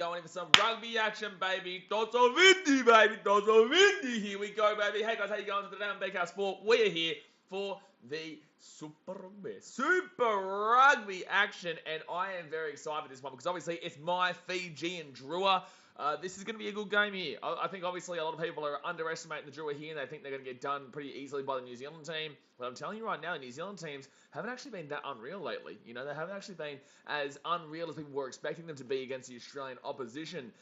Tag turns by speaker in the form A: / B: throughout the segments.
A: Going in for some rugby action, baby. Tozo Vindy, baby. Tozo Vindy. Here we go, baby. Hey, guys, how you going today on BKR Sport? We are here for the Super Rugby action, and I am very excited for this one because obviously it's my Fijian Drua. This is going to be a good game here. I think obviously a lot of people are underestimating the Drua here, and they think they're going to get done pretty easily by the New Zealand team. But I'm telling you right now, the New Zealand teams haven't actually been that unreal lately. You know, they haven't actually been as unreal as people were expecting them to be against the Australian opposition.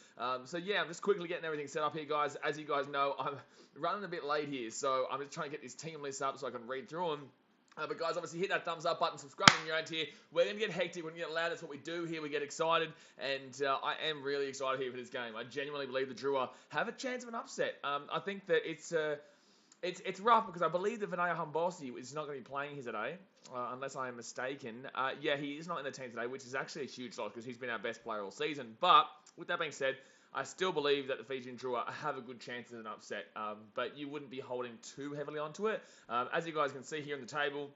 A: So yeah, I'm just quickly getting everything set up here, guys. As you guys know, I'm running a bit late here, so I'm just trying to get this team list up so I can read through them. But guys, obviously hit that thumbs up button, subscribe when you're around here. We're going to get hectic, we're going to get loud, that's what we do here, we get excited, and I am really excited here for this game. I genuinely believe the Drua have a chance of an upset. I think that it's rough because I believe that Vinaya Humbosi is not going to be playing here today, unless I am mistaken. Yeah, he is not in the team today, which is actually a huge loss because he's been our best player all season. But with that being said, I still believe that the Fijian Drua have a good chance of an upset, but you wouldn't be holding too heavily onto it. As you guys can see here in the table,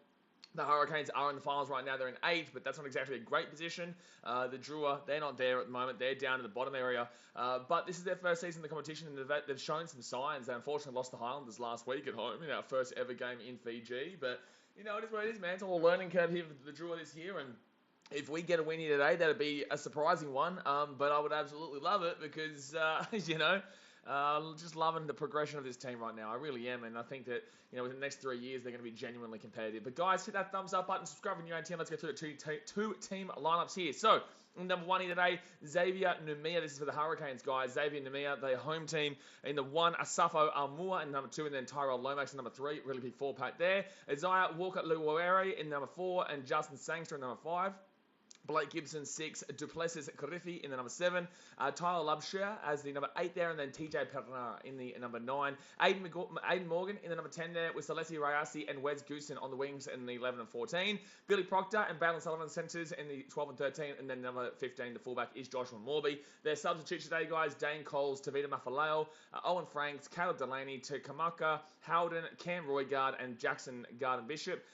A: the Hurricanes are in the finals right now. They're in 8th, but that's not exactly a great position. The Drua, they're not there at the moment. They're down in the bottom area. But this is their first season in the competition, and they've shown some signs. They unfortunately lost the Highlanders last week at home in our first ever game in Fiji. But, you know, it is what it is, man. It's all a learning curve here for the Drua this year, and if we get a win here today, that'd be a surprising one. But I would absolutely love it because, you know, just loving the progression of this team right now. I really am, and I think that, you know, within the next 3 years, they're going to be genuinely competitive. But guys, hit that thumbs up button, subscribe when you're on team. Let's go through the two team lineups here. So, number 1 here today, Xavier Numia. This is for the Hurricanes, guys. Xavier Numia, their home team. In the 1, Asafo Almua in number 2, and then Tyrell Lomax in number 3. Really big 4-pack there. Isaiah Walker-Luere in number 4, and Justin Sangster in number 5. Blake Gibson, 6. Duplessis Karifi in the number 7. Tyler Lubshire as the number 8 there. And then TJ Pernara in the number 9. Aiden Morgan in the number 10 there with Celeste Rayasi and Wes Goosen on the wings in the 11 and 14. Billy Proctor and Balin Sullivan centres in the 12 and 13. And then number 15, the fullback, is Joshua Morby. Their substitutes today, guys: Dane Coles, Tavita Mafaleo, Owen Franks, Caleb Delaney, Tukamaka, Howden, Cam Roygard, and Jackson Garden-Bishop,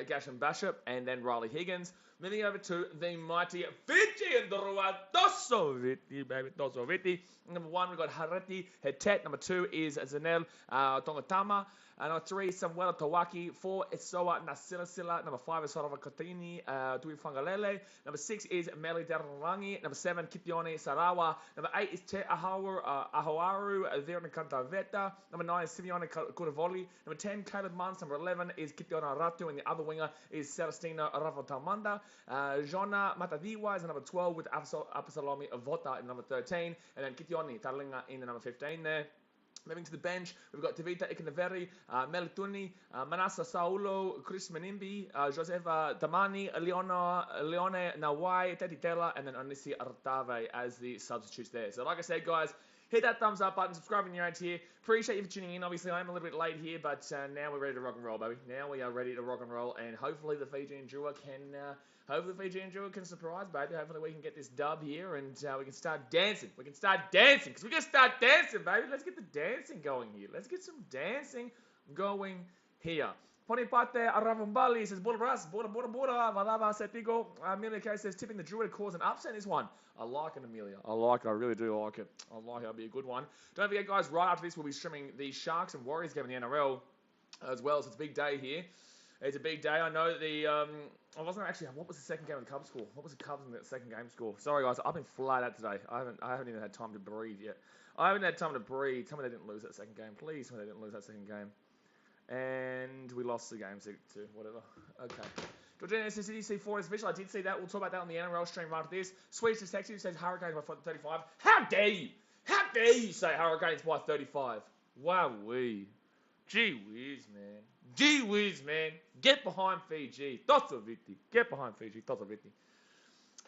A: Gasham Bishop, and then Riley Higgins. Moving over to the mighty Fijian Drua, Tozo Vindy, baby, Tozo Vindy. Number 1, we've got Hareti Hetet. Number 2 is Zanel Tongatama. Number 3, Samuel Tawaki. 4, Isoa Nasilasila. Number 5 is Sarava Kotini Tui Fangalele. Number 6 is Meli Derarangi. Number 7, Kitione Sarawa. Number 8 is Te Ahoaru Verna Cantaveta. Number 9 is Simeone Kuravoli. Number 10, Caleb Munns. Number 11 is Kitiona Ratu, and the other winger is Celestina Ravatamanda. Jona Matadiwa is number 12 with Apasalomi Avota in number 13. And then Kitione Talinga in the number 15 there. Moving to the bench, we've got Tavita Ikanaveri, Melituni, Manasa Saulo, Chris Menimbi, Josefa Damani, Leone Nawai, Teti Tela, and then Onisi Artave as the substitutes there. So like I said, guys, hit that thumbs up button, subscribe when you're out here. Appreciate you for tuning in. Obviously, I am a little bit late here, but now we're ready to rock and roll, baby. Now we are ready to rock and roll, and hopefully the Fijian Drua can surprise, baby. Hopefully we can get this dub here, and we can start dancing. We can start dancing, because we can start dancing, baby. Let's get the dancing going here. Let's get some dancing going here. Ponipate Aravambali says, Bora, Valava Setigo. Amelia K says, tipping the Drua to cause an upset in this one. I like it, Amelia. I like it. I really do like it. I like it. It'll be a good one. Don't forget, guys, right after this, we'll be streaming the Sharks and Warriors game in the NRL as well. So it's a big day here. It's a big day. I know that I wasn't actually. What was the second game of the Cubs score? What was the Cubs in the second game score? Sorry, guys. I've been flat out today. I haven't even had time to breathe yet. I haven't had time to breathe. Tell me they didn't lose that second game. Please tell me they didn't lose that second game. And we lost the game to whatever. Okay. Georgina says CDC4 is official. I did see that. We'll talk about that on the NRL stream right after this. Sweet just texted says Hurricanes by 35. How dare you? How dare you say Hurricanes by 35? Wowee. Gee whiz, man. Gee whiz, man. Get behind Fiji. Tozo Vindy. Get behind Fiji. Tozo Vindy.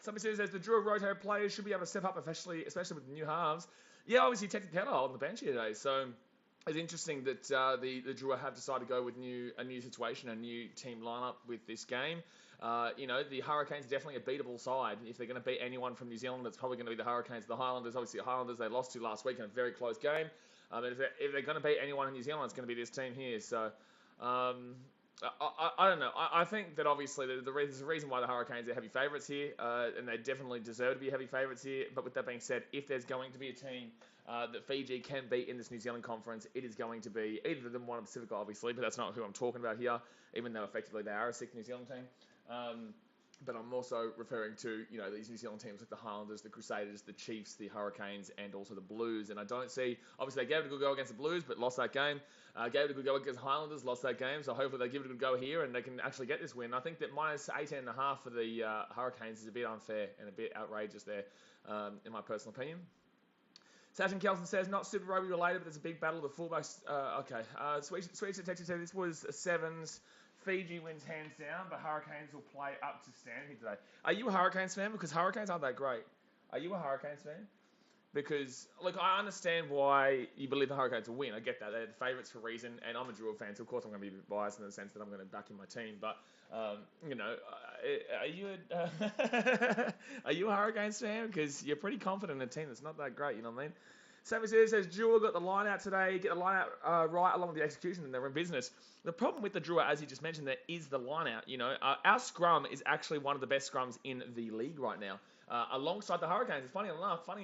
A: Somebody says the Drua rotated players should be able to step up, especially with the new halves. Yeah, obviously Teti Tela on the bench here today, so it's interesting that the Drua have decided to go with a new situation, a new team lineup with this game. You know, the Hurricanes are definitely a beatable side. If they're going to beat anyone from New Zealand, it's probably going to be the Hurricanes. The Highlanders, obviously the Highlanders, they lost to last week in a very close game. If they're going to beat anyone in New Zealand, it's going to be this team here. So, I don't know. I think that obviously there's a reason why the Hurricanes are heavy favourites here, and they definitely deserve to be heavy favourites here. But with that being said, if there's going to be a team that Fiji can beat in this New Zealand conference, it is going to be either the Moana Pacifica, obviously, but that's not who I'm talking about here, even though effectively they are a sick New Zealand team. But I'm also referring to, these New Zealand teams like the Highlanders, the Crusaders, the Chiefs, the Hurricanes, and also the Blues. And I don't see, obviously they gave it a good go against the Blues, but lost that game. Gave it a good go against Highlanders, lost that game. So hopefully they give it a good go here and they can actually get this win. I think that minus 18.5 for the Hurricanes is a bit unfair and a bit outrageous there, in my personal opinion. Sachin Kelson says, not Super Rugby related, but there's a big battle of the fullbacks. Okay. Sweet Detective said this was a sevens. Fiji wins hands down, but Hurricanes will play up to standard today. Are you a Hurricanes fan? Because Hurricanes aren't that great. Are you a Hurricanes fan? Because, look, I understand why you believe the Hurricanes will win. I get that. They're the favourites for a reason, and I'm a Drua fan, so of course I'm going to be a bit biased in the sense that I'm going to back in my team. But, are you a Hurricanes fan? Because you're pretty confident in a team that's not that great, you know what I mean? Sammy says, Drua got the line out today, get the line out right along with the execution, and they're in business. The problem with the Drua, as you just mentioned, there is the line out. Our scrum is actually one of the best scrums in the league right now, alongside the Hurricanes. Funny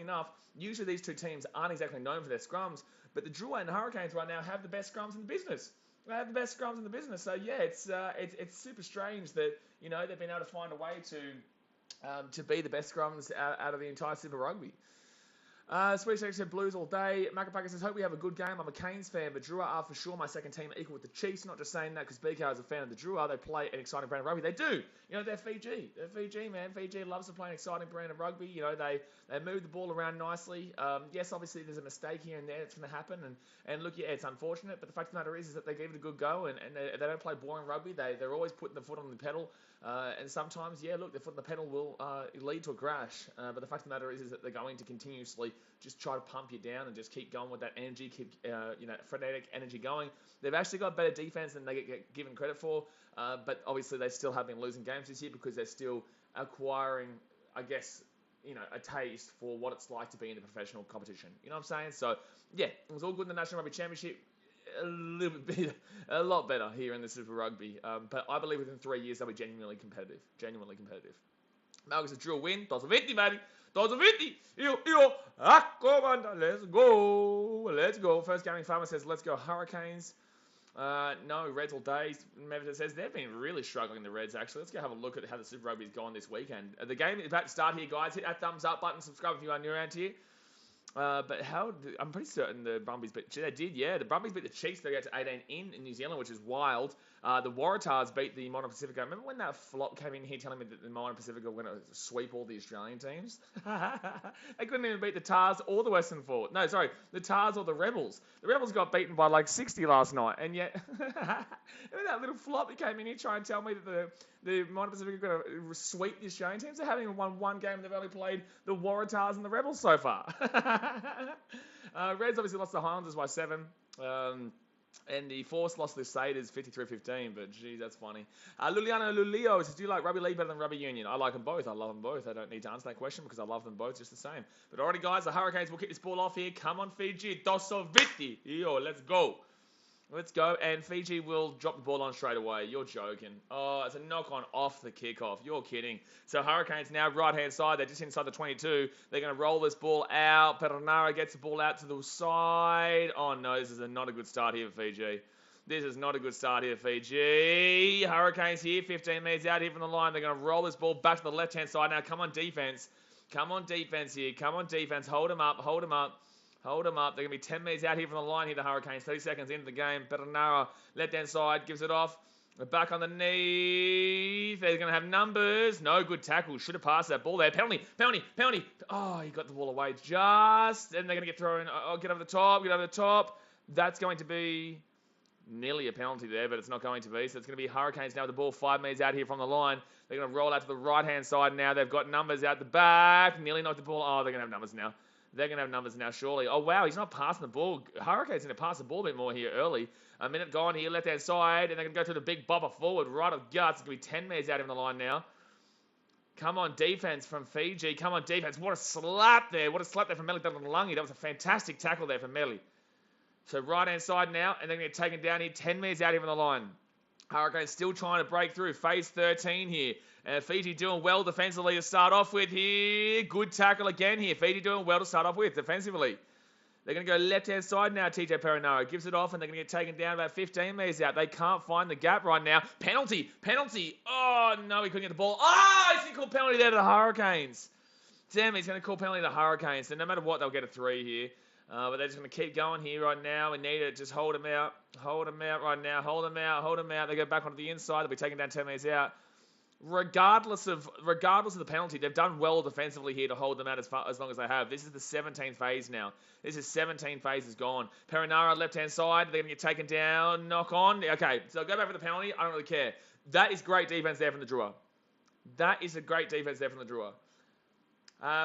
A: enough, usually these two teams aren't exactly known for their scrums, but the Drua and the Hurricanes right now have the best scrums in the business. They have the best scrums in the business. So yeah, it's super strange that they've been able to find a way to be the best scrums out of the entire Super Rugby. Sweet Shake said Blues all day. Macapaka says, hope we have a good game. I'm a Canes fan, but Drua are for sure my second team equal with the Chiefs. Not just saying that because BKR is a fan of the Drua. They play an exciting brand of rugby. They do. They're Fiji. They're Fiji, man. Fiji loves to play an exciting brand of rugby. They move the ball around nicely. Yes, obviously there's a mistake here and there that's going to happen. And look, yeah, it's unfortunate. But the fact of the matter is that they give it a good go and they don't play boring rugby. They're always putting the foot on the pedal. And sometimes, yeah, look, the foot on the pedal will lead to a crash. But the fact of the matter is that they're going to continuously just try to pump you down and just keep going with that energy, keep frenetic energy going. They've actually got better defense than they get given credit for. But obviously they still have been losing games this year because they're still acquiring, I guess, a taste for what it's like to be in the professional competition. You know what I'm saying? So, yeah, it was all good in the National Rugby Championship. A lot better here in the Super Rugby. But I believe within 3 years they'll be genuinely competitive. Malgus a Drua win. 2020, baby. 2020. Let's go. First Gaming Farmer says, let's go Hurricanes. No, Reds all day. Mevita says they've been really struggling, the Reds, actually. Let's go have a look at how the Super Rugby's gone this weekend. The game is about to start here, guys. Hit that thumbs up button. Subscribe if you are new around here. But I'm pretty certain the Brumbies beat... They did, yeah. The Brumbies beat the Chiefs 38-18 in New Zealand, which is wild. The Waratahs beat the Moana Pacifica. Remember when that flop came in here telling me that the Moana Pacifica were going to sweep all the Australian teams? They couldn't even beat the Tars or the Western Force. No, sorry, the Tars or the Rebels. The Rebels got beaten by like 60 last night, and yet that little flop that came in here trying to tell me that the Moana Pacifica are going to sweep the Australian teams. They haven't even won one game. They've only played the Waratahs and the Rebels so far. Reds obviously lost the Highlanders by 7. And the Force lost the Crusaders 53-15, but geez, that's funny. Luliano Lulio says, do you like Rugby League better than Rugby Union? I like them both. I love them both. I don't need to answer that question because I love them both just the same. But alrighty, guys, the Hurricanes will kick this ball off here. Come on, Fiji. Dosso Vitti. Yo, let's go. Let's go. And Fiji will drop the ball on straight away. You're joking. Oh, it's a knock-on off the kickoff. You're kidding. So Hurricanes now right-hand side. They're just inside the 22. They're going to roll this ball out. Perenara gets the ball out to the side. Oh, no. This is not a good start here for Fiji. This is not a good start here for Fiji. Hurricanes here. 15 metres out here from the line. They're going to roll this ball back to the left-hand side. Now, come on, defense. Come on, defense here. Come on, defense. Hold them up. Hold them up. Hold them up. They're going to be 10 metres out here from the line here, the Hurricanes. 30 seconds into the game. Perenara, left-hand side, gives it off. Back underneath. They're going to have numbers. No good tackle. Should have passed that ball there. Penalty. Oh, he got the ball away just. And they're going to get thrown. Oh, get over the top. That's going to be nearly a penalty there, but it's not going to be. So it's going to be Hurricanes now with the ball 5 metres out here from the line. They're going to roll out to the right-hand side now. They've got numbers out the back. Nearly knocked the ball. Oh, they're going to have numbers now. They're going to have numbers now, surely. Oh, wow, he's not passing the ball. Hurricanes going to pass the ball a bit more here early. A minute gone here, left-hand side, and they're going to go through the big bobber forward, right of guts. It's going to be 10 metres out of the line now. Come on, defense from Fiji. Come on, defense. What a slap there. What a slap there from Meli Lungi. That was a fantastic tackle there from Meli. So right-hand side now, and they're going to get taken down here, 10 metres out here from the line. Hurricanes still trying to break through. Phase 13 here. Fiji doing well defensively to start off with here. Good tackle again here. Fiji doing well to start off with defensively. They're going to go left-hand side now, TJ Perinaro. Gives it off, and they're going to get taken down about 15 metres out. They can't find the gap right now. Penalty! Oh, no, he couldn't get the ball. Oh, he's going to call penalty there to the Hurricanes. Damn, he's going to call penalty to the Hurricanes. So no matter what, they'll get a 3 here. But they're just going to keep going here right now. We need to just hold them out. Hold them out right now. Hold them out. They go back onto the inside. They'll be taken down 10 metres out. Regardless of the penalty, they've done well defensively here to hold them out as long as they have. This is the 17th phase now. This is 17 phases gone. Perinaro left-hand side. They're going to get taken down. Knock on. Okay, so go back for the penalty. I don't really care. That is great defense there from the Drua. That is a great defense there from the Drua.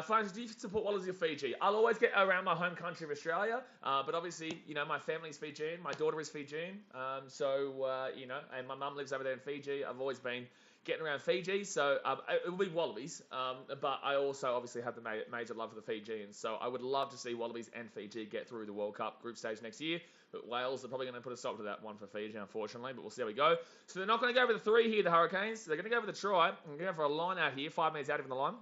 A: Flames, do you support Wallabies or Fiji? I'll always get around my home country of Australia, but obviously, my family's Fijian, my daughter is Fijian, and my mum lives over there in Fiji. I've always been getting around Fiji, so it will be Wallabies, but I also obviously have the major love for the Fijians, so I would love to see Wallabies and Fiji get through the World Cup group stage next year, but Wales are probably going to put a stop to that one for Fiji, unfortunately, but we'll see how we go. So they're not going to go for the 3 here, the Hurricanes. They're going to go for the try. They're going to go for a line out here, 5 minutes out from the line.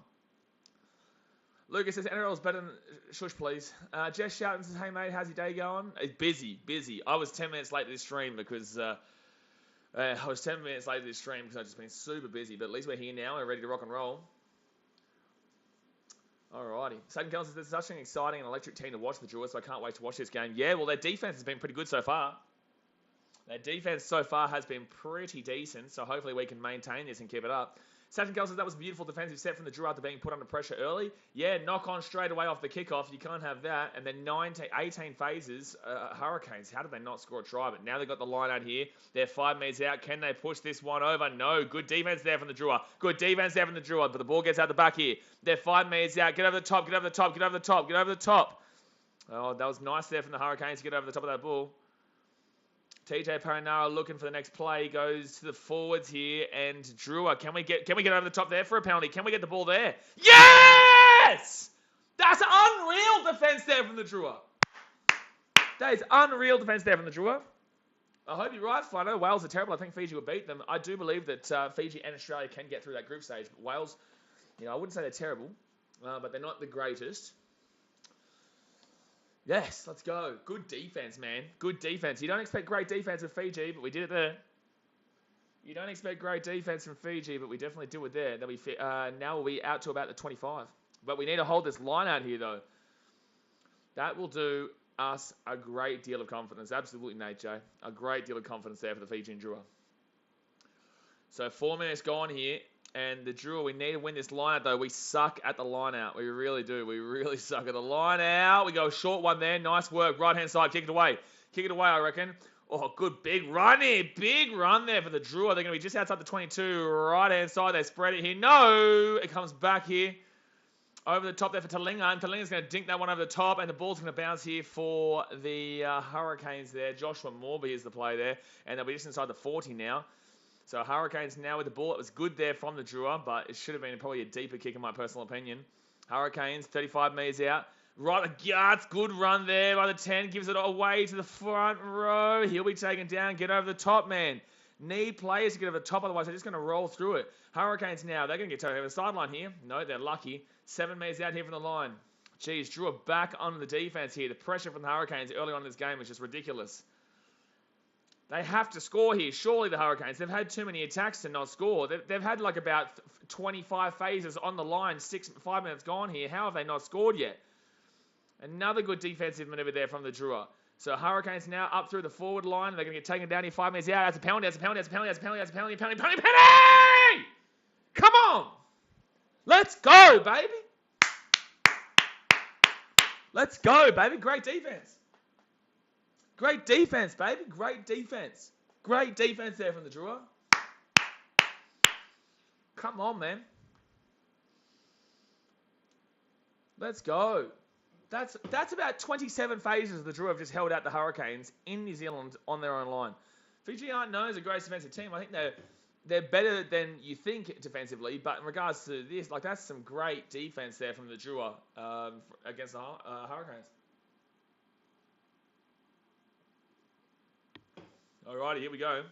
A: Lucas says, NRL's better than... Shush, please. Jess Shoughton says, hey, mate, how's your day going? It's busy. I was 10 minutes late to this stream because... I've just been super busy, but at least we're here now. We're ready to rock and roll. Alrighty. Satan Kelly says, there's such an exciting and electric team to watch, the Drua, so I can't wait to watch this game. Yeah, well, their defense has been pretty good so far. Their defense so far has been pretty decent, so hopefully we can maintain this and keep it up. Satan Kelly says, that was a beautiful defensive set from the Drua after being put under pressure early. Yeah, knock on straight away off the kickoff. You can't have that. And then 18 phases, Hurricanes. How did they not score a try? But now they've got the line out here. They're 5 metres out. Can they push this one over? No. Good defense there from the Drua. But the ball gets out the back here. They're 5 metres out. Get over the top. Oh, that was nice there from the Hurricanes to get over the top of that ball. TJ Perinaro looking for the next play, goes to the forwards here, and Drua, can we get over the top there for a penalty? Can we get the ball there? Yes! That's unreal defense there from the Drua. That is unreal defense there from the Drua. I hope you're right, Flano. Wales are terrible. I think Fiji will beat them. I do believe that Fiji and Australia can get through that group stage. But Wales, I wouldn't say they're terrible, but they're not the greatest. Yes, let's go. Good defense, man. Good defense. You don't expect great defense from Fiji, but we did it there. You don't expect great defense from Fiji, but we definitely do it there. Now we'll be out to about the 25. But we need to hold this line out here, though. That will do us a great deal of confidence. Absolutely, Nate J. A great deal of confidence there for the Fijian Drua. So 4 minutes gone here. And the Drua, we need to win this line out, though. We suck at the line out. We really do. We really suck at the line out. We go short one there. Nice work. Right-hand side. Kick it away. I reckon. Oh, good big run here. Big run there for the Drua. They're going to be just outside the 22. Right-hand side. They spread it here. No! It comes back here. Over the top there for Talinga. And Talinga's going to dink that one over the top. And the ball's going to bounce here for the Hurricanes there. Joshua Morby is the play there. And they'll be just inside the 40 now. So Hurricanes now with the ball. It was good there from the Drua, but it should have been probably a deeper kick in my personal opinion. Hurricanes, 35 metres out. Right, Gart's good run there by the 10. Gives it away to the front row. He'll be taken down. Get over the top, man. Need players to get over the top, otherwise they're just going to roll through it. Hurricanes now, they're going to get taken over the sideline here. No, they're lucky. 7 metres out here from the line. Jeez, Drua back on the defense here. The pressure from the Hurricanes early on in this game was just ridiculous. They have to score here. Surely the Hurricanes. They've had too many attacks to not score. They've had like about 25 phases on the line. 5 minutes gone here. How have they not scored yet? Another good defensive maneuver there from the Drua. So Hurricanes now up through the forward line. They're going to get taken down here 5 minutes out. That's a penalty. Penalty! Come on! Let's go, baby! Let's go, baby. Great defense. Great defense, baby. Great defense. Great defense there from the Drua. Come on, man. Let's go. That's about 27 phases the Drua have just held out the Hurricanes in New Zealand on their own line. Fiji aren't known as a great defensive team. I think they're better than you think defensively, but in regards to this, that's some great defense there from the Drua against the Hurricanes. Alrighty, here we go.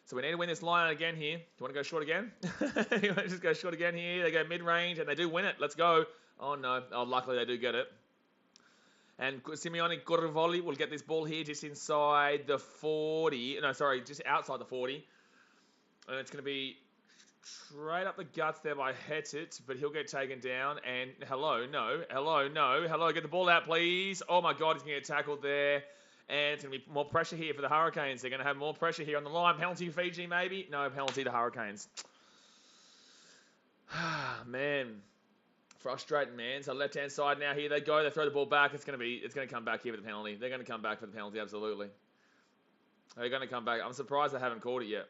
A: So we need to win this line again here. Do you want to go short again? You want to just go short again here? They go mid-range, and they do win it. Let's go. Oh, no. Oh, luckily they do get it. And Simeone Gorvoli will get this ball here just inside the 40. No, sorry, just outside the 40. And it's going to be straight up the guts there by Hettit, but he'll get taken down. And hello, get the ball out, please. Oh my God, he's going to get tackled there. And it's going to be more pressure here for the Hurricanes. They're going to have more pressure here on the line. Penalty Fiji, maybe? No, penalty to Hurricanes. Man, frustrating, man. So left-hand side now, here they go. They throw the ball back. It's going to come back here for the penalty. They're going to come back for the penalty, absolutely. They're going to come back. I'm surprised they haven't called it yet.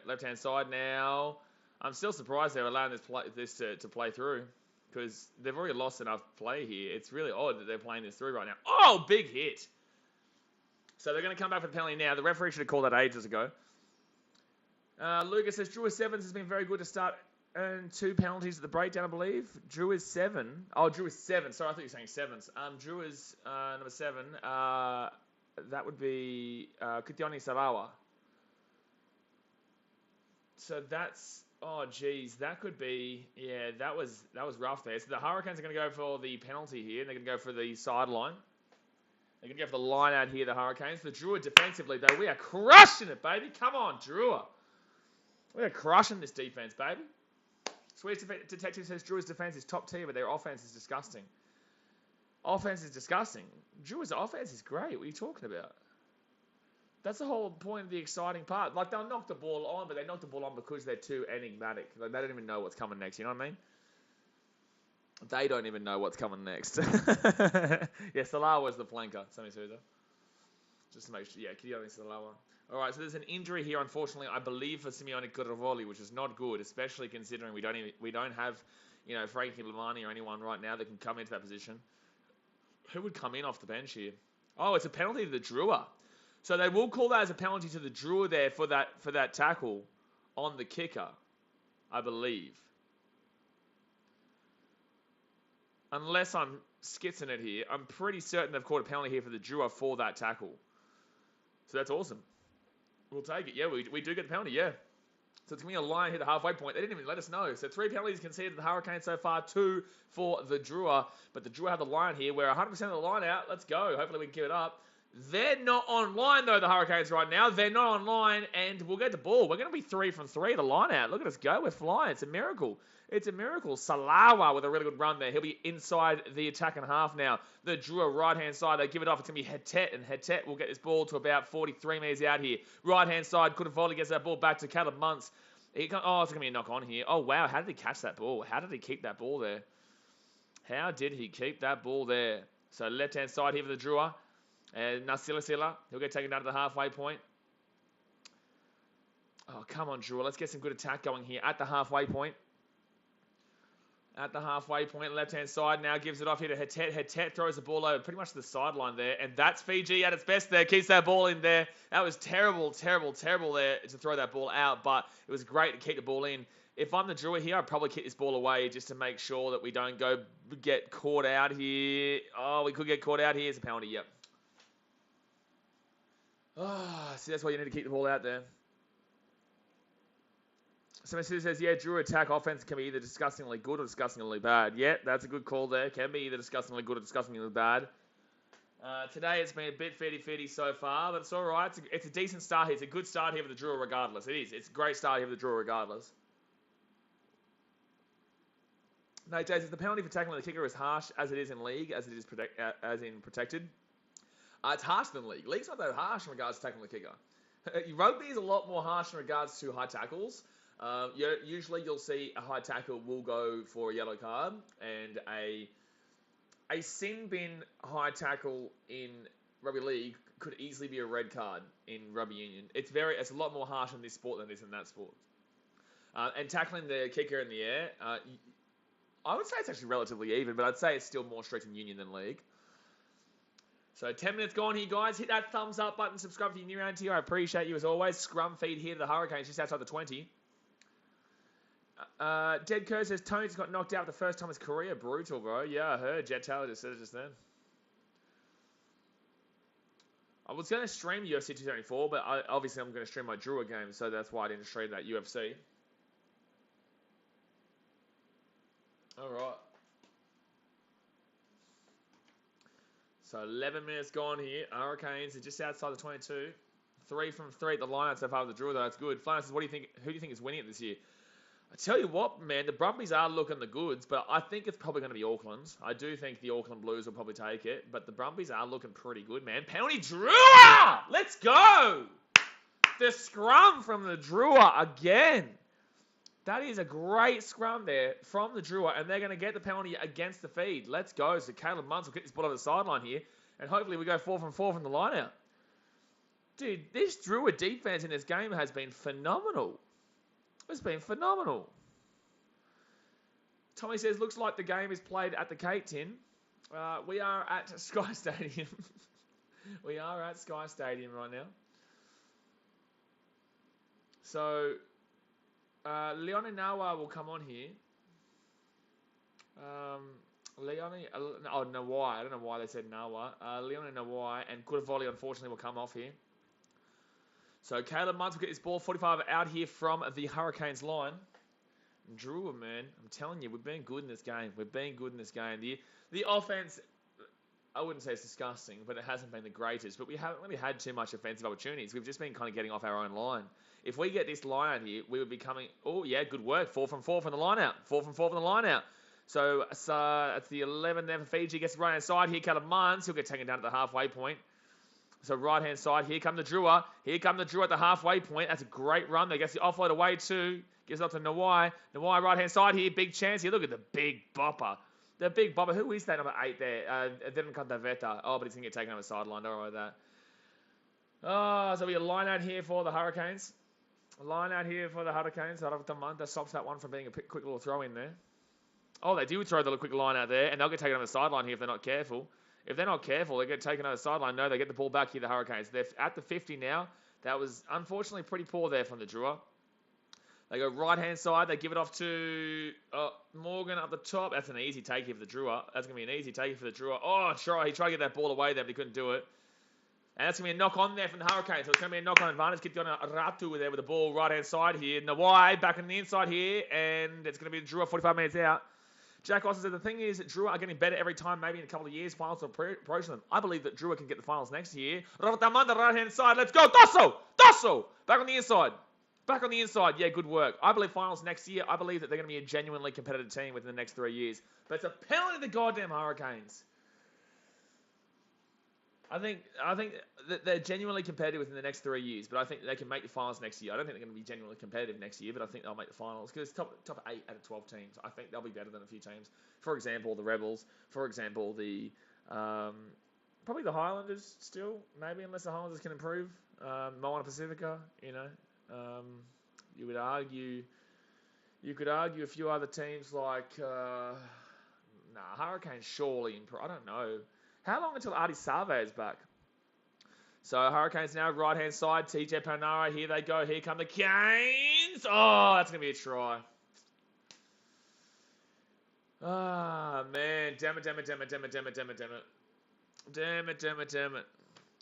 A: Left-hand side now. I'm still surprised they're allowing this to play through, because they've already lost enough play here. It's really odd that they're playing this through right now. Oh, big hit. So they're going to come back for the penalty now. The referee should have called that ages ago. Lucas says, Drua Sevens has been very good to start and 2 penalties at the breakdown, I believe. Drua is 7. Oh, Drua is 7. Sorry, I thought you were saying 7s. Drua is number 7. That would be Kitioni Sarawa. So that's, oh geez, that could be, yeah, that was rough there. So the Hurricanes are going to go for the penalty here, and they're going to go for the sideline. They're going to go for the line out here, the Hurricanes. The Drua defensively, though, we are crushing it, baby. Come on, Drua. We are crushing this defense, baby. Swedish Detective says Drua's defense is top tier, but their offense is disgusting. Offense is disgusting. Drua's offense is great. What are you talking about? That's the whole point of the exciting part. Like, they'll knock the ball on, but they knock the ball on because they're too enigmatic. Like, they don't even know what's coming next, you know what I mean? They don't even know what's coming next. Yeah, Salah was the flanker. Sammy Souza. Just to make sure. Yeah, Kitioni Salah. All right, so there's an injury here, unfortunately, I believe, for Simeone Gorvoli, which is not good, especially considering we don't have, Frankie Lamani or anyone right now that can come into that position. Who would come in off the bench here? Oh, it's a penalty to the Drua. So they will call that as a penalty to the Drua there for that tackle on the kicker, I believe. Unless I'm skitzing it here, I'm pretty certain they've called a penalty here for the Drua for that tackle. So that's awesome. We'll take it. Yeah, we do get the penalty, yeah. So it's going to be a line here at the halfway point. They didn't even let us know. So 3 penalties conceded to the Hurricanes so far, 2 for the Drua. But the Drua have the line here. We're 100% of the line out. Let's go. Hopefully we can give it up. They're not online, though, the Hurricanes right now. They're not online, and we'll get the ball. We're going to be 3 from 3 at the line out. Look at us go. We're flying. It's a miracle. It's a miracle. Salawa with a really good run there. He'll be inside the attacking half now. The Drua right-hand side, they give it off. It's going to be Hettet, and Hettet will get this ball to about 43 metres out here. Right-hand side, Kudavoli gets that ball back to Caleb Muntz. Oh, it's going to be a knock on here. Oh, wow. How did he catch that ball? How did he keep that ball there? How did he keep that ball there? So left-hand side here for the Drua. And Nasilasila, he'll get taken down to the halfway point. Oh, come on, Drua. Let's get some good attack going here at the halfway point. At the halfway point, left-hand side now gives it off here to Hettet. Hettet throws the ball over pretty much to the sideline there. And that's Fiji at its best there. Keeps that ball in there. That was terrible there to throw that ball out. But it was great to keep the ball in. If I'm the Drua here, I'd probably kick this ball away just to make sure that we don't get caught out here. Oh, we could get caught out here. It's a penalty, yep. Oh, see, that's why you need to keep the ball out there. Somebody says, yeah, Drua attack offense can be either disgustingly good or disgustingly bad. Yeah, that's a good call there. Can be either disgustingly good or disgustingly bad. Today it's been a bit fitty so far, but it's all right. It's a decent start here. It's a good start here for the Drua regardless. It is. It's a great start here for the Drua regardless. No, Jay says the penalty for tackling the kicker is harsh as it is in league, as it is protected. It's harsher than league. League's not that harsh in regards to tackling the kicker. Rugby is a lot more harsh in regards to high tackles. Usually you'll see a high tackle will go for a yellow card, and a sin bin high tackle in rugby league could easily be a red card in rugby union. It's a lot more harsh in this sport than it is in that sport. And tackling the kicker in the air, I would say it's actually relatively even, but I'd say it's still more strict in union than league. So 10 minutes gone here, guys. Hit that thumbs up button. Subscribe if you're new around here. I appreciate you as always. Scrum feed here to the Hurricanes just outside the 20. Dead Kerr says Tony's got knocked out the first time in his career. Brutal, bro. Yeah, I heard. Jet Taylor just said it just then. I was going to stream UFC 274, but obviously I'm going to stream my Drua game, so that's why I didn't stream that UFC. All right. So 11 minutes gone here. Hurricanes are just outside the 22. 3 from 3 at the line so far with the Drua, though. That's good. Flanders, what do you think? Who do you think is winning it this year? I tell you what, man, the Brumbies are looking the goods, but I think it's probably going to be Auckland. I do think the Auckland Blues will probably take it, but the Brumbies are looking pretty good, man. Penalty Drua! Let's go! The scrum from the Drua again. That is a great scrum there from the Drua, and they're going to get the penalty against the feed. Let's go. So Caleb Muntz will get this ball over the sideline here, and hopefully we go 4 from 4 from the line out. Dude, this Drua defense in this game has been phenomenal. It's been phenomenal. Tommy says, looks like the game is played at the Cape Tin. We are at Sky Stadium. We are at Sky Stadium right now. So, Leone Nawa will come on here. Nawai. I don't know why they said Nawa. Leone Nawai and Kuravoli, unfortunately, will come off here. So Caleb Muntz will get this ball 45 out here from the Hurricanes line. Drua, man, I'm telling you, we've been good in this game. We've been good in this game. The offense, I wouldn't say it's disgusting, but it hasn't been the greatest. But we haven't really had too much offensive opportunities. We've just been kind of getting off our own line. If we get this line out here, we would be coming. Oh yeah, good work. 4 from 4 from the line out. 4 from 4 from the line out. So it's the 11 there for Fiji. Gets the right hand side here. Caleb Muntz, he'll get taken down to the halfway point. So right-hand side, here come the Drua. Here come the Drua at the halfway point. That's a great run. They get the offload away too. Gives it up to Nawai. Nawai right-hand side here. Big chance here. Look at the big bopper. The big bopper. Who is that number 8 there? Didn't come to Veta. Oh, but he's going to get taken over the sideline. Don't worry about that. Oh, so we a line out here for the Hurricanes. A line out here for the Hurricanes. That stops that one from being a quick little throw in there. Oh, they do throw the quick line out there, and they'll get taken over the sideline here if they're not careful. If they're not careful, they get taken over the sideline. No, they get the ball back here, the Hurricanes. They're at the 50 now. That was unfortunately pretty poor there from the Drua. They go right-hand side. They give it off to Morgan up the top. That's an easy take here for the Drua. That's going to be an easy take here for the Drua. Oh, he tried to get that ball away there, but he couldn't do it. And that's going to be a knock-on there from the Hurricanes. So it's going to be a knock-on advantage. Get going to Ratu there with the ball right-hand side here. Nawai back on the inside here. And it's going to be the Drua 45 minutes out. Jack also said the thing is that Drua are getting better every time, maybe in a couple of years, finals will approach them. I believe that Drua can get the finals next year. Ravatamanda, right-hand side, let's go. Dosso! Back on the inside. Back on the inside. Yeah, good work. I believe finals next year. I believe that they're going to be a genuinely competitive team within the next 3 years. But it's a penalty to the goddamn Hurricanes. I think that they're genuinely competitive within the next 3 years, but I think they can make the finals next year. I don't think they're going to be genuinely competitive next year, but I think they'll make the finals because it's top 8 out of 12 teams. I think they'll be better than a few teams. For example, the Rebels. For example, the probably the Highlanders still, maybe, unless the Highlanders can improve. Moana Pacifica, you know. You could argue a few other teams like Hurricanes surely improve. I don't know. How long until Artie Save is back? So Hurricanes now right-hand side. TJ Panara, here they go. Here come the Canes. Oh, that's going to be a try. Ah, man. Damn it.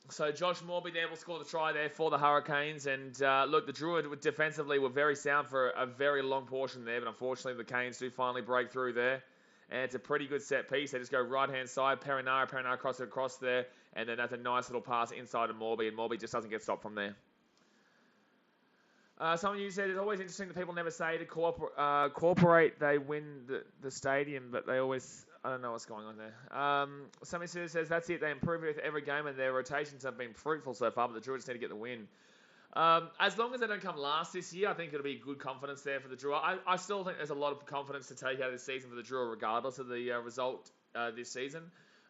A: So Josh Morby there will score the try there for the Hurricanes. And look, the Drua defensively were very sound for a very long portion there. But unfortunately, the Canes do finally break through there. And it's a pretty good set piece. They just go right-hand side. Perinara crosses across there. And then that's a nice little pass inside of Morby. And Morby just doesn't get stopped from there. Some of you said it's always interesting that people never say to cooperate they win the stadium. But they always... I don't know what's going on there. Somebody says that's it. They improve with every game. And their rotations have been fruitful so far. But the Drua just need to get the win. As long as they don't come last this year, I think it'll be good confidence there for the Drua. I still think there's a lot of confidence to take out of this season for the Drua, regardless of the result this season.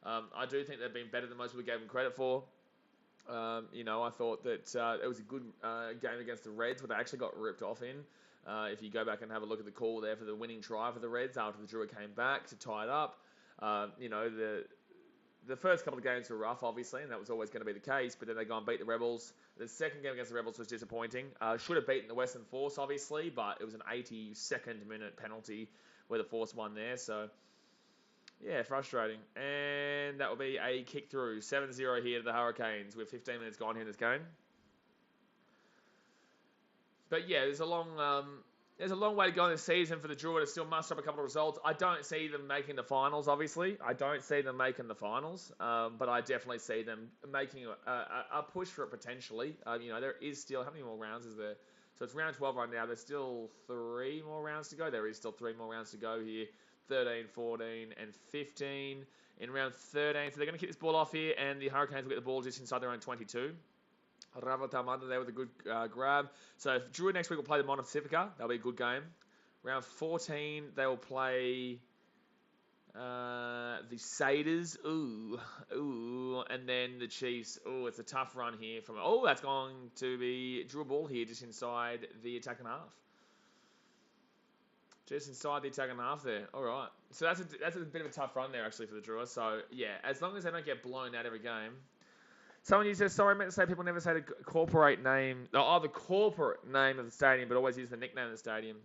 A: I do think they've been better than most people gave them credit for. I thought that it was a good game against the Reds, but they actually got ripped off in. If you go back and have a look at the call there for the winning try for the Reds after the Drua came back to tie it up, the first couple of games were rough, obviously, and that was always going to be the case, but then they go and beat the Rebels. The second game against the Rebels was disappointing. Should have beaten the Western Force, obviously, but it was an 82nd minute penalty where the Force won there. So, Yeah, frustrating. And that will be a kick through. 7-0 here to the Hurricanes with 15 minutes gone here in this game. But yeah, there's a long way to go in the season for the Drua to still muster up a couple of results. I don't see them making the finals, obviously. I don't see them making the finals, but I definitely see them making a push for it potentially. There is still, how many more rounds is there? So it's round 12 right now. There's still 3 more rounds to go. There is still 3 more rounds to go here. 13, 14, and 15 in round 13. So they're going to kick this ball off here, and the Hurricanes will get the ball just inside their own 22. Ravatamanda there with a good grab. So Drua next week will play the Moana Pacifica. That'll be a good game. Round 14, they will play the Satyrs. Ooh. And then the Chiefs. Ooh, it's a tough run here. That's going to be Drua ball here just inside the attacking half. Just inside the attacking half there. All right. So that's a bit of a tough run there, actually, for the Drua. So, yeah, as long as they don't get blown out every game. Someone says, sorry, I meant to say people never say the corporate name. Oh, the corporate name of the stadium, but always use the nickname of the stadium.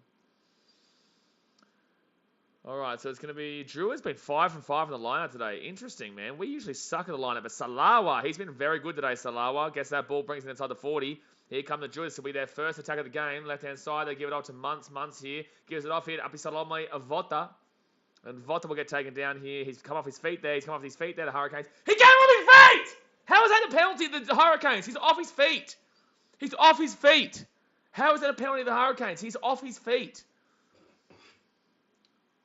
A: All right, so it's going to be... Drua's been 5 from 5 in the lineup today. Interesting, man. We usually suck at the lineup, but Salawa, he's been very good today, Salawa. Gets that ball, brings it inside the 40. Here come the Druas. This will be their first attack of the game. Left-hand side, they give it off to Munts here. Gives it off here to Apisalome Avota. And Vota will get taken down here. He's come off his feet there. The Hurricanes. He came off his feet! How is that a penalty to the Hurricanes? He's off his feet. How is that a penalty to the Hurricanes? He's off his feet.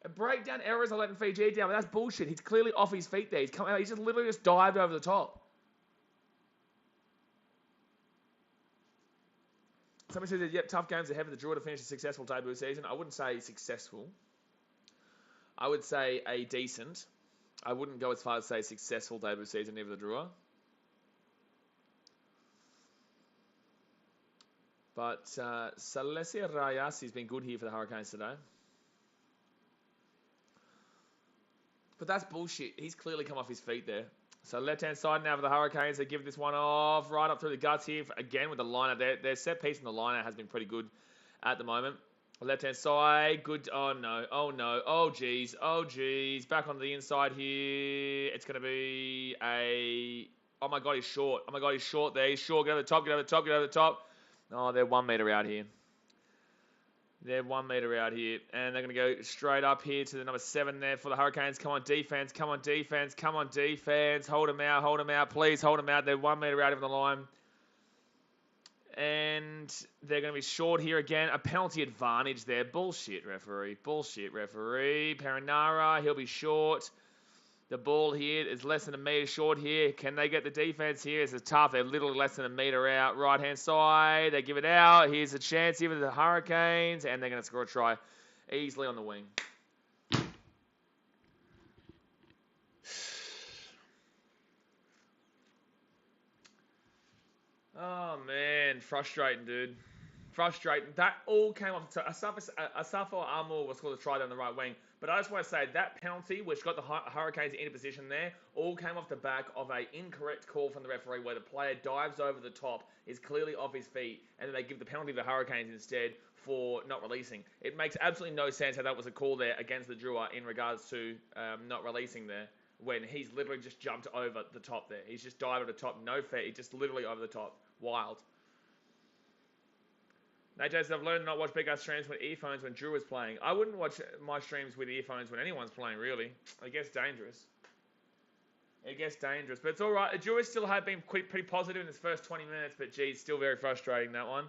A: A breakdown errors are letting Fiji down, but that's bullshit. He's clearly off his feet there. He's just literally dived over the top. Somebody says, yep, tough games ahead for the Drua to finish a successful debut season. I wouldn't say successful. I would say a decent. I wouldn't go as far as say successful debut season either for the Drua. But Salesia Rayasi's been good here for the Hurricanes today. But that's bullshit. He's clearly come off his feet there. So left-hand side now for the Hurricanes. They give this one off right up through the guts here. Again with the liner. Their set piece in the liner has been pretty good at the moment. Left-hand side. Good. Oh, no. Oh, geez. Back on the inside here. It's going to be a... Oh, my God, he's short. There. He's short. Get over the top. Oh, they're 1 metre out here. And they're going to go straight up here to the number 7 there for the Hurricanes. Come on, defense. Hold them out. Please hold them out. They're 1 metre out of the line. And they're going to be short here again. A penalty advantage there. Bullshit, referee. Perinara, he'll be short. The ball here is less than a metre short here. Can they get the defense here? This is tough. They're literally less than a metre out. Right-hand side. They give it out. Here's a chance here for the Hurricanes. And they're going to score a try easily on the wing. Oh, man. Frustrating, dude. That all came off. Asafo Amor was scored a try down the right wing. But I just want to say that penalty, which got the Hurricanes into position there, all came off the back of an incorrect call from the referee where the player dives over the top, is clearly off his feet, and then they give the penalty to the Hurricanes instead for not releasing. It makes absolutely no sense how that was a call there against the Drua in regards to not releasing there when he's literally just jumped over the top there. He's just dived over the top, no fair, he's just literally over the top. Wild. Nate says, I've learned to not watch BKR streams with earphones when Drew is playing. I wouldn't watch my streams with earphones when anyone's playing, really. It gets dangerous. But it's all right. Drew still have been pretty positive in his first 20 minutes, but geez, still very frustrating, that one.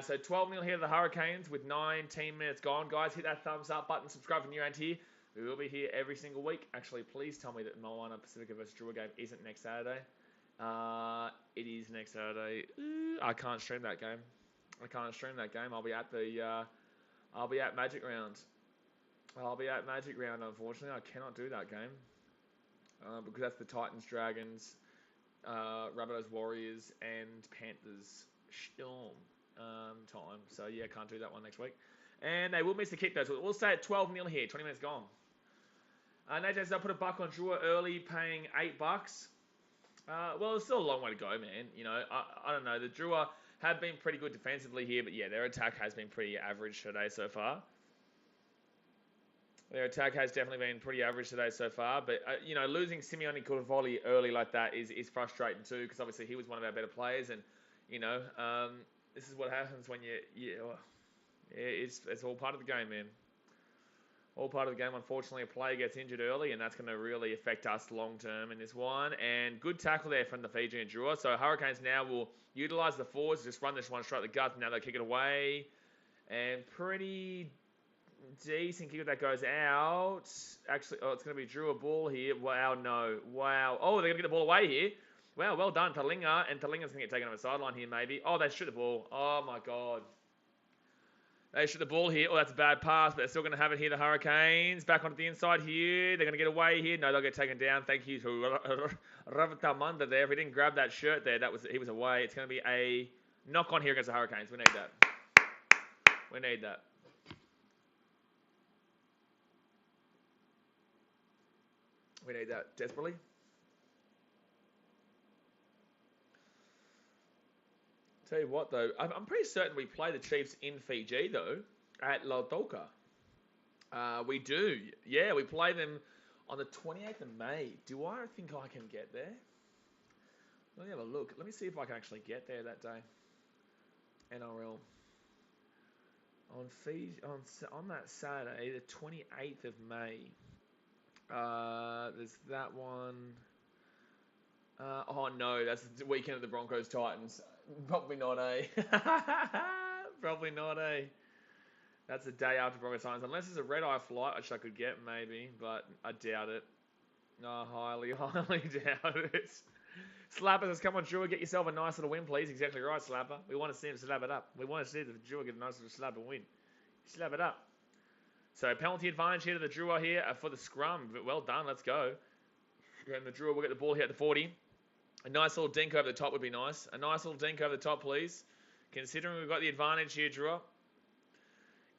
A: So 12-0 here to the Hurricanes with 19 minutes gone. Guys, hit that thumbs up button. Subscribe if you're around here. We will be here every single week. Actually, please tell me that Moana Pacifica vs. Drua game isn't next Saturday. It is next Saturday. I can't stream that game. I'll be at Magic Round. Unfortunately, I cannot do that game because that's the Titans, Dragons, Rabbitohs, Warriors, and Panthers Storm time. So yeah, can't do that one next week. And they will miss the kick though. So we'll stay at 12-0 here. 20 minutes gone. Nate says I put a buck on Drua early, paying $8. Well, it's still a long way to go, man. You know, I don't know. The Drua have been pretty good defensively here, but yeah, their attack has been pretty average today so far. Their attack has definitely been pretty average today so far, but you know, losing Simeone Curvoli early like that is frustrating too, because obviously he was one of our better players, and you know, this is what happens when it's all part of the game, man. All part of the game. Unfortunately, a player gets injured early, and that's going to really affect us long term in this one. And good tackle there from the Fijian Drua. So Hurricanes now will utilise the forwards, just run this one straight at the gut. Now they kick it away, and pretty decent kick that goes out. Actually, it's going to be Drua ball here. Wow, no. Wow. Oh, they're going to get the ball away here. Wow, well done, Talinga. And Talinga's going to get taken on the sideline here, maybe. Oh, they shoot the ball. Oh, my God. They shoot the ball here. Oh, that's a bad pass, but they're still going to have it here, the Hurricanes. Back onto the inside here. They're going to get away here. No, they'll get taken down. Thank you to Ravatamanda there. If he didn't grab that shirt there, he was away. It's going to be a knock-on here against the Hurricanes. We need that. We need that. We need that desperately. Tell you what, though, I'm pretty certain we play the Chiefs in Fiji, though, at Lautoka. We do. Yeah, we play them on the 28th of May. Do I think I can get there? Let me have a look. Let me see if I can actually get there that day. NRL. On Fiji, on that Saturday, the 28th of May. There's that one. Oh, no, that's the weekend of the Broncos-Titans. Probably not, eh? Probably not, eh? That's the day after Broncos Titans. Unless there's a red-eye flight, which I could get maybe, but I doubt it. No, highly doubt it. Slapper says, come on, Drua, get yourself a nice little win, please. Exactly right, Slapper. We want to see him slap it up. We want to see the Drua get a nice little slap and win. Slap it up. So, penalty advantage here to the Drua here for the scrum. But well done, let's go. And the Drua will get the ball here at the 40. A nice little dink over the top would be nice. A nice little dink over the top, please. Considering we've got the advantage here, Drua.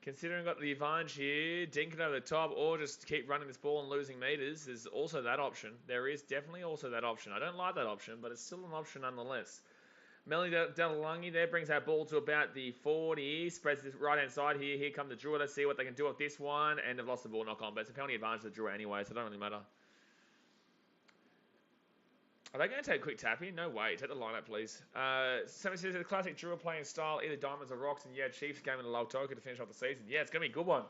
A: Considering we've got the advantage here, dink it over the top, or just keep running this ball and losing meters, there's also that option. There is definitely also that option. I don't like that option, but it's still an option nonetheless. Melanie Delalangi there brings that ball to about the 40. Spreads this right-hand side here. Here come the Drua. Let's see what they can do with this one. And they've lost the ball knock on, but it's a penalty advantage to the Drua anyway, so it don't really matter. Are they going to take a quick tap here? No way. Take the lineup, please. Somebody says the classic Drua playing style, either diamonds or rocks, and yeah, Chiefs game in the Lautoka to finish off the season. Yeah, it's going to be a good one.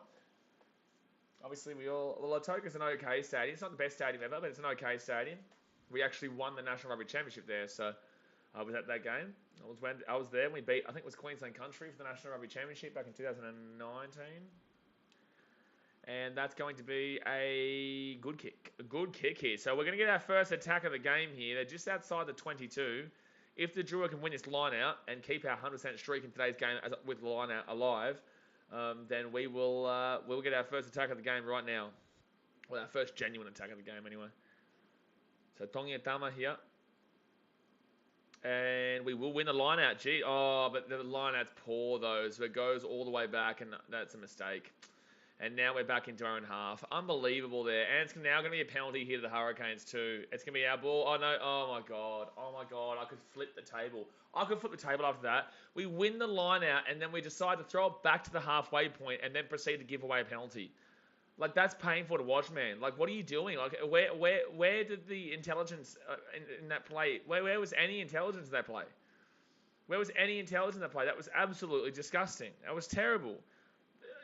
A: Obviously, Lautoka's an okay stadium. It's not the best stadium ever, but it's an okay stadium. We actually won the National Rugby Championship there, so I was at that game. I was there. We beat, I think it was Queensland Country for the National Rugby Championship back in 2019. And that's going to be a good kick. A good kick here. So we're going to get our first attack of the game here. They're just outside the 22. If the Drua can win this line out and keep our 100% streak in today's game with the line out alive, then we'll get our first attack of the game right now. Well, our first genuine attack of the game anyway. So Tongi Tama here. And we will win the line out. Gee, but the line out's poor though. So it goes all the way back, and that's a mistake. And now we're back into our own half. Unbelievable there. And it's now going to be a penalty here to the Hurricanes too. It's going to be our ball. Oh, no. Oh, my God. Oh, my God. I could flip the table. After that. We win the line out, and then we decide to throw it back to the halfway point and then proceed to give away a penalty. Like, that's painful to watch, man. Like, what are you doing? Like, where did the intelligence in that play? Where was any intelligence in that play? Where was any intelligence in that play? That was absolutely disgusting. That was terrible.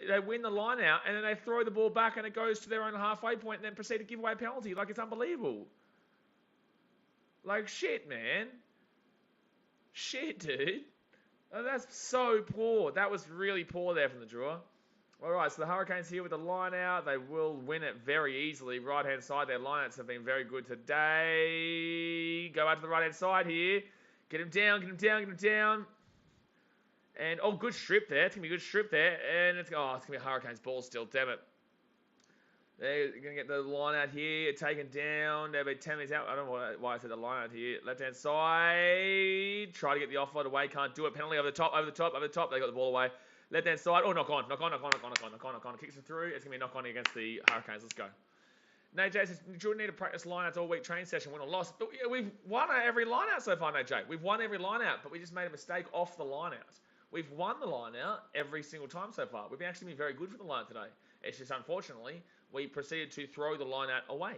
A: They win the line out, and then they throw the ball back, and it goes to their own halfway point, and then proceed to give away a penalty. Like, it's unbelievable. Like, shit, man. Shit, dude. Oh, that's so poor. That was really poor there from the Drua. All right, so the Hurricanes here with the line out. They will win it very easily. Right-hand side, their lineouts have been very good today. Go out to the right-hand side here. Get him down. And, good strip there. It's going to be a good strip there. And it's going to be a Hurricanes ball still. Damn it. They're going to get the line out here. Taken down. They'll be 10 minutes out. I don't know why I said the line out here. Left-hand side. Try to get the offload away. Can't do it. Penalty over the top. They got the ball away. Left-hand side. Oh, knock on. Kicks it through. It's going to be a knock on against the Hurricanes. Let's go. Nate J says, Jordan need to practice lineouts all week training session, win or loss. But we've won every lineout so far, Nate J. We've won every lineout, but we just made a mistake off the lineout. We've won the line out every single time so far. We've actually been very good for the line today. It's just, unfortunately, we proceeded to throw the line out away.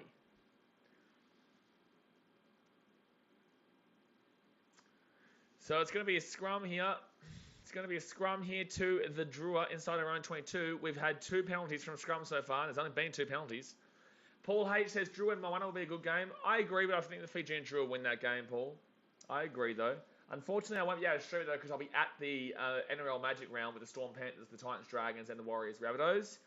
A: So it's going to be a scrum here. It's going to be a scrum here to the Drua inside our own 22. We've had 2 penalties from scrum so far. There's only been 2 penalties. Paul H says Drua and Moana will be a good game. I agree, but I think the Fijian Drua win that game, Paul. I agree, though. Unfortunately, I won't be able to show you, though, because I'll be at the NRL Magic round with the Storm Panthers, the Titans Dragons, and the Warriors Rabbitohs.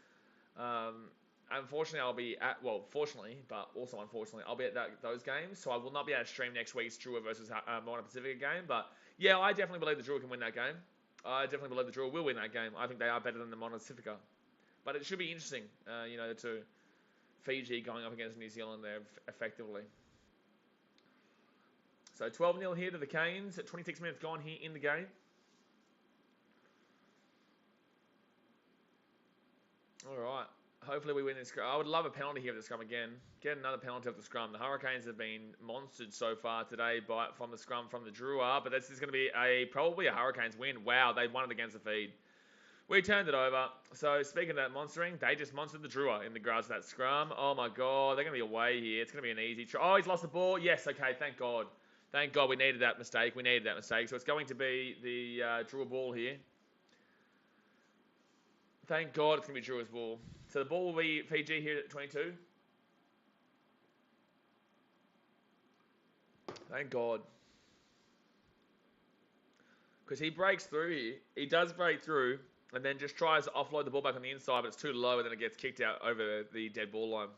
A: Unfortunately, I'll be at, well, fortunately, but also unfortunately, I'll be at those games, so I will not be able to stream next week's Drua versus Moana Pacifica game, but yeah, I definitely believe the Drua can win that game. I definitely believe the Drua will win that game. I think they are better than the Moana Pacifica. But it should be interesting, the two. Fiji going up against New Zealand there effectively. So 12-0 here to the Canes. 26 minutes gone here in the game. All right. Hopefully we win this scrum. I would love a penalty here at the scrum again. Get another penalty off the scrum. The Hurricanes have been monstered so far today from the scrum from the Drua, but this is going to be probably a Hurricanes win. Wow, they won it against the feed. We turned it over. So speaking of that monstering, they just monstered the Drua in regards to that scrum. Oh my God, they're going to be away here. It's going to be an easy try. Oh, he's lost the ball. Yes, okay, thank God. Thank God we needed that mistake. We needed that mistake. So it's going to be the Drua ball here. Thank God it's going to be Drua's ball. So the ball will be Fiji here at 22. Thank God. Because he breaks through here. He does break through and then just tries to offload the ball back on the inside, but it's too low and then it gets kicked out over the dead ball line.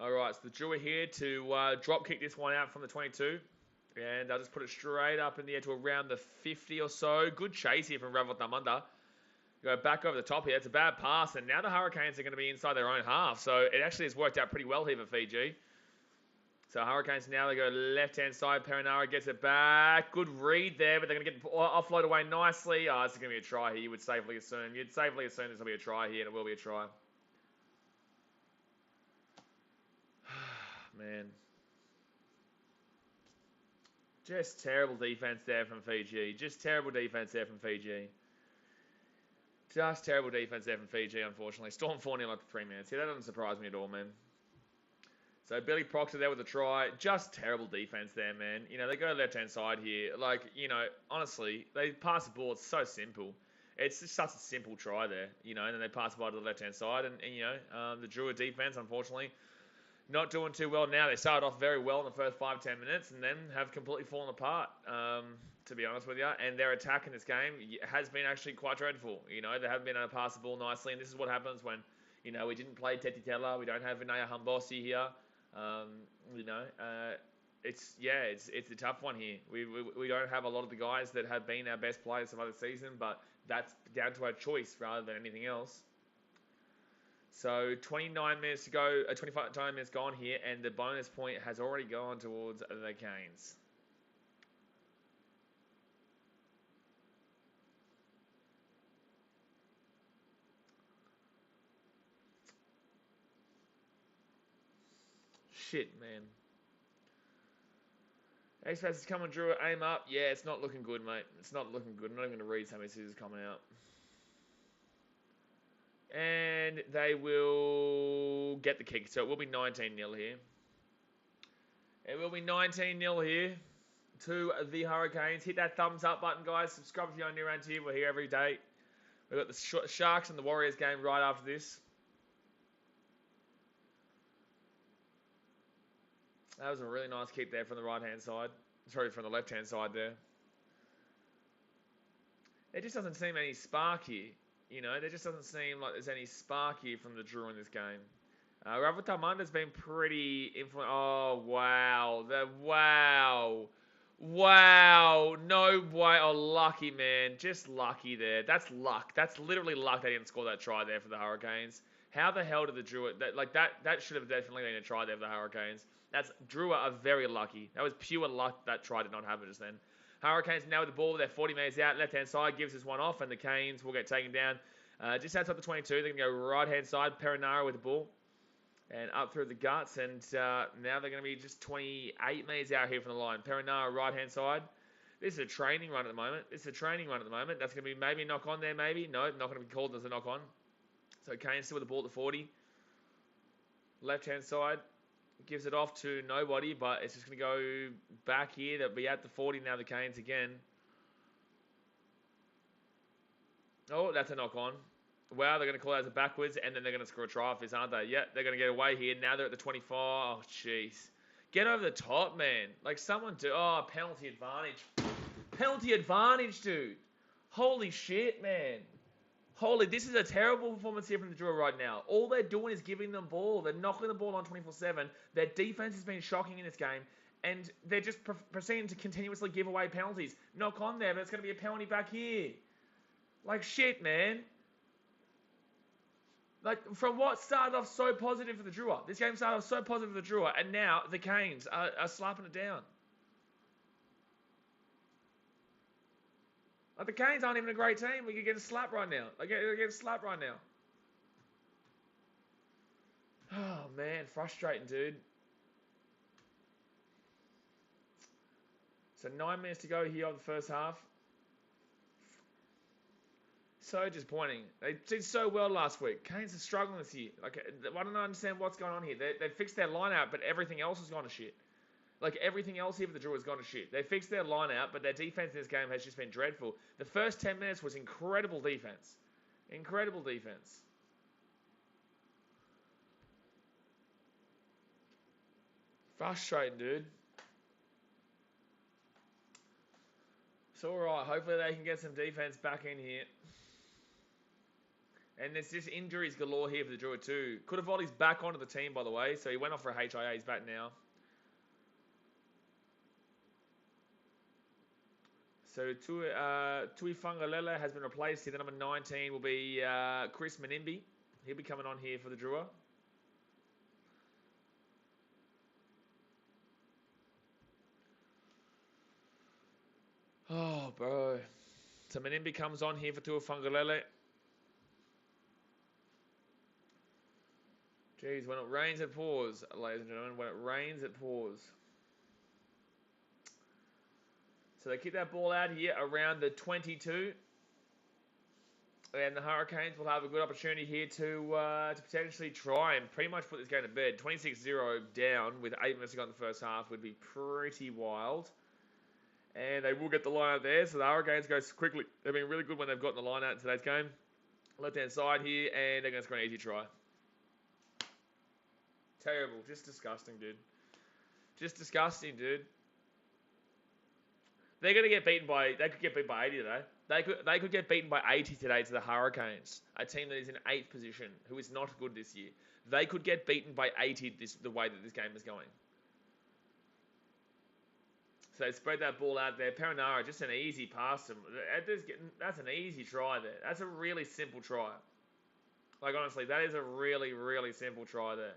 A: Alright, so the Drua here to drop kick this one out from the 22. And I'll just put it straight up in the air to around the 50 or so. Good chase here from Ravothamanda. Go back over the top here. It's a bad pass, and now the Hurricanes are going to be inside their own half. So it actually has worked out pretty well here for Fiji. So Hurricanes now, they go left-hand side. Perinara gets it back. Good read there, but they're going to get offload away nicely. Oh, this is going to be a try here, you would safely assume. You'd safely assume this will be a try here, and it will be a try. Man. Just terrible defense there from Fiji. Just terrible defense there from Fiji. Just terrible defense there from Fiji, unfortunately. Storm 4-0 after 3 minutes. Yeah, that doesn't surprise me at all, man. So Billy Proctor there with a try. Just terrible defense there, man. They go left-hand side here. Honestly, they pass the ball. It's so simple. It's just such a simple try there, and then they pass the ball to the left-hand side. And the Drua defense, unfortunately, not doing too well now. They started off very well in the first 5-10 minutes and then have completely fallen apart, to be honest with you. And their attack in this game has been actually quite dreadful. They haven't been able to pass the ball nicely. And this is what happens when, we didn't play Teti Tela. We don't have Vinaya Hambosi here. It's a tough one here. We don't have a lot of the guys that have been our best players of the season, but that's down to our choice rather than anything else. So 29 minutes to go, 25 minutes gone here, and the bonus point has already gone towards the Canes. Shit, man. X-Pass is coming, Drew. Aim up. Yeah, it's not looking good, mate. It's not looking good. I'm not even going to read how many scissors coming out. And they will get the kick. So it will be 19-0 here. It will be 19-0 here to the Hurricanes. Hit that thumbs up button, guys. Subscribe if you're new around here. We're here every day. We've got the Sharks and the Warriors game right after this. That was a really nice kick there from the right-hand side. Sorry, from the left-hand side there. There just doesn't seem any spark here. There just doesn't seem like there's any spark here from the Drua in this game. Ravothamanda's been pretty influential. Oh, wow. Wow. No way. Oh, lucky, man. Just lucky there. That's luck. That's literally luck they didn't score that try there for the Hurricanes. How the hell did the Drua... That should have definitely been a try there for the Hurricanes. Drua are very lucky. That was pure luck that try did not happen just then. Hurricanes now with the ball. They're 40 metres out. Left-hand side gives us one off, and the Canes will get taken down. Just outside the 22. They're going to go right-hand side. Perinara with the ball. And up through the guts. And now they're going to be just 28 metres out here from the line. Perinara right-hand side. This is a training run at the moment. That's going to be maybe a knock-on there, maybe. No, not going to be called as a knock-on. So Canes still with the ball at the 40. Left-hand side. Gives it off to nobody, but it's just going to go back here. They'll be at the 40 now, the Canes again. Oh, that's a knock-on. Wow, they're going to call it as a backwards, and then they're going to score a try off this, aren't they? Yeah, they're going to get away here. Now they're at the 24. Oh, jeez. Get over the top, man. Like, someone do... Oh, penalty advantage. Penalty advantage, dude. Holy shit, man. Holy, this is a terrible performance here from the Drua right now. All they're doing is giving them ball. They're knocking the ball on 24/7. Their defense has been shocking in this game. And they're just proceeding to continuously give away penalties. Knock on there, but it's going to be a penalty back here. Like, shit, man. Like, from what started off so positive for the Drua. This game started off so positive for the Drua. And now the Canes are slapping it down. Like, the Canes aren't even a great team. We could get a slap right now. Like, get a slap right now. Oh, man. Frustrating, dude. So, 9 minutes to go here on the first half. So disappointing. They did so well last week. Canes are struggling this year. Like, I don't understand what's going on here. They fixed their line-out, but everything else has gone to shit. Like, everything else here for the Drua has gone to shit. They fixed their line-out, but their defense in this game has just been dreadful. The first 10 minutes was incredible defense. Incredible defense. Frustrating, dude. It's alright. Hopefully they can get some defense back in here. And there's just injuries galore here for the Drua too. Kudavoli's back onto the team, by the way. So he went off for a HIA. He's back now. So Tui Fungalele has been replaced here. The number 19 will be Chris Menimbi. He'll be coming on here for the Drua. Oh, bro. So Menimbi comes on here for Tui Fungalele. Jeez, when it rains, it pours, ladies and gentlemen. When it rains, it pours. So they kick that ball out here around the 22. And the Hurricanes will have a good opportunity here to potentially try and pretty much put this game to bed. 26-0 down with 8 minutes to go in the first half would be pretty wild. And they will get the line out there. So the Hurricanes go quickly. They've been really good when they've gotten the line out in today's game. Left-hand side here, and they're going to score an easy try. Terrible. Just disgusting, dude. Just disgusting, dude. They're going to get beaten by... They could get beaten by 80 today. They could get beaten by 80 today to the Hurricanes. A team that is in 8th position, who is not good this year. They could get beaten by 80 the way that this game is going. So they spread that ball out there. Perenara, just an easy pass. That's an easy try there. That's a really simple try. Like, honestly, that is a really, really simple try there.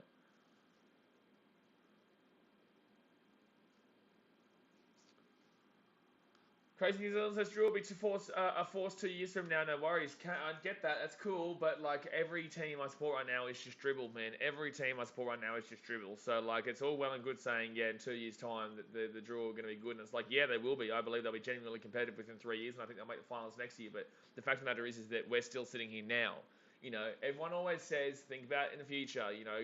A: Crazy New Zealand says Drew will be a force 2 years from now. No worries. I get that. That's cool. But like every team I support right now is just dribble, man. Every team I support right now is just dribble. So like it's all well and good saying in 2 years' time that the Drew are going to be good. And it's like yeah, they will be. I believe they'll be genuinely competitive within 3 years, and I think they'll make the finals next year. But the fact of the matter is that we're still sitting here now. You know, everyone always says think about it in the future. You know,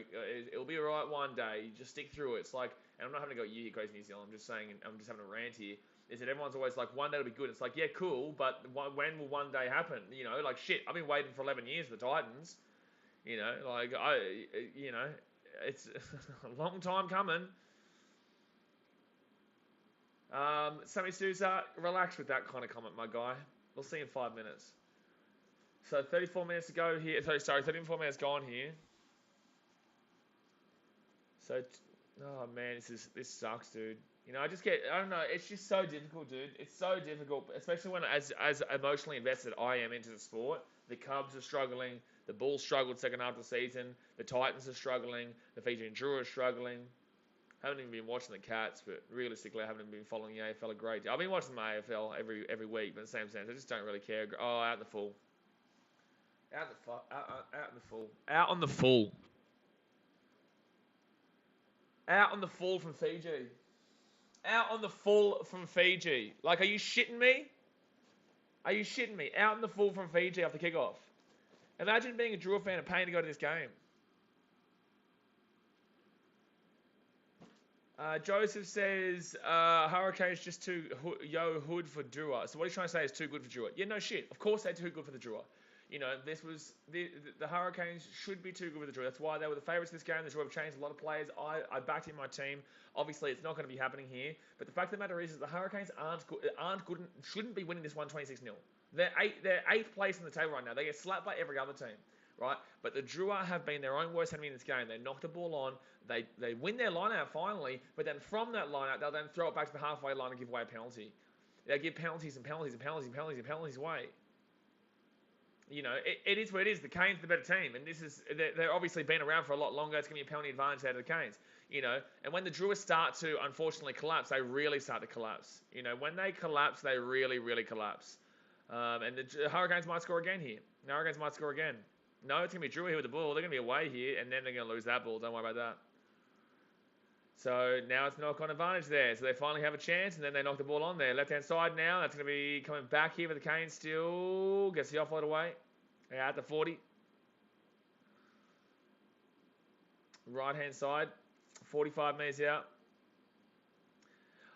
A: it'll be alright one day. You just stick through it. It's like, and I'm not having to go you here, Crazy New Zealand. I'm just saying, I'm just having a rant here. Is that everyone's always like, one day it'll be good. It's like, yeah, cool, but when will one day happen? You know, like, shit, I've been waiting for 11 years for the Titans. You know, like, it's a long time coming. Sammy Sousa, relax with that kind of comment, my guy. We'll see in 5 minutes. So 34 minutes to go here. Sorry, 34 minutes gone here. So, oh man, this sucks, dude. You know, I don't know, it's just so difficult, dude. It's so difficult, especially when, as emotionally invested I am into the sport. The Cubs are struggling. The Bulls struggled second half of the season. The Titans are struggling. The Fijian Drua are struggling. Haven't even been watching the Cats, but realistically, I haven't even been following the AFL a great deal. I've been watching the AFL every week, but in the same sense, I just don't really care. Oh, out in the full. Out in the full. Out on the full. Out on the full from Fiji. Out on the full from Fiji. Like, are you shitting me? Are you shitting me? Out on the full from Fiji after kickoff. Imagine being a Drua fan and paying to go to this game. Joseph says Hurricanes just too hood for Drua. So what he's trying to say is too good for Drua. Yeah, no shit. Of course they're too good for the Drua. You know, this was the Hurricanes should be too good for the Drua. That's why they were the favourites this game. The Drua have changed a lot of players. I backed in my team. Obviously, it's not going to be happening here. But the fact of the matter is that the Hurricanes aren't good and shouldn't be winning this 126-0. They're eighth place in the table right now. They get slapped by every other team, right? But the Drua have been their own worst enemy in this game. They knock the ball on. They win their line-out finally, but then from that line-out, they'll then throw it back to the halfway line and give away a penalty. They give penalties and penalties and penalties and penalties and penalties away. You know, it is what it is. The Canes are the better team, and they're obviously been around for a lot longer. It's going to be a penalty advantage out of the Canes. You know, and when the Drua start to unfortunately collapse, they really start to collapse. You know, when they collapse, they really, really collapse. And the Hurricanes might score again here. The Hurricanes might score again. No, it's going to be Drua here with the ball. They're going to be away here, and then they're going to lose that ball. Don't worry about that. So now it's knock-on advantage there. So they finally have a chance, and then they knock the ball on there. Left-hand side now. That's going to be coming back here with the Canes still. Gets the offload away. Yeah, at the 40. Right-hand side. 45 metres out.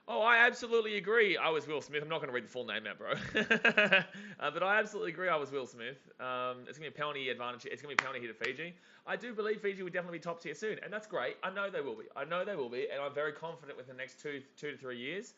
A: Oh, I absolutely agree. I was Will Smith. I'm not going to read the full name out, bro. But I absolutely agree I was Will Smith. It's going to be a penalty advantage. It's going to be a penalty here to Fiji. I do believe Fiji will definitely be top tier soon, and that's great. I know they will be. And I'm very confident with the next two to 3 years.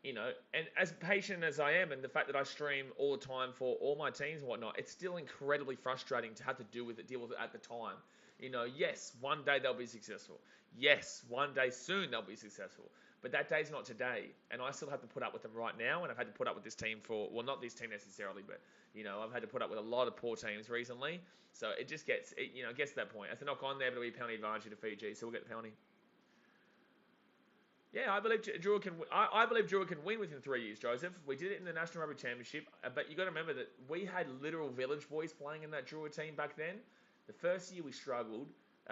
A: You know, and as patient as I am, and the fact that I stream all the time for all my teams and whatnot, it's still incredibly frustrating to have to deal with it at the time. You know, yes, one day they'll be successful. Yes, one day soon they'll be successful. But that day's not today, and I still have to put up with them right now, and I've had to put up with this team not this team necessarily, but, you know, I've had to put up with a lot of poor teams recently, so it just gets to that point. As a knock on there, it'll be a penalty advantage to Fiji, so we'll get the penalty. Yeah, I believe Drua can. I believe Drua can win within 3 years, Joseph. We did it in the National Rugby Championship, but you got to remember that we had literal village boys playing in that Drua team back then. The first year we struggled.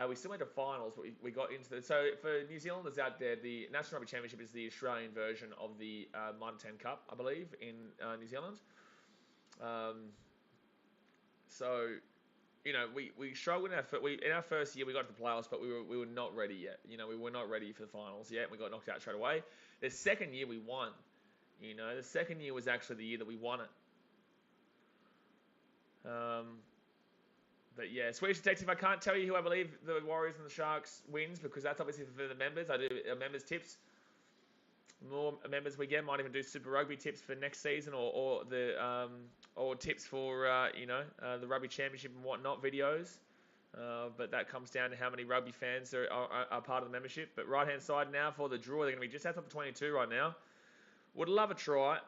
A: We still went to finals, but we got into the... So for New Zealanders out there, the National Rugby Championship is the Australian version of the Mitre 10 Cup, I believe, in New Zealand. So, you know, we struggled in our first year. We got to the playoffs, but we were not ready yet. You know, we were not ready for the finals yet. We got knocked out straight away. The second year we won. You know, the second year was actually the year that we won it. But yeah, Swedish Detective, I can't tell you who I believe the Warriors and the Sharks wins, because that's obviously for the members. I do members tips. More members we get might even do Super Rugby tips for next season, or tips for the Rugby Championship and whatnot videos. But that comes down to how many rugby fans are part of the membership. But right hand side now for the draw, they're going to be just outside the 22 right now. Would love a try.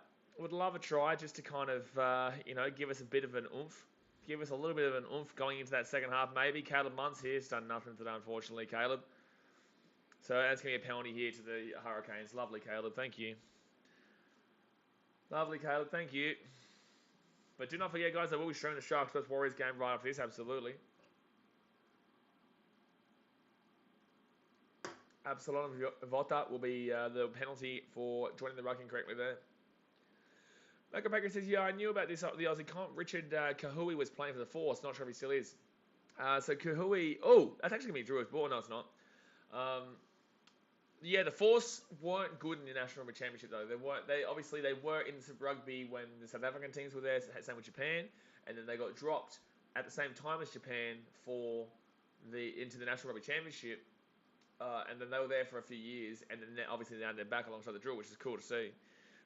A: Just to kind of give us a bit of an oomph. Give us a little bit of an oomph going into that second half, maybe. Caleb Muntz here has done nothing today, unfortunately, Caleb. So that's going to be a penalty here to the Hurricanes. Lovely, Caleb. Thank you. Lovely, Caleb. Thank you. But do not forget, guys, I will be showing the Sharks vs Warriors game right after this. Absolutely. Absalom Vota will be the penalty for joining the rucking correctly there. Michael Packer says, yeah, I knew about this, the Aussie comp. Richard Kahui was playing for the Force. Not sure if he still is. So Kahui... Oh, that's actually going to be Drua's ball. No, it's not. Yeah, the Force weren't good in the National Rugby Championship, though. They were in Super Rugby when the South African teams were there, same with Japan. And then they got dropped at the same time as Japan into the National Rugby Championship. And then they were there for a few years. And then obviously now they're back alongside the Drua, which is cool to see.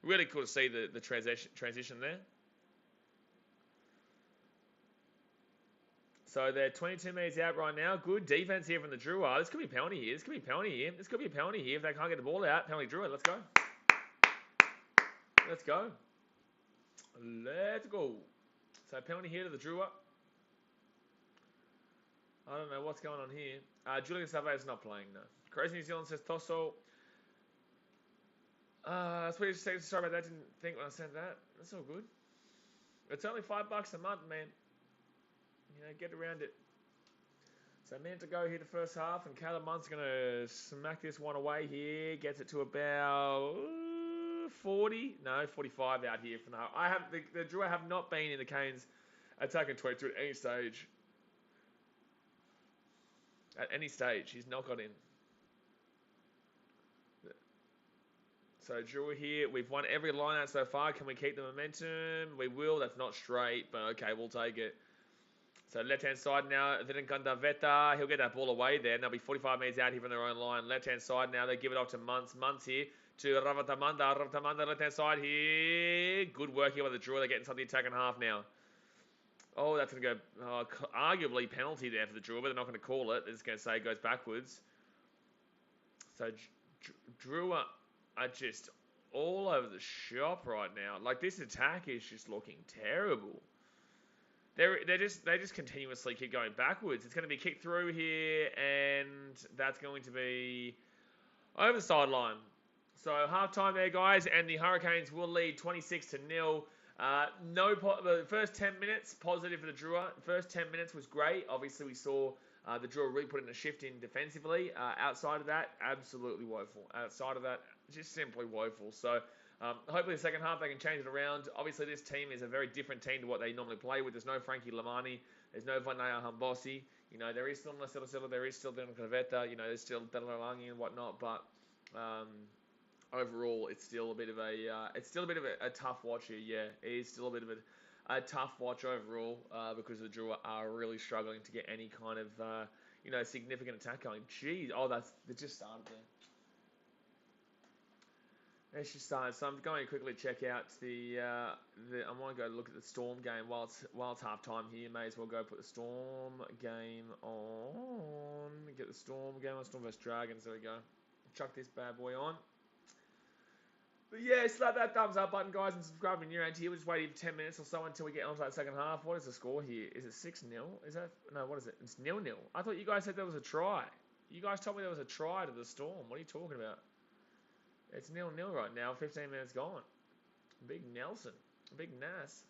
A: Really cool to see the transition there. So they're 22 metres out right now. Good defense here from the Drua. This could be a penalty here. This could be a penalty here if they can't get the ball out. Penalty Drua. Let's go. Let's go. So penalty here to the Drua. I don't know what's going on here. Julian Salve is not playing, no. Crazy New Zealand says Tosso. Swedish Detective, sorry about that. Didn't think when I said that. That's all good. It's only $5 a month, man. You know, get around it. So a minute to go here the first half, and Caleb Munt's going to smack this one away here. Gets it to about 45 out here from the half. The Drua have not been in the Canes attacking 22 at any stage. At any stage, he's not got in. So Drua here, we've won every line out so far. Can we keep the momentum? We will. That's not straight, but okay, we'll take it. So left-hand side now, Vinenkanda Veta, he'll get that ball away there. And they'll be 45 metres out here from their own line. Left-hand side now, they give it off to Muntz. Muntz here to Ravatamanda. Ravatamanda left-hand side here. Good work here by the Drua. They're getting something attacking half now. Oh, that's going to go, arguably penalty there for the Drua, but they're not going to call it. They're just going to say it goes backwards. So Drua are just all over the shop right now. Like, this attack is just looking terrible. They just continuously keep going backwards. It's going to be kicked through here, and that's going to be over the sideline. So half-time there, guys, and the Hurricanes will lead 26-0. The first 10 minutes, positive for the Drua. First 10 minutes was great. Obviously, we saw the Drua really put in a shift in defensively. Outside of that, absolutely woeful. Outside of that, just simply woeful. So hopefully the second half they can change it around. Obviously, this team is a very different team to what they normally play with. There's no Frankie Lamani. There's no Vanaya Hambosi. You know, there is still Marcelo Silva. There is still Dylan Cavetta. You know, there's still Delalangi and whatnot. But overall, it's still a bit of a tough watch here. Yeah, it is still a bit of a tough watch overall because the Drua are really struggling to get any kind of significant attack going. Jeez, they just started there. They just started. So I'm going to quickly check out I want to go look at the Storm game while it's half time here. May as well go put the Storm game on. Get the Storm game on. Storm vs Dragons. There we go. Chuck this bad boy on. But yeah, slap that thumbs up button, guys, and subscribe if you're new around here. We're just waiting for 10 minutes or so until we get onto that second half. What is the score here? Is it 6-0? Is that... No, what is it? It's 0-0. I thought you guys said there was a try. You guys told me there was a try to the Storm. What are you talking about? It's 0-0 right now. 15 minutes gone. Big Nelson. Big Nas.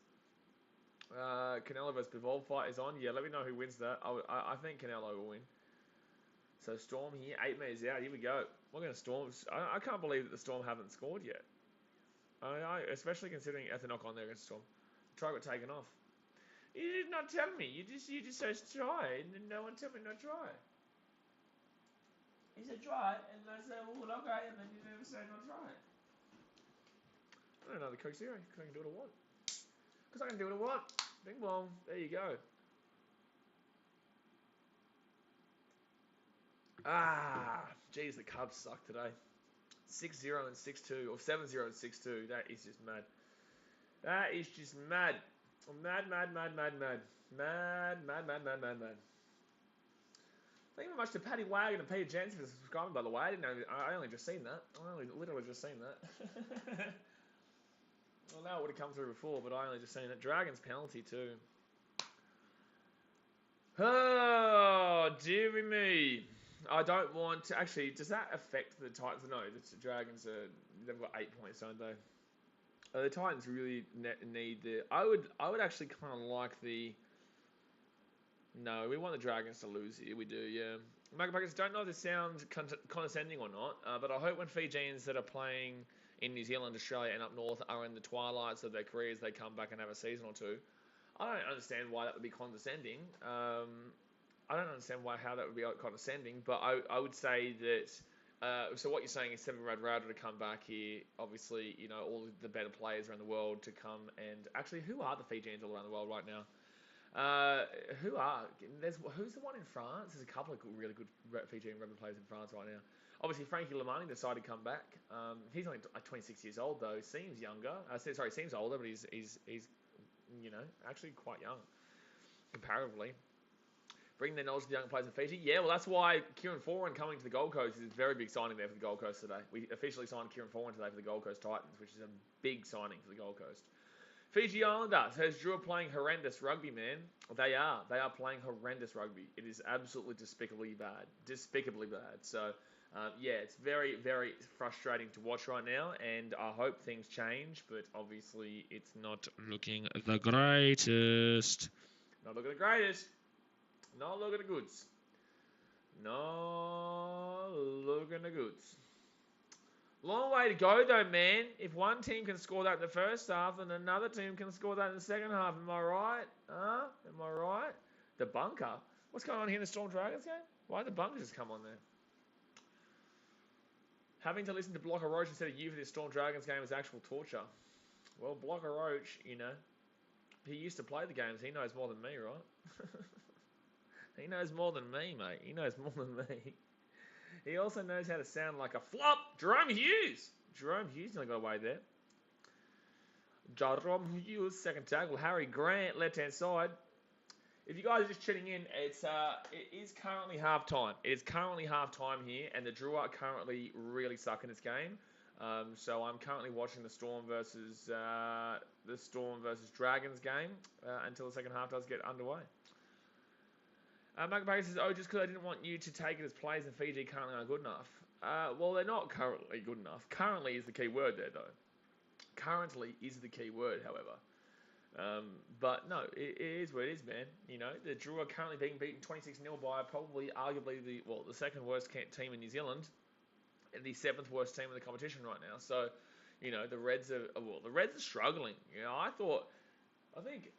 A: Canelo vs. Bivol fight is on. Yeah, let me know who wins that. I think Canelo will win. So Storm here, 8 metres out. Here we go. We're going to Storm. I can't believe that the Storm haven't scored yet. Especially considering at the knock on there against Storm. The try got taken off. You did not tell me. You just said try, and no one told me not try. He said try, and I said, well, okay, and then you never say not try. I don't know the Coke Zero, because I can do what I want. Because I can do what I want. Bing bong. There you go. Geez, the Cubs suck today. 6-0 and 6-2, or 7-0 and 6-2. That is just mad. That is just mad. Mad. Thank you very much to Paddy Wagon and Peter Jansen for subscribing, by the way. I didn't know. I only just seen that. Literally just seen that. Well, no, it would have come through before, but I only just seen it. Dragons penalty too. Oh, dearie me. I don't want to... Actually, does that affect the Titans? No, the Dragons they've got 8 points, don't they? The Titans really need the... I would actually kind of like the... No, we want the Dragons to lose here. We do, yeah. Mugbuckets, don't know if this sounds condescending or not, but I hope when Fijians that are playing in New Zealand, Australia, and up north are in the twilights of their careers, they come back and have a season or two. I don't understand why that would be condescending. I don't understand how that would be condescending, but I would say that... so what you're saying is Seven Rad to come back here. Obviously, you know, all the better players around the world to come and... Actually, who are the Fijians all around the world right now? Who's the one in France? There's a couple of really good Fijian rugby players in France right now. Obviously, Frankie Lamani decided to come back. He's only 26 years old though. Seems younger. Seems older, but he's actually quite young comparatively. Bring their knowledge to the young players in Fiji. Yeah, well, that's why Kieran Foran coming to the Gold Coast is a very big signing there for the Gold Coast today. We officially signed Kieran Foran today for the Gold Coast Titans, which is a big signing for the Gold Coast. Fiji Islander says Drua playing horrendous rugby, man. They are playing horrendous rugby. It is absolutely despicably bad. So, it's very, very frustrating to watch right now, and I hope things change, but obviously it's not looking the greatest. Not looking the greatest. Not looking the goods. Not looking the goods. Long way to go, though, man. If one team can score that in the first half, then another team can score that in the second half. Am I right? Huh? Am I right? The bunker. What's going on here in the Storm Dragons game? Why did the bunker just come on there? Having to listen to Blocker Roach instead of you for this Storm Dragons game is actual torture. Well, Blocker Roach, you know, he used to play the games. He knows more than me, right? He knows more than me, mate. He knows more than me. He also knows how to sound like a flop. Jerome Hughes. Jerome Hughes nearly got away there. Jerome Hughes, second tackle. Harry Grant, left-hand side. If you guys are just tuning in, it is currently half-time. It is currently half-time here, and the Drua are currently really suck in this game. So I'm currently watching the Storm versus Dragons game until the second half does get underway. Mark Baker says, just because I didn't want you to take it as players in Fiji currently aren't good enough. Well, they're not currently good enough. Currently is the key word there, though. Currently is the key word, however. But no, it is what it is, man. You know, the Drua are currently being beaten 26-0 by probably, arguably, the second worst team in New Zealand and the seventh worst team in the competition right now. So, you know, the Reds are struggling. You know, I think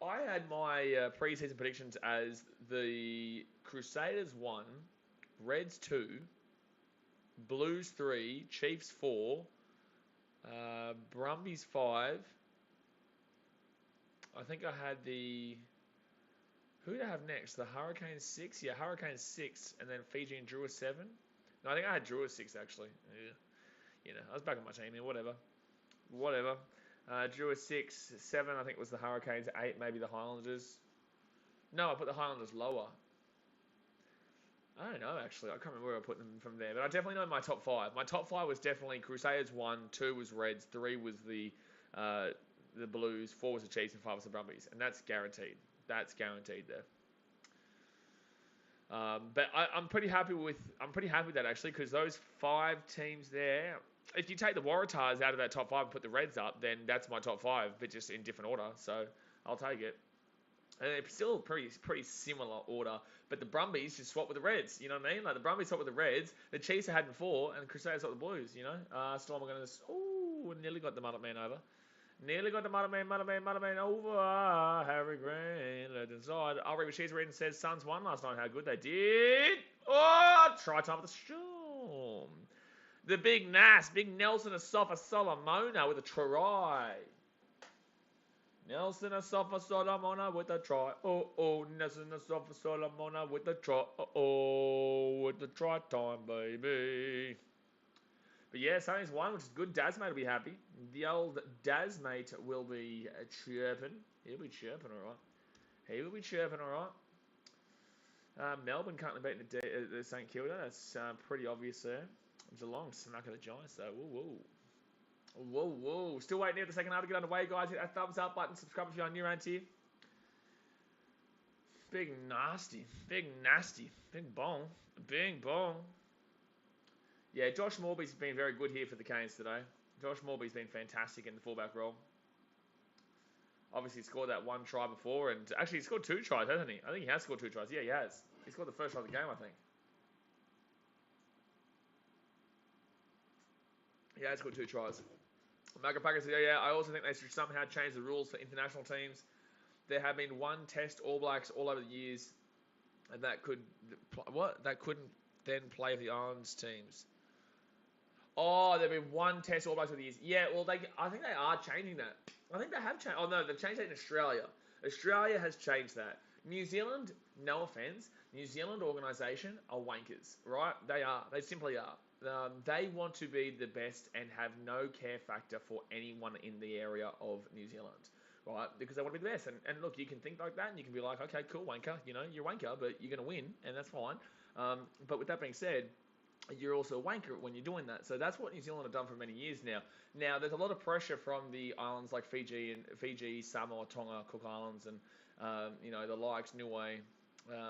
A: I had my preseason predictions as the Crusaders 1, Reds 2, Blues 3, Chiefs 4, Brumbies 5. I think I had who did I have next? The Hurricanes 6? Yeah, Hurricanes 6, and then Fijian Drua 7. No, I think I had Drua 6, actually. Yeah. You know, I was back on my team here, whatever. Drua 6, 7, I think was the Hurricanes, 8, maybe the Highlanders. No, I put the Highlanders lower. I don't know, actually. I can't remember where I put them from there. But I definitely know my top 5. My top 5 was definitely Crusaders 1, 2 was Reds, 3 was the Blues, 4 was the Chiefs, and 5 was the Brumbies. And that's guaranteed. That's guaranteed there. But I'm pretty happy with that, actually, because those 5 teams there, if you take the Waratahs out of that top 5 and put the Reds up, then that's my top 5, but just in different order. So I'll take it. And it's still pretty similar order, but the Brumbies just swap with the Reds. You know what I mean? Like the Brumbies swap with the Reds, the Chiefs had before, and the Crusaders swap with the Blues. You know, Storm are going to. Nearly got the Mullet Man over. Nearly got the Mullet Man over. Harry Grant left inside. Alright, Rasheed's reading says Suns won last night. How good they did! Oh, try time with the Storm. The big Nelson Asafa Solomona with a try. Nelson Asafa Solomona with a try. Nelson Asafa Solomona with the try. With the try time, baby. But yeah, Sonny's won, which is good. Dazmate will be happy. The old Dazmate will be chirping. He'll be chirping, all right. Melbourne currently beating the St Kilda. That's pretty obvious there. Geelong smack of the Giants, though. Whoa. Still waiting here for the second half to get underway, guys. Hit that thumbs up button. Subscribe if you're new around here. Big nasty. Big bong. Yeah, Josh Morby's been very good here for the Canes today. Josh Morby's been fantastic in the fullback role. Obviously, he scored that 1 try before, and actually, he scored 2 tries, hasn't he? I think he has scored 2 tries. Yeah, he has. He scored the first try of the game, I think. He has scored 2 tries. Magapaka said, yeah, I also think they should somehow change the rules for international teams. There have been 1 test All Blacks all over the years, and that couldn't then play for the Islands teams. Oh, there've been 1 test All Blacks over the years. Yeah, well, I think they are changing that. I think they have changed. Oh, no, they've changed that in Australia. Australia has changed that. New Zealand, no offense, New Zealand organisation are wankers, right? They are. They simply are. They want to be the best and have no care factor for anyone in the area of New Zealand, right? Because they want to be the best. And look, you can think like that and you can be like, okay, cool, wanker. You know, you're a wanker, but you're going to win, and that's fine. But with that being said, you're also a wanker when you're doing that. So that's what New Zealand have done for many years now. Now, there's a lot of pressure from the islands like Fiji, Samoa, Tonga, Cook Islands, and, the likes, Niue,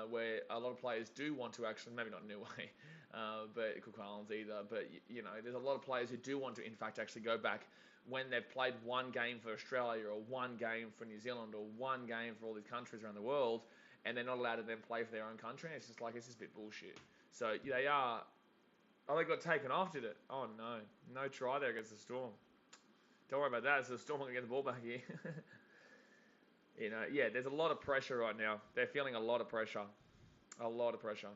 A: where a lot of players do want to actually, maybe not Niue, but Cook Islands either, but, there's a lot of players who do want to, in fact, actually go back when they've played 1 game for Australia or 1 game for New Zealand or 1 game for all these countries around the world, and they're not allowed to then play for their own country. It's just a bit bullshit. So they are Oh, they got taken off, did it? Oh, no. No try there against the Storm. Don't worry about that. It's the Storm going to get the ball back here. Yeah, there's a lot of pressure right now. They're feeling a lot of pressure. A lot of pressure.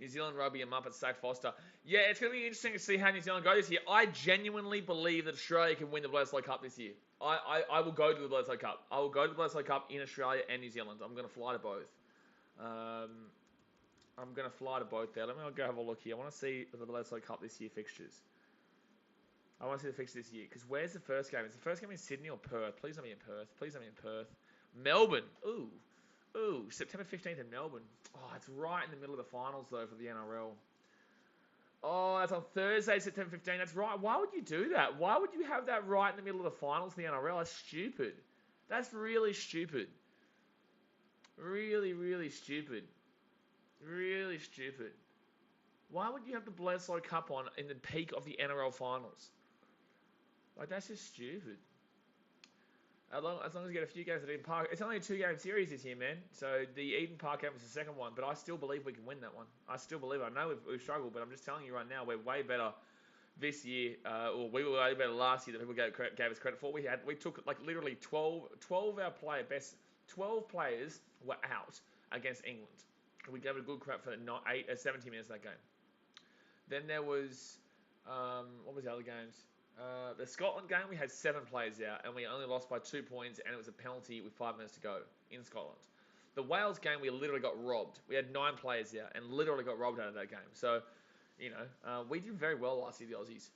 A: New Zealand Rugby and Muppet sack Foster. Yeah, it's going to be interesting to see how New Zealand go this year. I genuinely believe that Australia can win the Bledisloe Cup this year. I will go to the Bledisloe Cup. I will go to the Bledisloe Cup in Australia and New Zealand. I'm going to fly to both. I'm going to fly to both there. Let me go have a look here. I want to see the Bledisloe Cup this year fixtures. I want to see the fixtures this year. Because where's the first game? Is the first game in Sydney or Perth? Please let me in Perth. Please let me in Perth. Melbourne. Ooh, September 15th in Melbourne. Oh, it's right in the middle of the finals, though, for the NRL. Oh, that's on Thursday, September 15th. That's right. Why would you do that? Why would you have that right in the middle of the finals for the NRL? That's stupid. That's really stupid. Really, really stupid. Really stupid. Why would you have the Bledisloe Cup on in the peak of the NRL finals? Like, that's just stupid. As long as you get a few games at Eden Park. It's only a 2-game series this year, man. So the Eden Park game was the second one, but I still believe we can win that one. I still believe it. I know we've struggled, but I'm just telling you right now, we're way better this year, or we were way better last year than people gave us credit for. We took like literally 12 players were out against England. We gave it a good crap for 70 minutes of that game. Then there was, what was the other games? The Scotland game, we had 7 players out, and we only lost by 2 points, and it was a penalty with 5 minutes to go in Scotland. The Wales game, we literally got robbed. We had 9 players out, and literally got robbed out of that game. So, we did very well last year, the Aussies.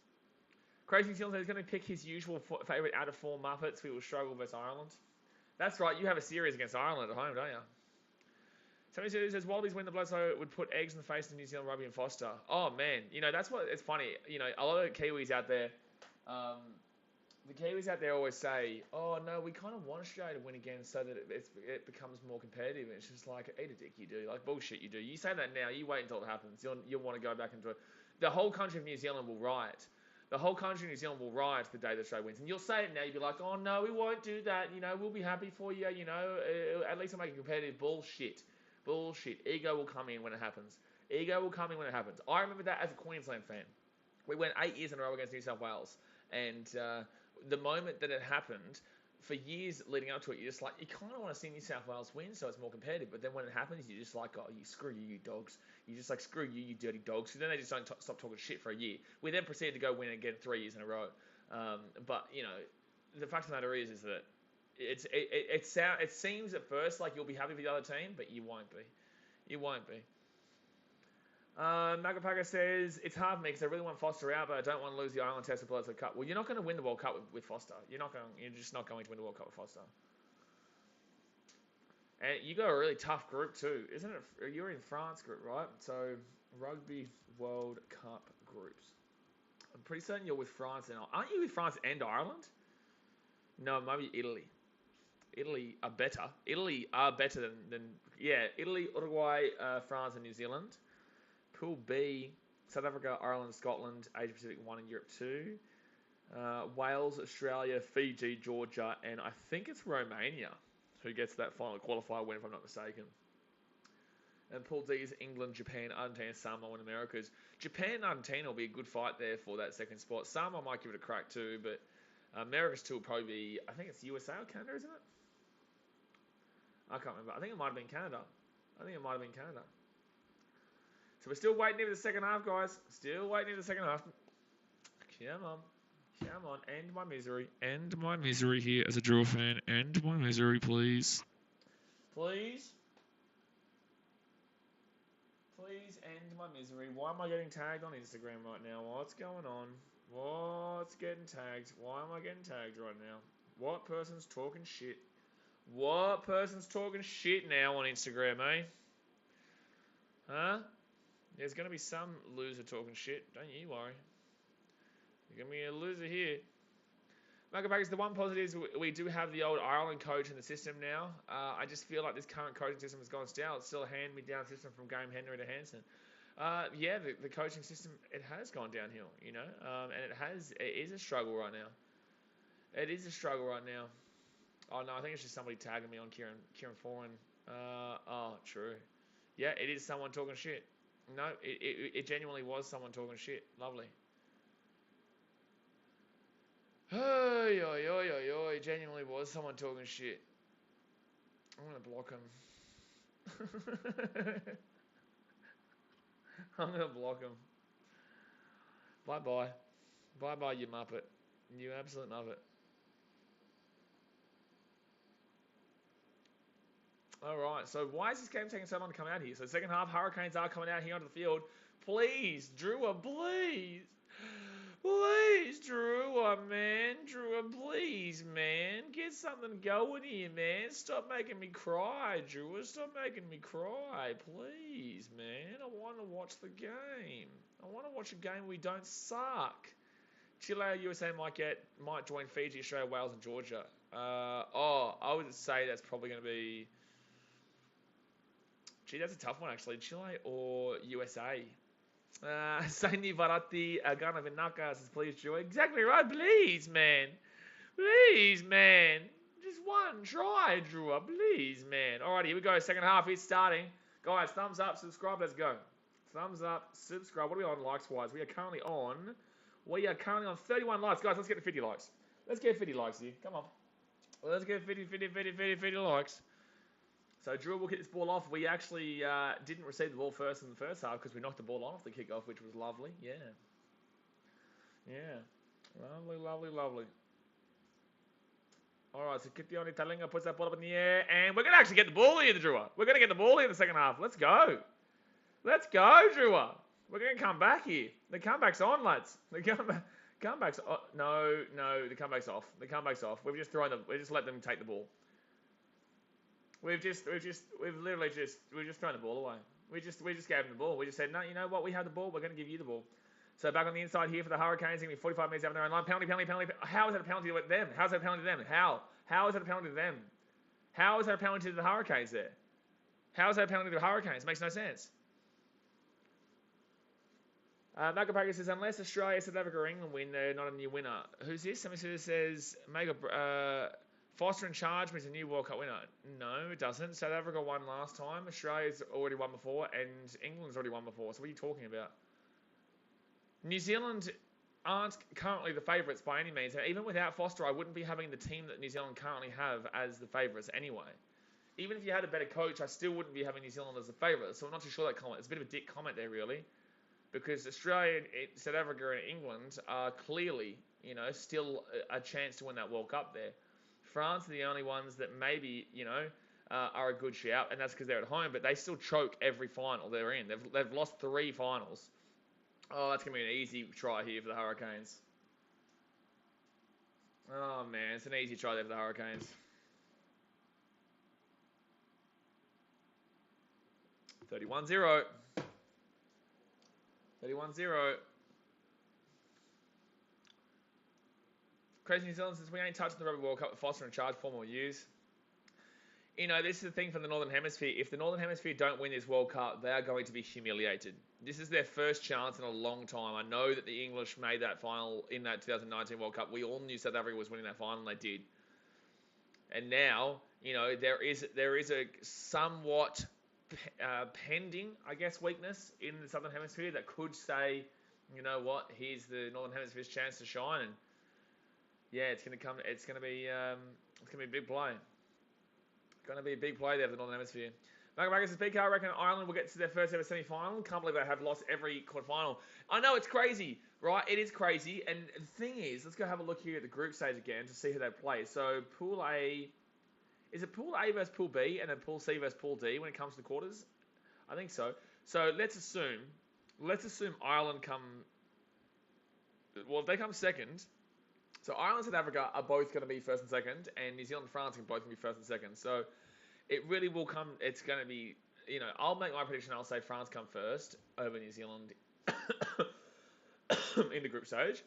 A: Crazy New Zealand is going to pick his usual favourite out-of-form Muppets. We will struggle versus Ireland. That's right, you have a series against Ireland at home, don't you? Somebody says, Wallabies win the Bledisloe would put eggs in the face of New Zealand Rugby and Foster. Oh, man. That's what, it's funny. A lot of Kiwis out there, the Kiwis out there always say, oh, no, we kind of want Australia to win again so that it becomes more competitive. And it's just like, eat a dick, you do. Like, bullshit, you do. You say that now. You wait until it happens. You'll want to go back into it. The whole country of New Zealand will riot. The whole country of New Zealand will riot the day that Australia wins. And you'll say it now. You'll be like, oh, no, we won't do that. We'll be happy for you. At least I'll make it competitive. Bullshit. Ego will come in when it happens. I remember that as a Queensland fan. We went 8 years in a row against New South Wales. And the moment that it happened, for years leading up to it, you kind of want to see New South Wales win so it's more competitive. But then when it happens, you're just like, oh, screw you, you dogs. You're just like, screw you, you dirty dogs. So then they just don't stop talking shit for a year. We then proceeded to go win again 3 years in a row. But the fact of the matter is that it seems at first like you'll be happy for the other team, but you won't be. Magapaka says, it's hard for me because I really want Foster out, but I don't want to lose the Ireland Test of Bledisloe Cup. Well, you're not going to win the World Cup with Foster. You're just not going to win the World Cup with Foster. And you got a really tough group too, isn't it? You're in France group, right? So, Rugby World Cup groups. I'm pretty certain you're with France and aren't you with France and Ireland? No, maybe Italy. Italy are better. Italy, Uruguay, France, and New Zealand. Pool B, South Africa, Ireland, Scotland, Asia Pacific 1 and Europe 2. Wales, Australia, Fiji, Georgia, and I think it's Romania who gets that final qualifier win, if I'm not mistaken. And Pool D is England, Japan, Argentina, Samoa, and Americas. Japan and Argentina will be a good fight there for that second spot. Samoa might give it a crack too, but Americas too will probably be, I think it's USA or Canada, isn't it? I can't remember. I think it might have been Canada. So we're still waiting for the second half, guys. Still waiting for the second half. Come on. End my misery. End my misery here as a Drua fan. End my misery, please. Please end my misery. Why am I getting tagged on Instagram right now? What's going on? What's getting tagged? Why am I getting tagged right now? What person's talking shit? What person's talking shit now on Instagram, eh? Huh? There's going to be some loser talking shit. Don't you worry. You're going to be a loser here. Magabag, the one positive is we do have the old Ireland coach in the system now. I just feel like this current coaching system has gone stale. It's still a hand-me-down system from Graham Henry to Hansen. The coaching system, it has gone downhill, and it is a struggle right now. Oh, no, I think it's just somebody tagging me on Kieran Foran. True. Yeah, it is someone talking shit. No, it genuinely was someone talking shit. Lovely. Oi, oi, oi, oi, oi. It genuinely was someone talking shit. I'm going to block him. I'm going to block him. Bye-bye. Bye-bye, you muppet. You absolute muppet. All right, so why is this game taking so long to come out here? So second half, Hurricanes are coming out here onto the field. Please, Drua, please. Please, Drua, man. Drua, please, man. Get something going here, man. Stop making me cry, Drua. Stop making me cry. Please, man. I want to watch the game. I want to watch a game where we don't suck. Chile, USA might join Fiji, Australia, Wales, and Georgia. I would say that's probably going to be... Gee, that's a tough one, actually. Chile or USA? Saini Varati Agana Vinaka says, please, Joy. Exactly right. Please, man. Please, man. Just one try, Drua. Please, man. Alrighty, here we go. Second half. It's starting. Guys, thumbs up, subscribe. Let's go. Thumbs up, subscribe. What are we on likes-wise? We are currently on 31 likes. Guys, let's get to 50 likes. Let's get 50 likes here. Come on. Let's get 50 likes. So Drua will kick this ball off. We actually didn't receive the ball first in the first half because we knocked the ball off the kickoff, which was lovely. Yeah. Lovely, lovely, lovely. All right, so Kitioni Talinga puts that ball up in the air, and we're going to actually get the ball here, Drua. We're going to get the ball here in the second half. Let's go. Let's go, Drua. We're going to come back here. The comeback's on, lads. The comeback's on. No, the comeback's off. The comeback's off. We just let them take the ball. We've literally just thrown the ball away. We just gave them the ball. We just said, no, you know what? We have the ball. We're going to give you the ball. So back on the inside here for the Hurricanes, going to be 45 minutes out of their own line. Penalty. How is that a penalty to them? How is that a penalty to them? How is that a penalty to them? How is that a penalty to the Hurricanes there? How is that a penalty to the Hurricanes? Makes no sense. Michael Parker says, unless Australia, South Africa, or England win, they're not a new winner. Who's this? Somebody says, Foster in charge means a new World Cup winner. No, it doesn't. South Africa won last time. Australia's already won before, and England's already won before. So what are you talking about? New Zealand aren't currently the favourites by any means. Even without Foster, I wouldn't be having the team that New Zealand currently have as the favourites anyway. Even if you had a better coach, I still wouldn't be having New Zealand as the favourite. So I'm not too sure that comment. It's a bit of a dick comment there, really. Because Australia, South Africa, and England are clearly, still a chance to win that World Cup there. France are the only ones that maybe, are a good shout, and that's because they're at home, but they still choke every final they're in. They've lost 3 finals. Oh, that's going to be an easy try here for the Hurricanes. Oh, man, it's an easy try there for the Hurricanes. 31-0. 31-0. Crazy New Zealand says, we ain't touching the Rugby World Cup with Foster in charge 4 more years. This is the thing from the Northern Hemisphere. If the Northern Hemisphere don't win this World Cup, they are going to be humiliated. This is their first chance in a long time. I know that the English made that final in that 2019 World Cup. We all knew South Africa was winning that final, and they did. And now, there is a somewhat pending, I guess, weakness in the Southern Hemisphere that could say, you know what, here's the Northern Hemisphere's chance to shine. And yeah, it's going to be a big play. Going to be a big play there for the Northern Hemisphere. Michael says, BK, I reckon Ireland will get to their first ever semi-final. Can't believe they have lost every quarter-final. I know, it's crazy, right? It is crazy. And the thing is, let's go have a look here at the group stage again to see who they play. So, Pool A... Is it Pool A versus Pool B and then Pool C versus Pool D when it comes to the quarters? I think so. So, let's assume Ireland come... Well, if they come second... So Ireland and South Africa are both going to be first and second, and New Zealand and France are both going to be first and second. So it really will come, it's going to be, I'll make my prediction. I'll say France come first over New Zealand in the group stage,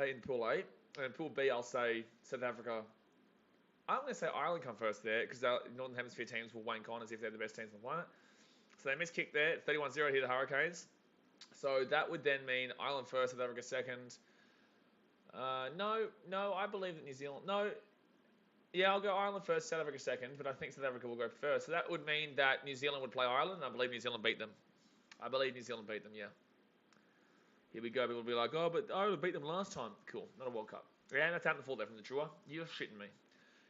A: in Pool A. And in Pool B, I'll say South Africa. I'm going to say Ireland come first there, because the Northern Hemisphere teams will wank on as if they're the best teams on the planet. So they miskicked there, 31-0 here, the Hurricanes. So that would then mean Ireland first, South Africa second. No, I believe that New Zealand... No, yeah, I'll go Ireland first, South Africa second, but I think South Africa will go first. So that would mean that New Zealand would play Ireland, and I believe New Zealand beat them. I believe New Zealand beat them, yeah. Here we go. People will be like, oh, but I beat them last time. Cool. Not a World Cup. Yeah, that's out in the full there from the Drua. You're shitting me.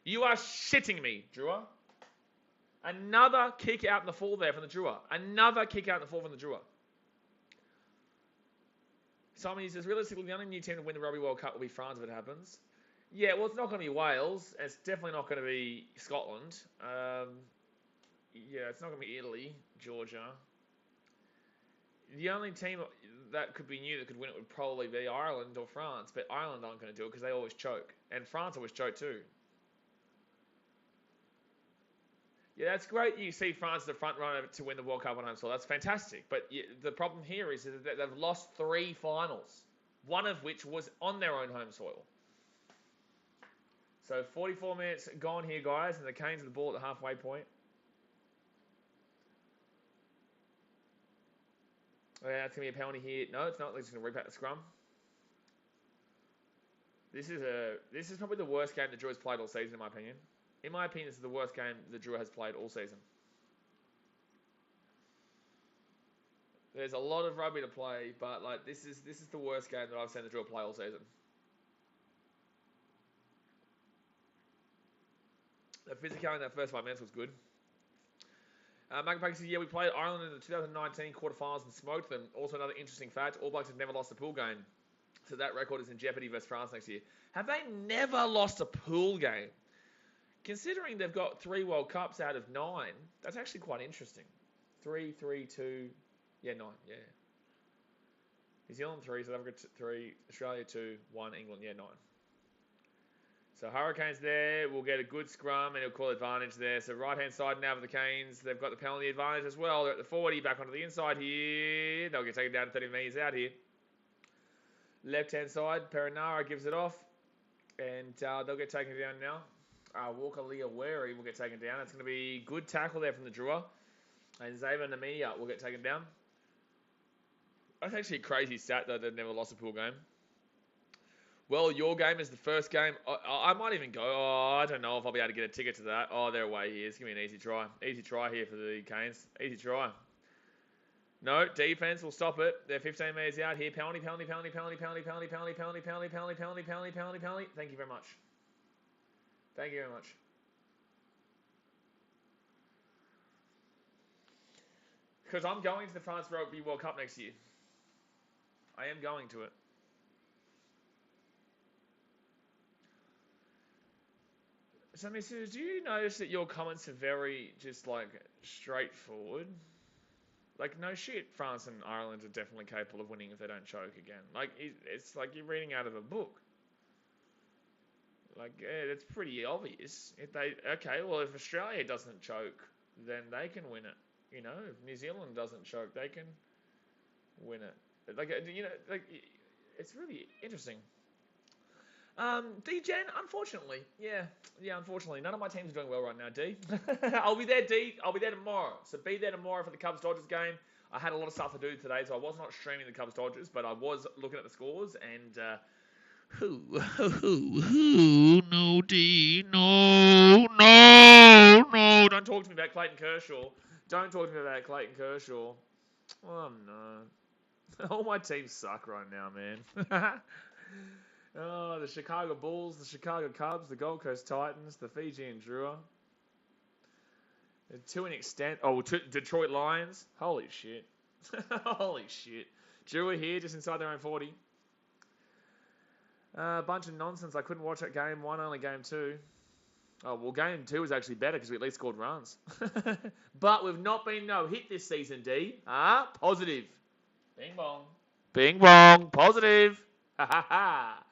A: You are shitting me, Drua. Another kick out in the full there from the Drua. Another kick out in the full from the Drua. Simon says, realistically, the only new team to win the Rugby World Cup will be France if it happens. Yeah, well, it's not going to be Wales. It's definitely not going to be Scotland. Yeah, it's not going to be Italy, Georgia. The only team that could be new that could win it would probably be Ireland or France, but Ireland aren't going to do it because they always choke. And France always choke too. Yeah, that's great. You see France as the front runner to win the World Cup on home soil. That's fantastic. But the problem here is that they've lost 3 finals, one of which was on their own home soil. So 44 minutes gone here, guys, and the Canes with the ball at the halfway point. Yeah, that's going to be a penalty here. No, it's not. They're just going to rip out the scrum. This is probably the worst game the Drua's played all season, in my opinion. In my opinion, this is the worst game the Drua has played all season. There's a lot of rugby to play, but like this is the worst game that I've seen the Drua play all season. The physicality in that first 5 minutes was good. Magpie says, yeah, we played Ireland in the 2019 quarterfinals and smoked them. Also, another interesting fact, All Blacks have never lost a pool game. So that record is in jeopardy versus France next year. Have they never lost a pool game? Considering they've got 3 World Cups out of 9, that's actually quite interesting. 3, 3, 2, yeah, 9, yeah. New Zealand 3, South Africa 3, Australia 2, 1, England, yeah, 9. So Hurricanes there, we'll get a good scrum and he'll call advantage there. So right-hand side now for the Canes, they've got the penalty advantage as well. They're at the 40, back onto the inside here. They'll get taken down 30 metres out here. Left-hand side, Perinara gives it off. And they'll get taken down now. Walker Leaweri will get taken down. It's going to be good tackle there from the Drua. And Xavier Namia will get taken down. That's actually a crazy stat that they've never lost a pool game. Well, your game is the first game. I might even go. Oh, I don't know if I'll be able to get a ticket to that. Oh, they're away here. It's going to be an easy try. Easy try here for the Canes. Easy try. No, defense will stop it. They're 15 metres out here. Penalty, penalty, penalty, penalty, penalty, penalty, penalty, penalty, penalty, penalty, penalty, penalty, penalty, penalty. Thank you very much. Thank you very much. Because I'm going to the France Rugby World Cup next year. I am going to it. So, Mrs., do you notice that your comments are very just like straightforward? Like, no shit, France and Ireland are definitely capable of winning if they don't choke again. Like, it's like you're reading out of a book. Like, yeah, it's pretty obvious. If Australia doesn't choke, then they can win it. You know, if New Zealand doesn't choke, they can win it. Like, you know, like, it's really interesting. D-Gen, unfortunately. Yeah, unfortunately. None of my teams are doing well right now, D. I'll be there, D. I'll be there tomorrow. So be there tomorrow for the Cubs-Dodgers game. I had a lot of stuff to do today, so I was not streaming the Cubs-Dodgers, but I was looking at the scores, and no, D, no, don't talk to me about Clayton Kershaw. Don't talk to me about Clayton Kershaw. Oh, no. All my teams suck right now, man. Oh, the Chicago Bulls, the Chicago Cubs, the Gold Coast Titans, the Fijian Drua. To an extent... Oh, Detroit Lions. Holy shit. Holy shit. Drua here, just inside their own 40. A bunch of nonsense. I couldn't watch that game 1, only game 2. Oh, well, game 2 was actually better because we at least scored runs. But we've not been no-hit this season, D. Positive. Bing bong. Bing bong. Positive. Ha ha ha.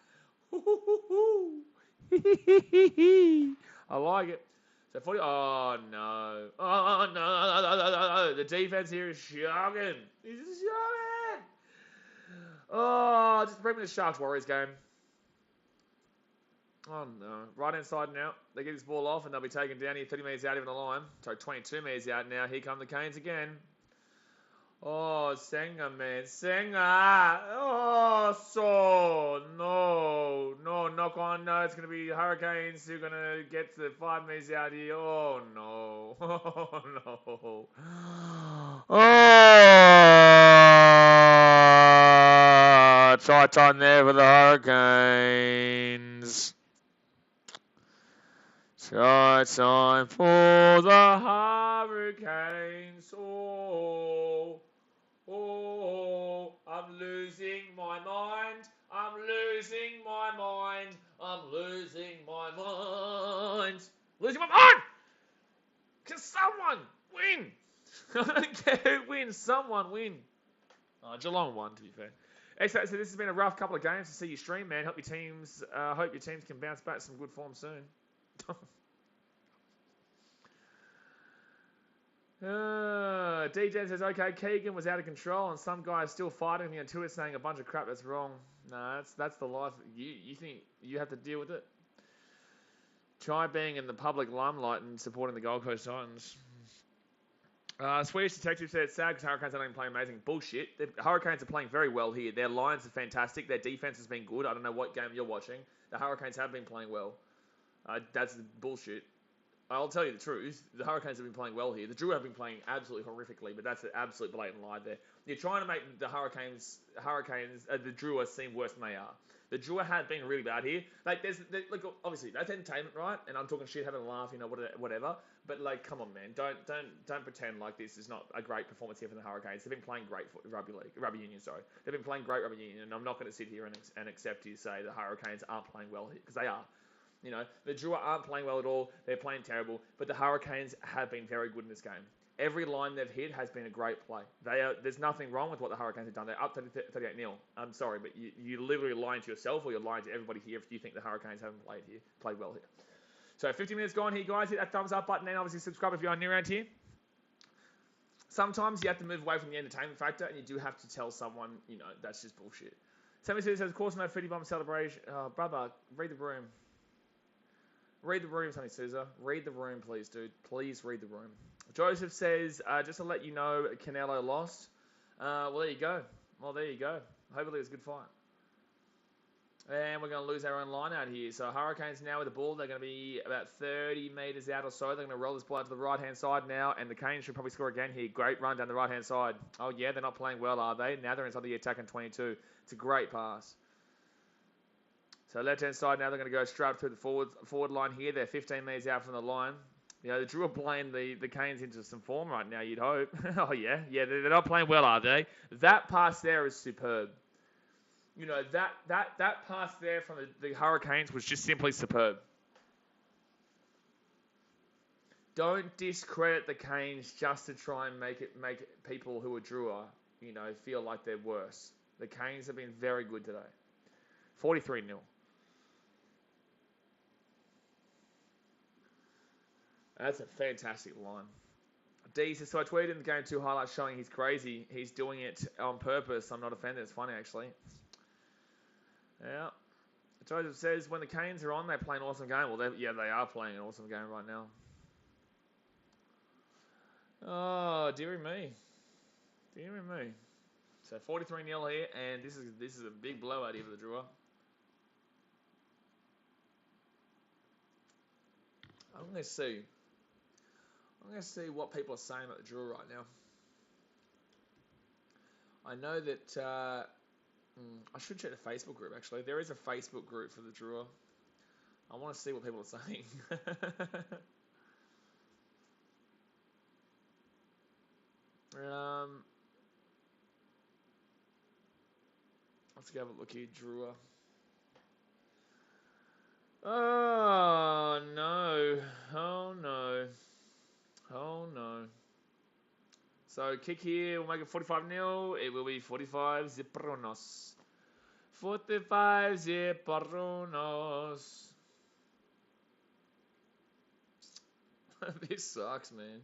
A: I like it. So 40. Oh no. Oh no. The defense here is shocking. He's shocking. Oh, just bring me the Sharks Warriors game. Oh no. Right hand side now. They get this ball off and they'll be taken down here 30 metres out even the line. So 22 metres out now. Here come the Canes again. Oh, Senga, man. Senga. Oh, so. No. knock on. No, it's going to be Hurricanes who are going to get the 5 minutes out here. Oh, no. Oh, no. Oh, try time there for the Hurricanes. Try time for the Hurricanes. Oh, oh, I'm losing my mind. I'm losing my mind. I'm losing my mind. Losing my mind! Can someone win? I don't care who wins. Someone win. Oh, Geelong won, to be fair. Anyway, so this has been a rough couple of games to see you stream, man. Hope your teams can bounce back to some good form soon. DJ says, okay, Keegan was out of control and some guy is still fighting me until it's saying a bunch of crap that's wrong. No, that's the life. You think you have to deal with it? Try being in the public limelight and supporting the Gold Coast Titans. Swedish Detective said, sad because Hurricanes aren't even playing amazing. Bullshit. The Hurricanes are playing very well here. Their lines are fantastic. Their defense has been good. I don't know what game you're watching. The Hurricanes have been playing well. That's bullshit. I'll tell you the truth. The Hurricanes have been playing well here. The Drua have been playing absolutely horrifically, but that's an absolute blatant lie there. You're trying to make the the Drua seem worse than they are. The Drua have been really bad here. Like, look, obviously that's entertainment, right? And I'm talking shit, having a laugh, whatever. But like, come on, man, don't pretend like this is not a great performance here from the Hurricanes. They've been playing great for rugby union. Sorry, they've been playing great rugby union, and I'm not going to sit here and accept you to say the Hurricanes aren't playing well here because they are. You know, the Drua aren't playing well at all. They're playing terrible. But the Hurricanes have been very good in this game. Every line they've hit has been a great play. There's nothing wrong with what the Hurricanes have done. They're up 38-0. I'm sorry, but you're literally lying to yourself or you're lying to everybody here if you think the Hurricanes haven't played well here. So 50 minutes gone here, guys. Hit that thumbs up button and obviously subscribe if you're new around here. Sometimes you have to move away from the entertainment factor and you do have to tell someone, that's just bullshit. Somebody says, of course, no 50 bomb celebration. Oh, brother, read the room. Read the room, Sonny Souza. Read the room, please, dude. Please read the room. Joseph says, just to let you know, Canelo lost. Well, there you go. Hopefully it was a good fight. And we're going to lose our own line out here. So Hurricanes now with the ball. They're going to be about 30 metres out or so. They're going to roll this ball out to the right-hand side now. And the Canes should probably score again here. Great run down the right-hand side. Oh, yeah, they're not playing well, are they? Now they're inside the attack in 22. It's a great pass. So left-hand side now, they're going to go straight up through the forward line here. They're 15 metres out from the line. The Drua are playing the Canes into some form right now, you'd hope. Oh, yeah. Yeah, they're not playing well, are they? That pass there is superb. That pass there from the Hurricanes was just simply superb. Don't discredit the Canes just to try and make people who are Drua, feel like they're worse. The Canes have been very good today. 43-0. That's a fantastic line. D says, so I tweeted in the Game 2 highlights showing he's crazy. He's doing it on purpose. I'm not offended. It's funny, actually. Yeah. Joseph says, when the Canes are on, they play an awesome game. Well, they are playing an awesome game right now. Oh, dearie me. Dearie me. So 43-0 here, and this is a big blowout here for the Drua. I'm going to see what people are saying about the Drua right now. I know that I should check the Facebook group, actually. There is a Facebook group for the Drua. I want to see what people are saying. Let's go have a look here, Drua. Oh, no. Oh, no. Oh, no. So, kick here. We'll make it 45-0. It will be 45 Zipronos. 45 Zipronos. This sucks, man.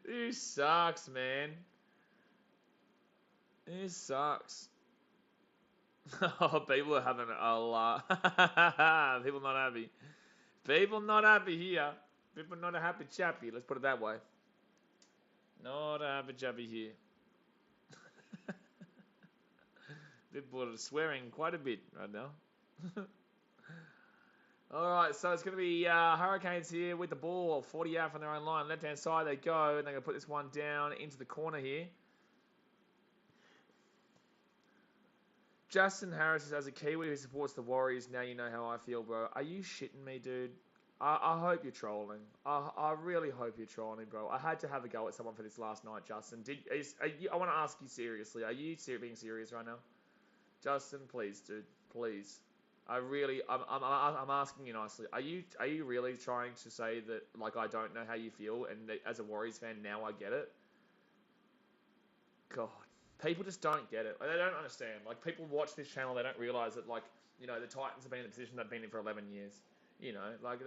A: This sucks, man. This sucks. Oh, people are having a lot. People not happy. People not happy here. People not a happy chappy. Let's put it that way. Not a happy chappy here. People are swearing quite a bit right now. All right, so it's going to be Hurricanes here with the ball, 40 out from their own line. Left-hand side they go, and they're going to put this one down into the corner here. Justin Harris says, as a Kiwi who supports the Warriors, now you know how I feel, bro. Are you shitting me, dude? I hope you're trolling. I really hope you're trolling, bro. I had to have a go at someone for this last night, Justin. I want to ask you seriously. Are you being serious right now? Justin, please, dude. Please. I'm asking you nicely. Are you really trying to say that, like, I don't know how you feel, and that as a Warriors fan, now I get it? God. People just don't get it. Like, they don't understand. Like, people watch this channel, they don't realise that, like, the Titans have been in the position they've been in for 11 years. Like,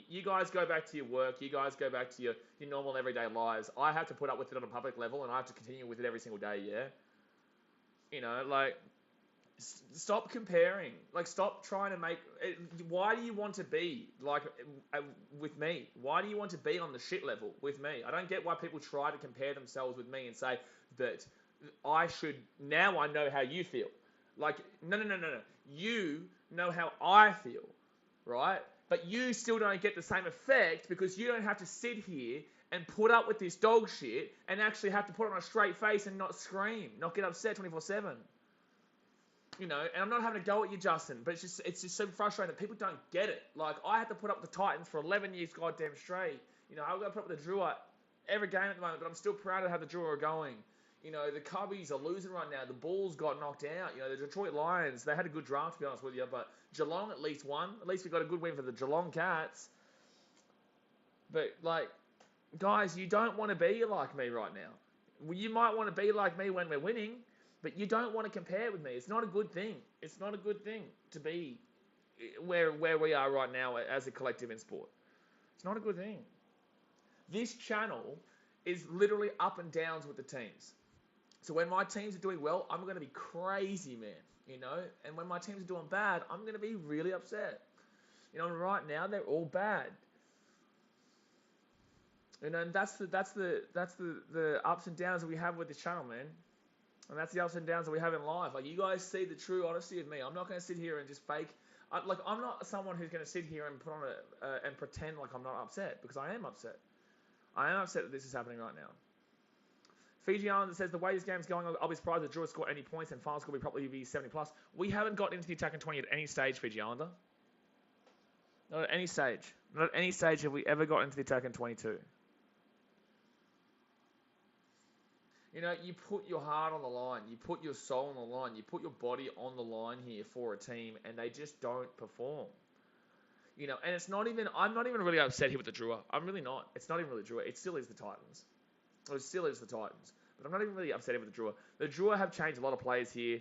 A: you guys go back to your work, you guys go back to your normal everyday lives. I have to put up with it on a public level, and I have to continue with it every single day, yeah? Like, stop comparing. Like, stop trying to make... Why do you want to be, like, with me? Why do you want to be on the shit level with me? I don't get why people try to compare themselves with me and say that I should... Now I know how you feel. Like, no. You know how I feel, right? But you still don't get the same effect because you don't have to sit here and put up with this dog shit and actually have to put on a straight face and not scream, not get upset 24/7. And I'm not having to go at you, Justin, but it's just so frustrating that people don't get it. Like, I had to put up with the Titans for 11 years goddamn straight. I've got to put up with the Drua every game at the moment, but I'm still proud to have the Drua going. The Cubbies are losing right now. The Bulls got knocked out. The Detroit Lions, they had a good draft, to be honest with you, but Geelong at least won. At least we got a good win for the Geelong Cats. But, like, guys, you don't want to be like me right now. Well, you might want to be like me when we're winning, but you don't want to compare with me. It's not a good thing. It's not a good thing to be where we are right now as a collective in sport. It's not a good thing. This channel is literally up and downs with the teams. So when my teams are doing well, I'm going to be crazy, man, And when my teams are doing bad, I'm going to be really upset. Right now they're all bad. And that's the ups and downs that we have with this channel, man. And that's the ups and downs that we have in life. Like, you guys see the true honesty of me. I'm not going to sit here and just fake. I'm not someone who's going to sit here and put on and pretend like I'm not upset, because I am upset. I am upset that this is happening right now. Fijian Drua says, the way this game's going, I'll be surprised if Drua score any points and final score will probably be 70 plus. We haven't got into the attacking 20 at any stage, Fijian Drua. Not at any stage. Not at any stage have we ever got into the attacking 22. You put your heart on the line. You put your soul on the line. You put your body on the line here for a team, and they just don't perform. And it's not even... I'm not even really upset here with the Drua. I'm really not. It's not even really Drua. It still is the Titans. It still is the Titans. But I'm not even really upset with the Drua. The Drua have changed a lot of players here.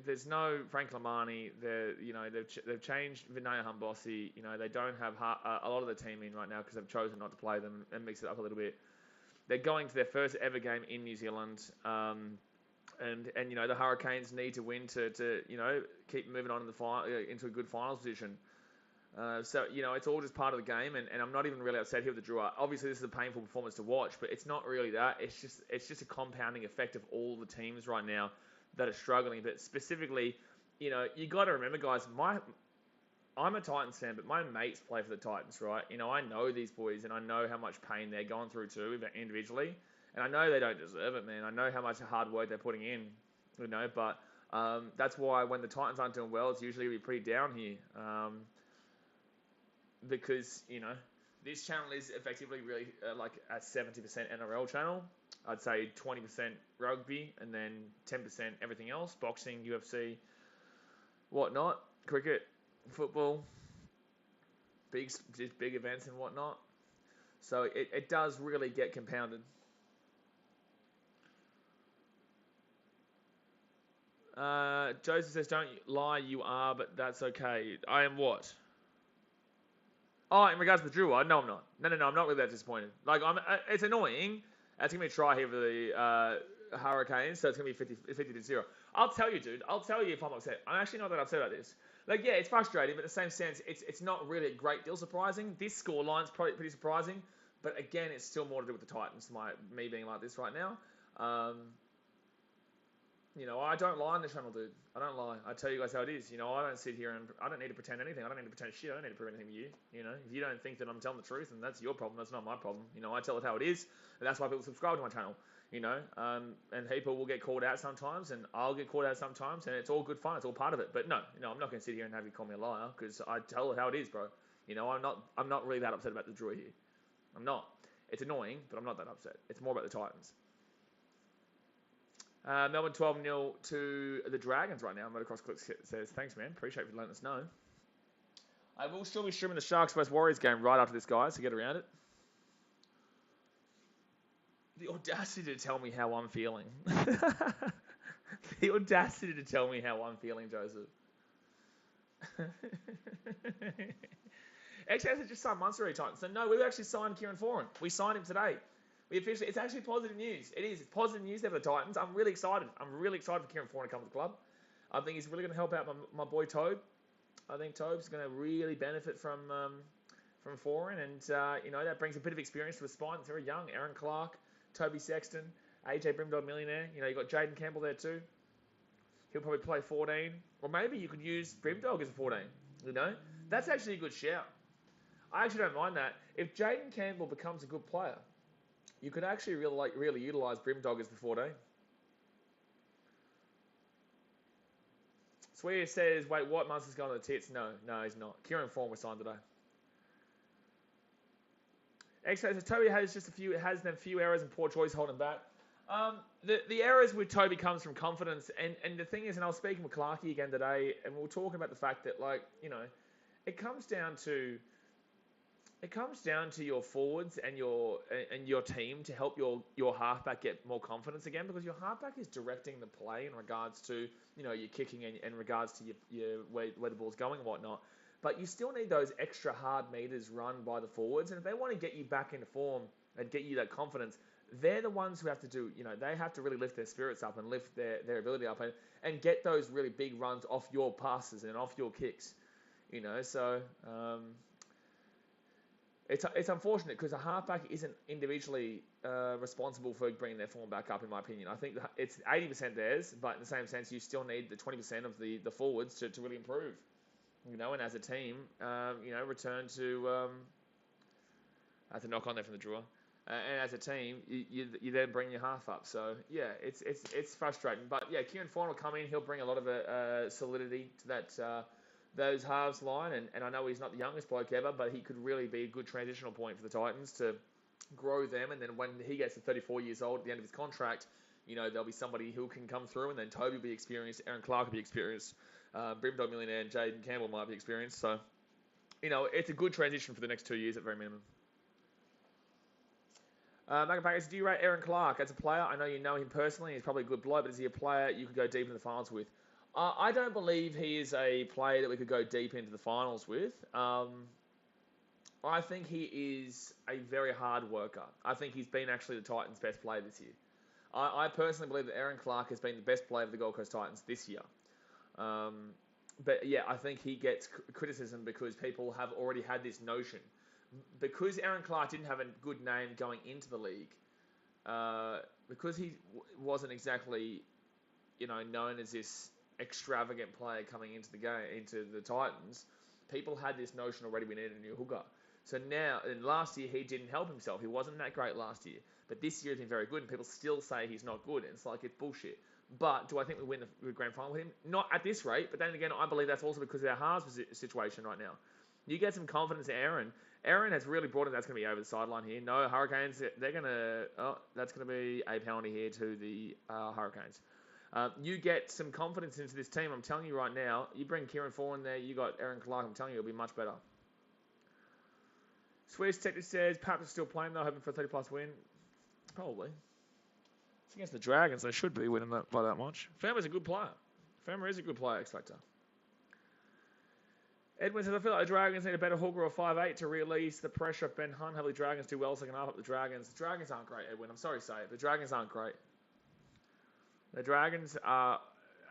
A: There's no Frank Lamani. They've changed Vinaya Humbossi. They don't have a lot of the team in right now because they've chosen not to play them and mix it up a little bit. They're going to their first ever game in New Zealand. And the Hurricanes need to win to keep moving on in into a good finals position. So it's all just part of the game, and I'm not even really upset here with the Drua. Obviously, this is a painful performance to watch, but it's not really that. It's just a compounding effect of all the teams right now that are struggling. But specifically, you got to remember, guys, I'm a Titans fan, but my mates play for the Titans, right? I know these boys, and I know how much pain they're going through too, individually, and I know they don't deserve it, man. I know how much hard work they're putting in, but that's why when the Titans aren't doing well, it's usually pretty down here. Because, this channel is effectively really like a 70% NRL channel. I'd say 20% rugby, and then 10% everything else, boxing, UFC, whatnot, cricket, football, big events and whatnot. So it does really get compounded. Joseph says, don't lie, you are, but that's okay. I am what? Oh, in regards to the Drua, no, I'm not. No, I'm not really that disappointed. Like, it's annoying. It's going to be a try here for the Hurricanes, so it's going to be 50-0. I'll tell you, dude. I'll tell you if I'm upset. I'm actually not that upset about this. Like, yeah, it's frustrating, but in the same sense, it's not really a great deal surprising. This scoreline's probably pretty surprising, but again, it's still more to do with the Titans, me being like this right now. I don't lie on the channel, dude. I don't lie. I tell you guys how it is. I don't sit here and I don't need to pretend anything. I don't need to pretend shit. I don't need to prove anything to you. If you don't think that I'm telling the truth, then that's your problem. That's not my problem. I tell it how it is, and that's why people subscribe to my channel. And people will get called out sometimes, and I'll get called out sometimes, and it's all good fun. It's all part of it. But no, I'm not going to sit here and have you call me a liar because I tell it how it is, bro. I'm not really that upset about the Drua here. I'm not. It's annoying, but I'm not that upset. It's more about the Titans. Melbourne 12-0 to the Dragons right now. Motocross Click says, thanks, man. Appreciate you letting us know. I will still be streaming the Sharks vs Warriors game right after this, guys, to get around it. The audacity to tell me how I'm feeling. The audacity to tell me how I'm feeling, Joseph. XS has just signed Munster Titans. So, no, we've actually signed Kieran Foran. We signed him today. It's actually positive news. It is. It's positive news there for the Titans. I'm really excited. I'm really excited for Kieran Foran to come to the club. I think he's really going to help out my boy Tobe. I think Tobe's going to really benefit from Foran. And, that brings a bit of experience to the spine. It's very young. Aaron Clark, Toby Sexton, AJ Brimdog Millionaire. You got Jaden Campbell there too. He'll probably play 14. Or maybe you could use Brimdog as a 14. That's actually a good shout. I actually don't mind that. If Jaden Campbell becomes a good player, you could actually really utilise Brimdog as the 14. Swear says, wait, what? Munster's going to the tits? No, he's not. Kieran Foran was signed today. X says Toby has a few errors and poor choice holding back. The errors with Toby comes from confidence, and the thing is, and I was speaking with Clarkey again today, and we were talking about the fact that it comes down to your forwards and your team to help your halfback get more confidence again, because your halfback is directing the play in regards to your kicking and in regards to your where the ball's going and whatnot. But you still need those extra hard meters run by the forwards, and if they want to get you back into form and get you that confidence, they're the ones who have to do, they have to really lift their spirits up and lift their ability up and get those really big runs off your passes and off your kicks, so it's unfortunate because a halfback isn't individually responsible for bringing their form back up, in my opinion. I think it's 80% theirs, but in the same sense, you still need the 20% of the forwards to really improve. And as a team, return to that's a knock on there from the Drua. And as a team, you then bring your half up. So yeah, it's frustrating. But yeah, Kieran Foran will come in. He'll bring a lot of solidity to that those halves line. And I know he's not the youngest bloke ever, but he could really be a good transitional point for the Titans to grow them. And then when he gets to 34 years old at the end of his contract, there'll be somebody who can come through, and then Toby will be experienced, Aaron Clark will be experienced. Brimdog Millionaire and Jaden Campbell might be experienced. So, it's a good transition for the next 2 years at very minimum. Macapagas, do you rate Aaron Clark as a player? I know you know him personally. He's probably a good bloke, but is he a player you could go deep into the finals with? I don't believe he is a player that we could go deep into the finals with. I think he is a very hard worker. I think he's been actually the Titans' best player this year. I personally believe that Aaron Clark has been the best player of the Gold Coast Titans this year. But yeah, I think he gets criticism because people have already had this notion. Because Aaron Clark didn't have a good name going into the league, because he wasn't exactly, known as this extravagant player coming into the game, into the Titans, people had this notion already we needed a new hooker. So now, and last year he didn't help himself. He wasn't that great last year. But this year he's been very good, and people still say he's not good. And it's like, it's bullshit. But do I think we win the grand final with him? Not at this rate, but then again, I believe that's also because of our halves situation right now. You get some confidence in Aaron. Aaron has really brought it. That's going to be over the sideline here. No, Hurricanes, they're going to... Oh, that's going to be a penalty here to the Hurricanes. You get some confidence into this team. I'm telling you right now, you bring Kieran Foran there, you got Aaron Clark. I'm telling you, it'll be much better. Swedish Detective says, Paps is still playing though, hoping for a 30-plus win. Probably. It's against the Dragons. They should be winning that by that much. Farmer's a good player. Farmer is a good player, X Factor. Edwin says, I feel like the Dragons need a better hooker or 5'8" to release the pressure of Ben Hunt. Hopefully Dragons do well so I can up the Dragons. The Dragons aren't great, Edwin. I'm sorry to say it. The Dragons aren't great. The Dragons are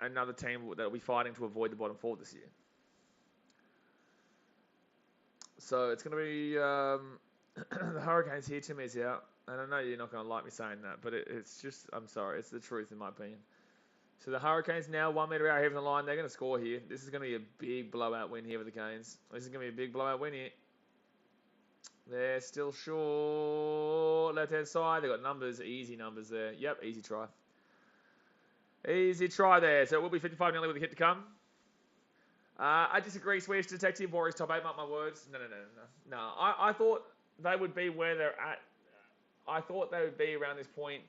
A: another team that will be fighting to avoid the bottom four this year. So it's going to be the Hurricanes here. Tim is out. And I know you're not going to like me saying that, but it's just, I'm sorry. It's the truth in my opinion. So the Hurricanes now 1 metre out here from the line. They're going to score here. This is going to be a big blowout win here for the Canes. This is going to be a big blowout win here. They're still short. Left-hand side. They've got numbers. Easy numbers there. Yep, easy try. Easy try there. So it will be 55-0 with a hit to come. I disagree, Swedish Detective. Warriors top 8, mark my words. No. I thought they would be where they're at. I thought they would be around this point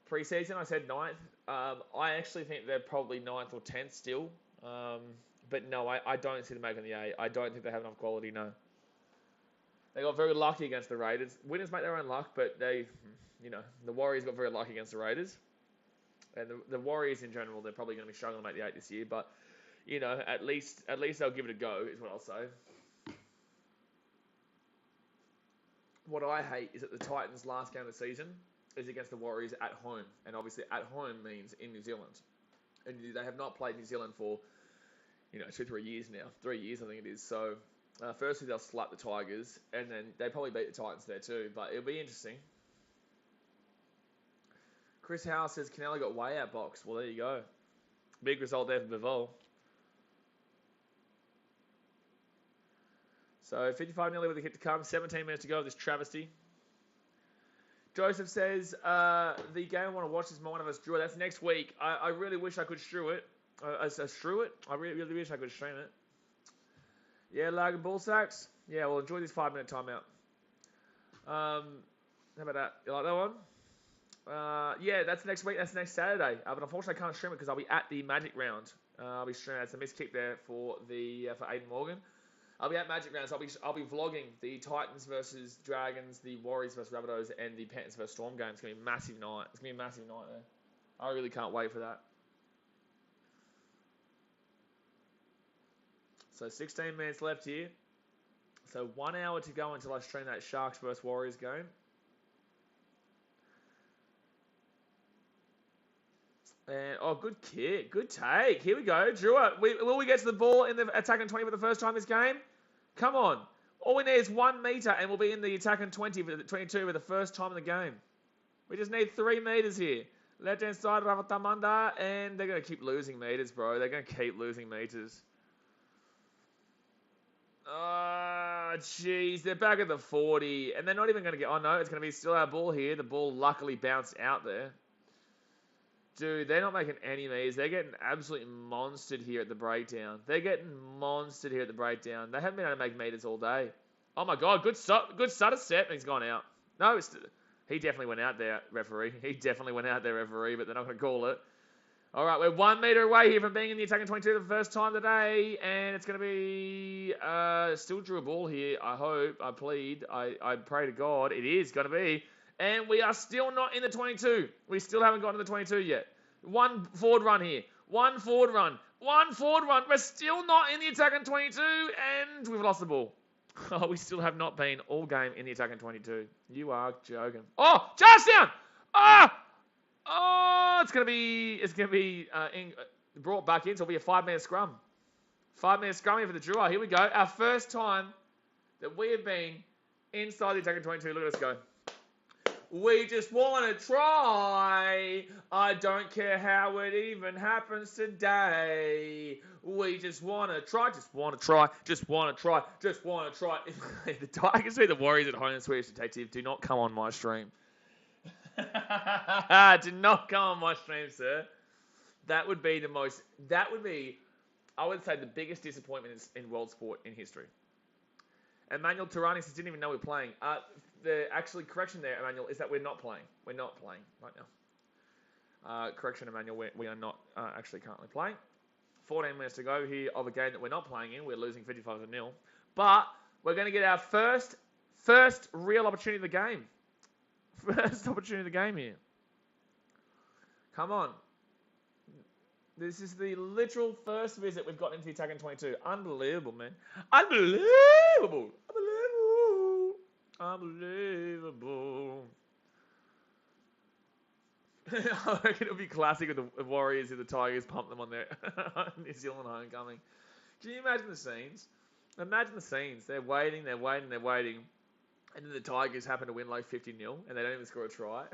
A: pre-season. I said 9th. I actually think they're probably 9th or 10th still. But no, I don't see them making the 8. I don't think they have enough quality, no. They got very lucky against the Raiders. Winners make their own luck, but the Warriors got very lucky against the Raiders. And the Warriors in general, they're probably going to be struggling to make the 8 this year. But, at least they'll give it a go, is what I'll say. What I hate is that the Titans' last game of the season is against the Warriors at home. And obviously at home means in New Zealand. And they have not played New Zealand for, 2-3 years now. 3 years, I think it is. So, firstly, they'll slap the Tigers. And then they probably beat the Titans there too. But it'll be interesting. Chris Howe says Canelo got way out box. Well, there you go. Big result there for Bivol. So 55-0 with a hit to come. 17 minutes to go of this travesty. Joseph says, the game I want to watch is one of us Drua. That's next week. I really wish I could strew it. Strew it? I really wish I could stream it. Yeah, Lag and Ball Sacks. Yeah, well, enjoy this 5-minute timeout. How about that? You like that one? Yeah, that's next week. That's next Saturday. But unfortunately, I can't stream it because I'll be at the Magic Round. I'll be streaming. It's a missed kick there for Aiden Morgan. I'll be at Magic Round, so I'll be vlogging the Titans versus Dragons, the Warriors versus Rabbitohs, and the Panthers versus Storm game. It's gonna be a massive night. It's gonna be a massive night there. I really can't wait for that. So 16 minutes left here. So 1 hour to go until I stream that Sharks versus Warriors game. And, good kick. Good take. Here we go. Drua. Will we get to the ball in the attacking 20 for the first time this game? Come on. All we need is 1 metre and we'll be in the attacking 22 for the first time in the game. We just need 3 metres here. Left-hand side, Ravatamanda. And they're going to keep losing metres, bro. They're going to keep losing metres. Oh, jeez. They're back at the 40. And they're not even going to get... Oh, no. It's going to be still our ball here. The ball luckily bounced out there. Dude, they're not making any meters. They're getting absolutely monstered here at the breakdown. They haven't been able to make meters all day. Oh my god, good stutter set, and he's gone out. No, he definitely went out there, referee. But they're not going to call it. All right, we're 1 meter away here from being in the attacking 22 for the first time today, and it's going to be still Drew a ball here. I hope, I plead, I pray to God. It is going to be. And we are still not in the 22. We still haven't gotten to the 22 yet. One forward run here. One forward run. We're still not in the attacking 22, and we've lost the ball. Oh, we still have not been all game in the attacking 22. You are joking. Oh, charge down! It's gonna be brought back in. So it'll be a 5-minute scrum. 5-minute scrum here for the Drua. Here we go. Our first time that we have been inside the attacking 22. Look at us go. We just want to try. I don't care how it even happens today. We just want to try. If the Tigers beat the Warriors at home in Swedish Detective, do not come on my stream. Do not come on my stream, sir. That would be, I would say, the biggest disappointment in world sport in history. Emmanuel Taranis didn't even know we're playing. The correction there, Emmanuel, is that we're not playing. We're not playing right now. Correction, Emmanuel, we are not actually currently playing. 14 minutes to go here of a game that we're not playing in. We're losing 55-0. But we're going to get our first real opportunity of the game. First opportunity of the game here. Come on. This is the literal first visit we've got into the attacking 22. Unbelievable, man. Unbelievable. I reckon it'll be classic with the Warriors if the Tigers pump them on their New Zealand homecoming. Can you imagine the scenes? Imagine the scenes. They're waiting. And then the Tigers happen to win like 50-0 and they don't even score a try.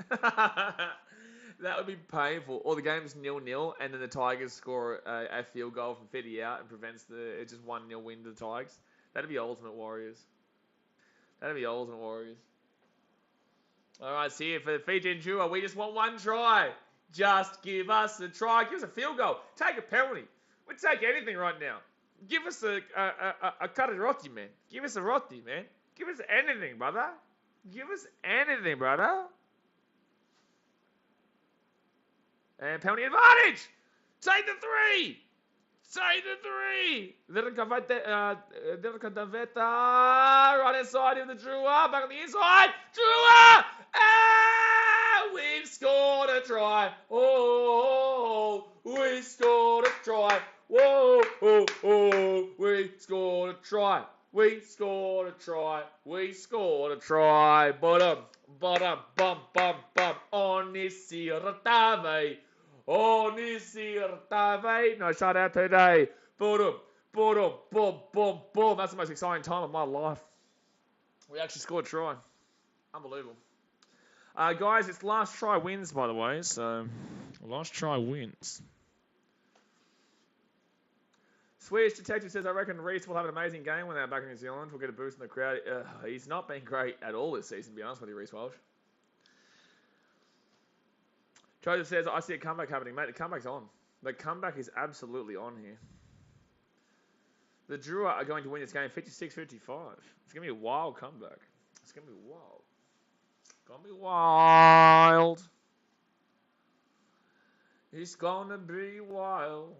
A: That would be painful. Or the game's 0-0, and then the Tigers score a field goal from 50 out and prevents it's just 1-0 win to the Tigers. That'd be Ultimate Warriors. That'd be Ultimate Warriors. All right, see you for the Fijian Drua. We just want one try. Just give us a try. Give us a field goal. Take a penalty. We'd take anything right now. Give us a cut of roti, man. Give us a roti, man. Give us anything, brother. Give us anything, brother. And penalty advantage. Take the 3. Take the 3. Right inside of the Drua. Back on the inside. Drua. We've scored a try. Oh, we scored a try. Whoa, we scored a try. We scored a try. We scored a try. Bottom, bum, bum. Onisirtave. No shout out today. Boom. That's the most exciting time of my life. We actually scored a try. Unbelievable. Guys, it's last try wins, by the way. So, last try wins. Swedish detective says, I reckon Reese will have an amazing game when they're back in New Zealand. We'll get a boost in the crowd. He's not been great at all this season, to be honest with you, Reese Walsh. Joseph says, I see a comeback happening. Mate, the comeback's on. The comeback is absolutely on here. The Drua are going to win this game 56-55. It's going to be a wild comeback. It's going to be wild. It's going to be wild. It's going to be wild.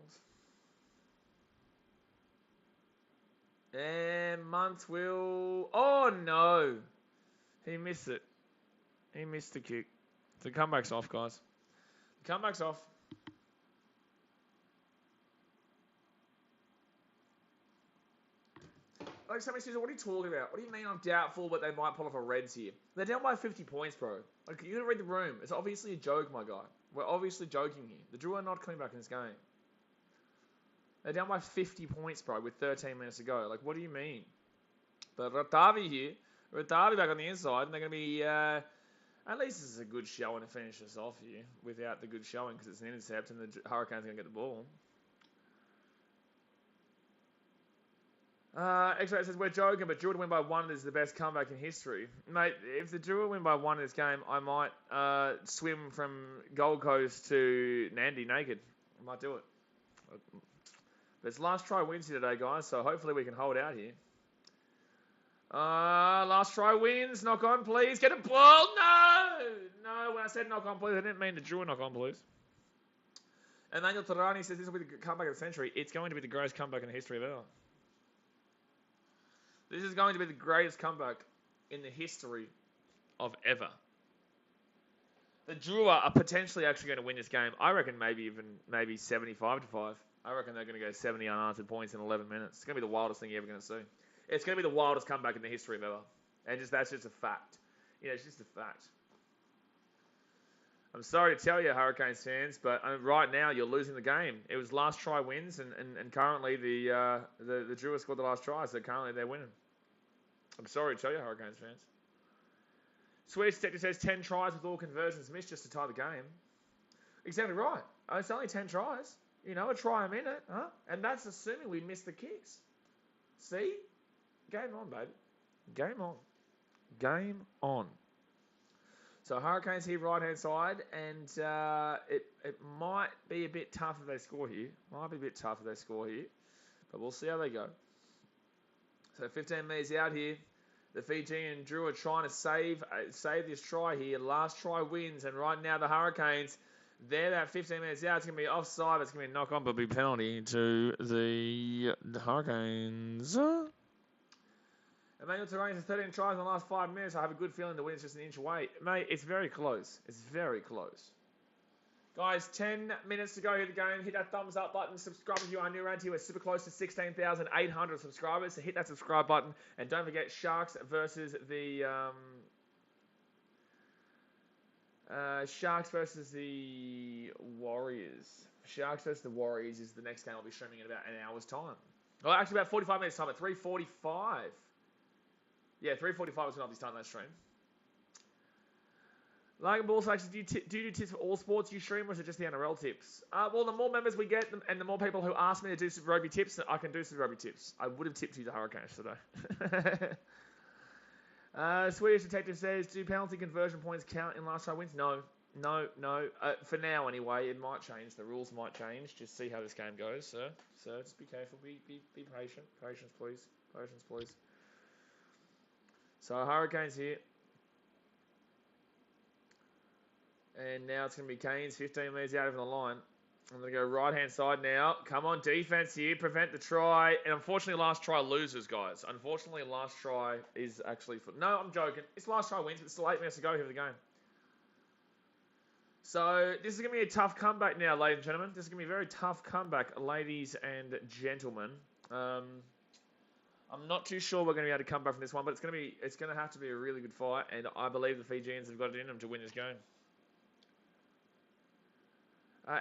A: And Muntz will... Oh, no. He missed it. He missed the kick. The comeback's off, guys. The comeback's off. Like somebody says, what are you talking about? What do you mean I'm doubtful, but they might pull off a Reds here? They're down by 50 points, bro. Like, you gotta read the room. It's obviously a joke, my guy. We're obviously joking here. The Drua are not coming back in this game. They're down by 50 points, bro, with 13 minutes to go. Like, what do you mean? But Ratavi here. Ratavi back on the inside, and they're going to be... at least this is a good showing to finish us off here without the good showing because it's an intercept and the Hurricanes are going to get the ball. X-Ray says, we're joking, but Drua to win by 1 is the best comeback in history. Mate, if the Drua win by 1 in this game, I might swim from Gold Coast to Nandi naked. I might do it. But it's last try wins here today, guys, so hopefully we can hold out here. Last try wins. Knock on, please. Get a ball. No, when I said knock on, please, I didn't mean the Drua knock on, please. Emmanuel Tarani says this will be the comeback of the century. It's going to be the greatest comeback in the history of ever. This is going to be the greatest comeback in the history of ever. The Drua are potentially actually going to win this game. I reckon maybe 75-5. I reckon they're going to go 70 unanswered points in 11 minutes. It's going to be the wildest thing you're ever going to see. It's going to be the wildest comeback in the history of ever. And that's just a fact. You know, it's just a fact. I'm sorry to tell you, Hurricanes fans, but right now you're losing the game. It was last try wins, and currently the Drua scored the last try, so currently they're winning. I'm sorry to tell you, Hurricanes fans. Swedish Detective says 10 tries with all conversions missed just to tie the game. Exactly right. It's only 10 tries. You know, a try a minute, huh? And that's assuming we miss the kicks. See? Game on, baby. Game on. Game on. So Hurricanes here, right-hand side, and it might be a bit tough if they score here. But we'll see how they go. So 15 metres out here. The Fijian Drua trying to save this try here. Last try wins, and right now the Hurricanes, they're about 15 minutes out. It's going to be offside. It's going to be a knock-on, but big penalty to the Hurricanes. Emmanuel Terrain has 13 tries in the last 5 minutes. I have a good feeling the win's just an inch away. Mate, it's very close. It's very close. Guys, 10 minutes to go here the game. Hit that thumbs up button. Subscribe if you are new around here. We're super close to 16,800 subscribers. So hit that subscribe button. And don't forget Sharks versus the... Sharks versus the Warriors. Sharks versus the Warriors is the next game I'll be streaming in about an hour's time. Well, actually about 45 minutes time at 3:45. Yeah, 3:45 is when I'll be starting that stream. Like Ball Selections, do you do tips for all sports you stream, or is it just the NRL tips? Well, the more members we get, and the more people who ask me to do Super Rugby tips, I can do Super Rugby tips. I would have tipped you the Hurricanes today. Swedish Detective says, do penalty conversion points count in last try wins? No. For now, anyway, it might change. The rules might change. Just see how this game goes, sir. Sir, just be careful. Be patient. Patience, please. Patience, please. So, Hurricanes here. And now it's going to be Canes, 15 metres out of the line. I'm going to go right-hand side now. Come on, defense here. Prevent the try. And unfortunately, last try loses, guys. Unfortunately, last try is actually... No, I'm joking. It's last try wins, but it's still 8 minutes to go here for the game. So this is going to be a tough comeback now, ladies and gentlemen. This is going to be a very tough comeback, ladies and gentlemen. I'm not too sure we're going to be able to come back from this one, but it's going to have to be a really good fight, and I believe the Fijians have got it in them to win this game.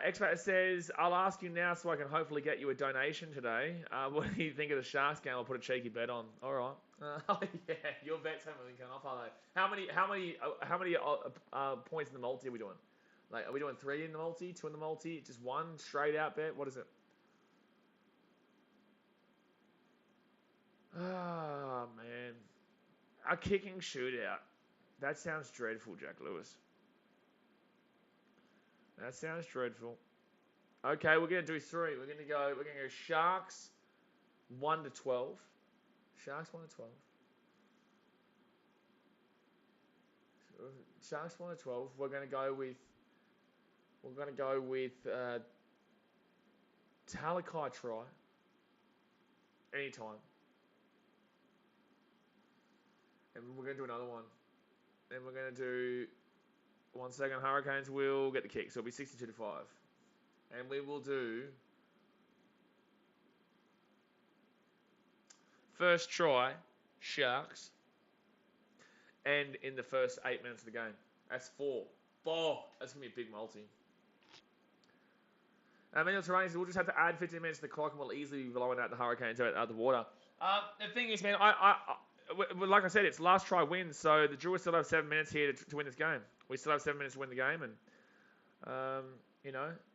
A: X-Factor says, I'll ask you now so I can hopefully get you a donation today. What do you think of the Sharks game? I'll put a cheeky bet on. All right. Oh yeah, your bet's haven't really gone off, are they? How many points in the multi are we doing? Like, are we doing 3 in the multi, 2 in the multi, just 1 straight out bet? What is it? Oh man, a kicking shootout. That sounds dreadful, Jack Lewis. That sounds dreadful. Okay, we're gonna do 3. We're gonna go Sharks 1-12. Sharks 1-12. Sharks 1-12. We're gonna go with Talakai try. Anytime. And we're gonna do another one. And we're gonna do 1 second. Hurricanes will get the kick, so it'll be 62-5. And we will do first try, Sharks. And in the first 8 minutes of the game. That's 4. That's going to be a big multi. Manuel Terrain says, we'll just have to add 15 minutes to the clock and we'll easily be blowing out the Hurricanes out of the water. The thing is, man, like I said, it's last try wins, so the Drua still have 7 minutes here to win this game. We still have 7 minutes to win the game, and,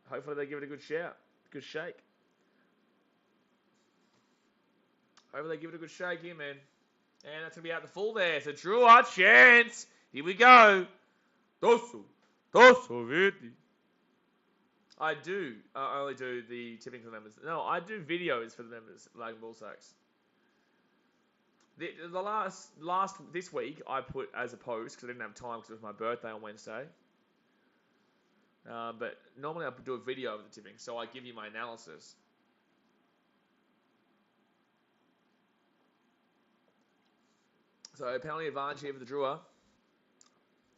A: hopefully they give it a good shake. Hopefully they give it a good shake here, man. And that's going to be out the full there. So Drua, chance. Here we go. Tosso verde. I only do the tipping for the members. No, I do videos for the members, like Ball Sacks. The last this week I put as a post because I didn't have time because it was my birthday on Wednesday. But normally I do a video of the tipping, so I give you my analysis. So penalty advantage here for the Drua.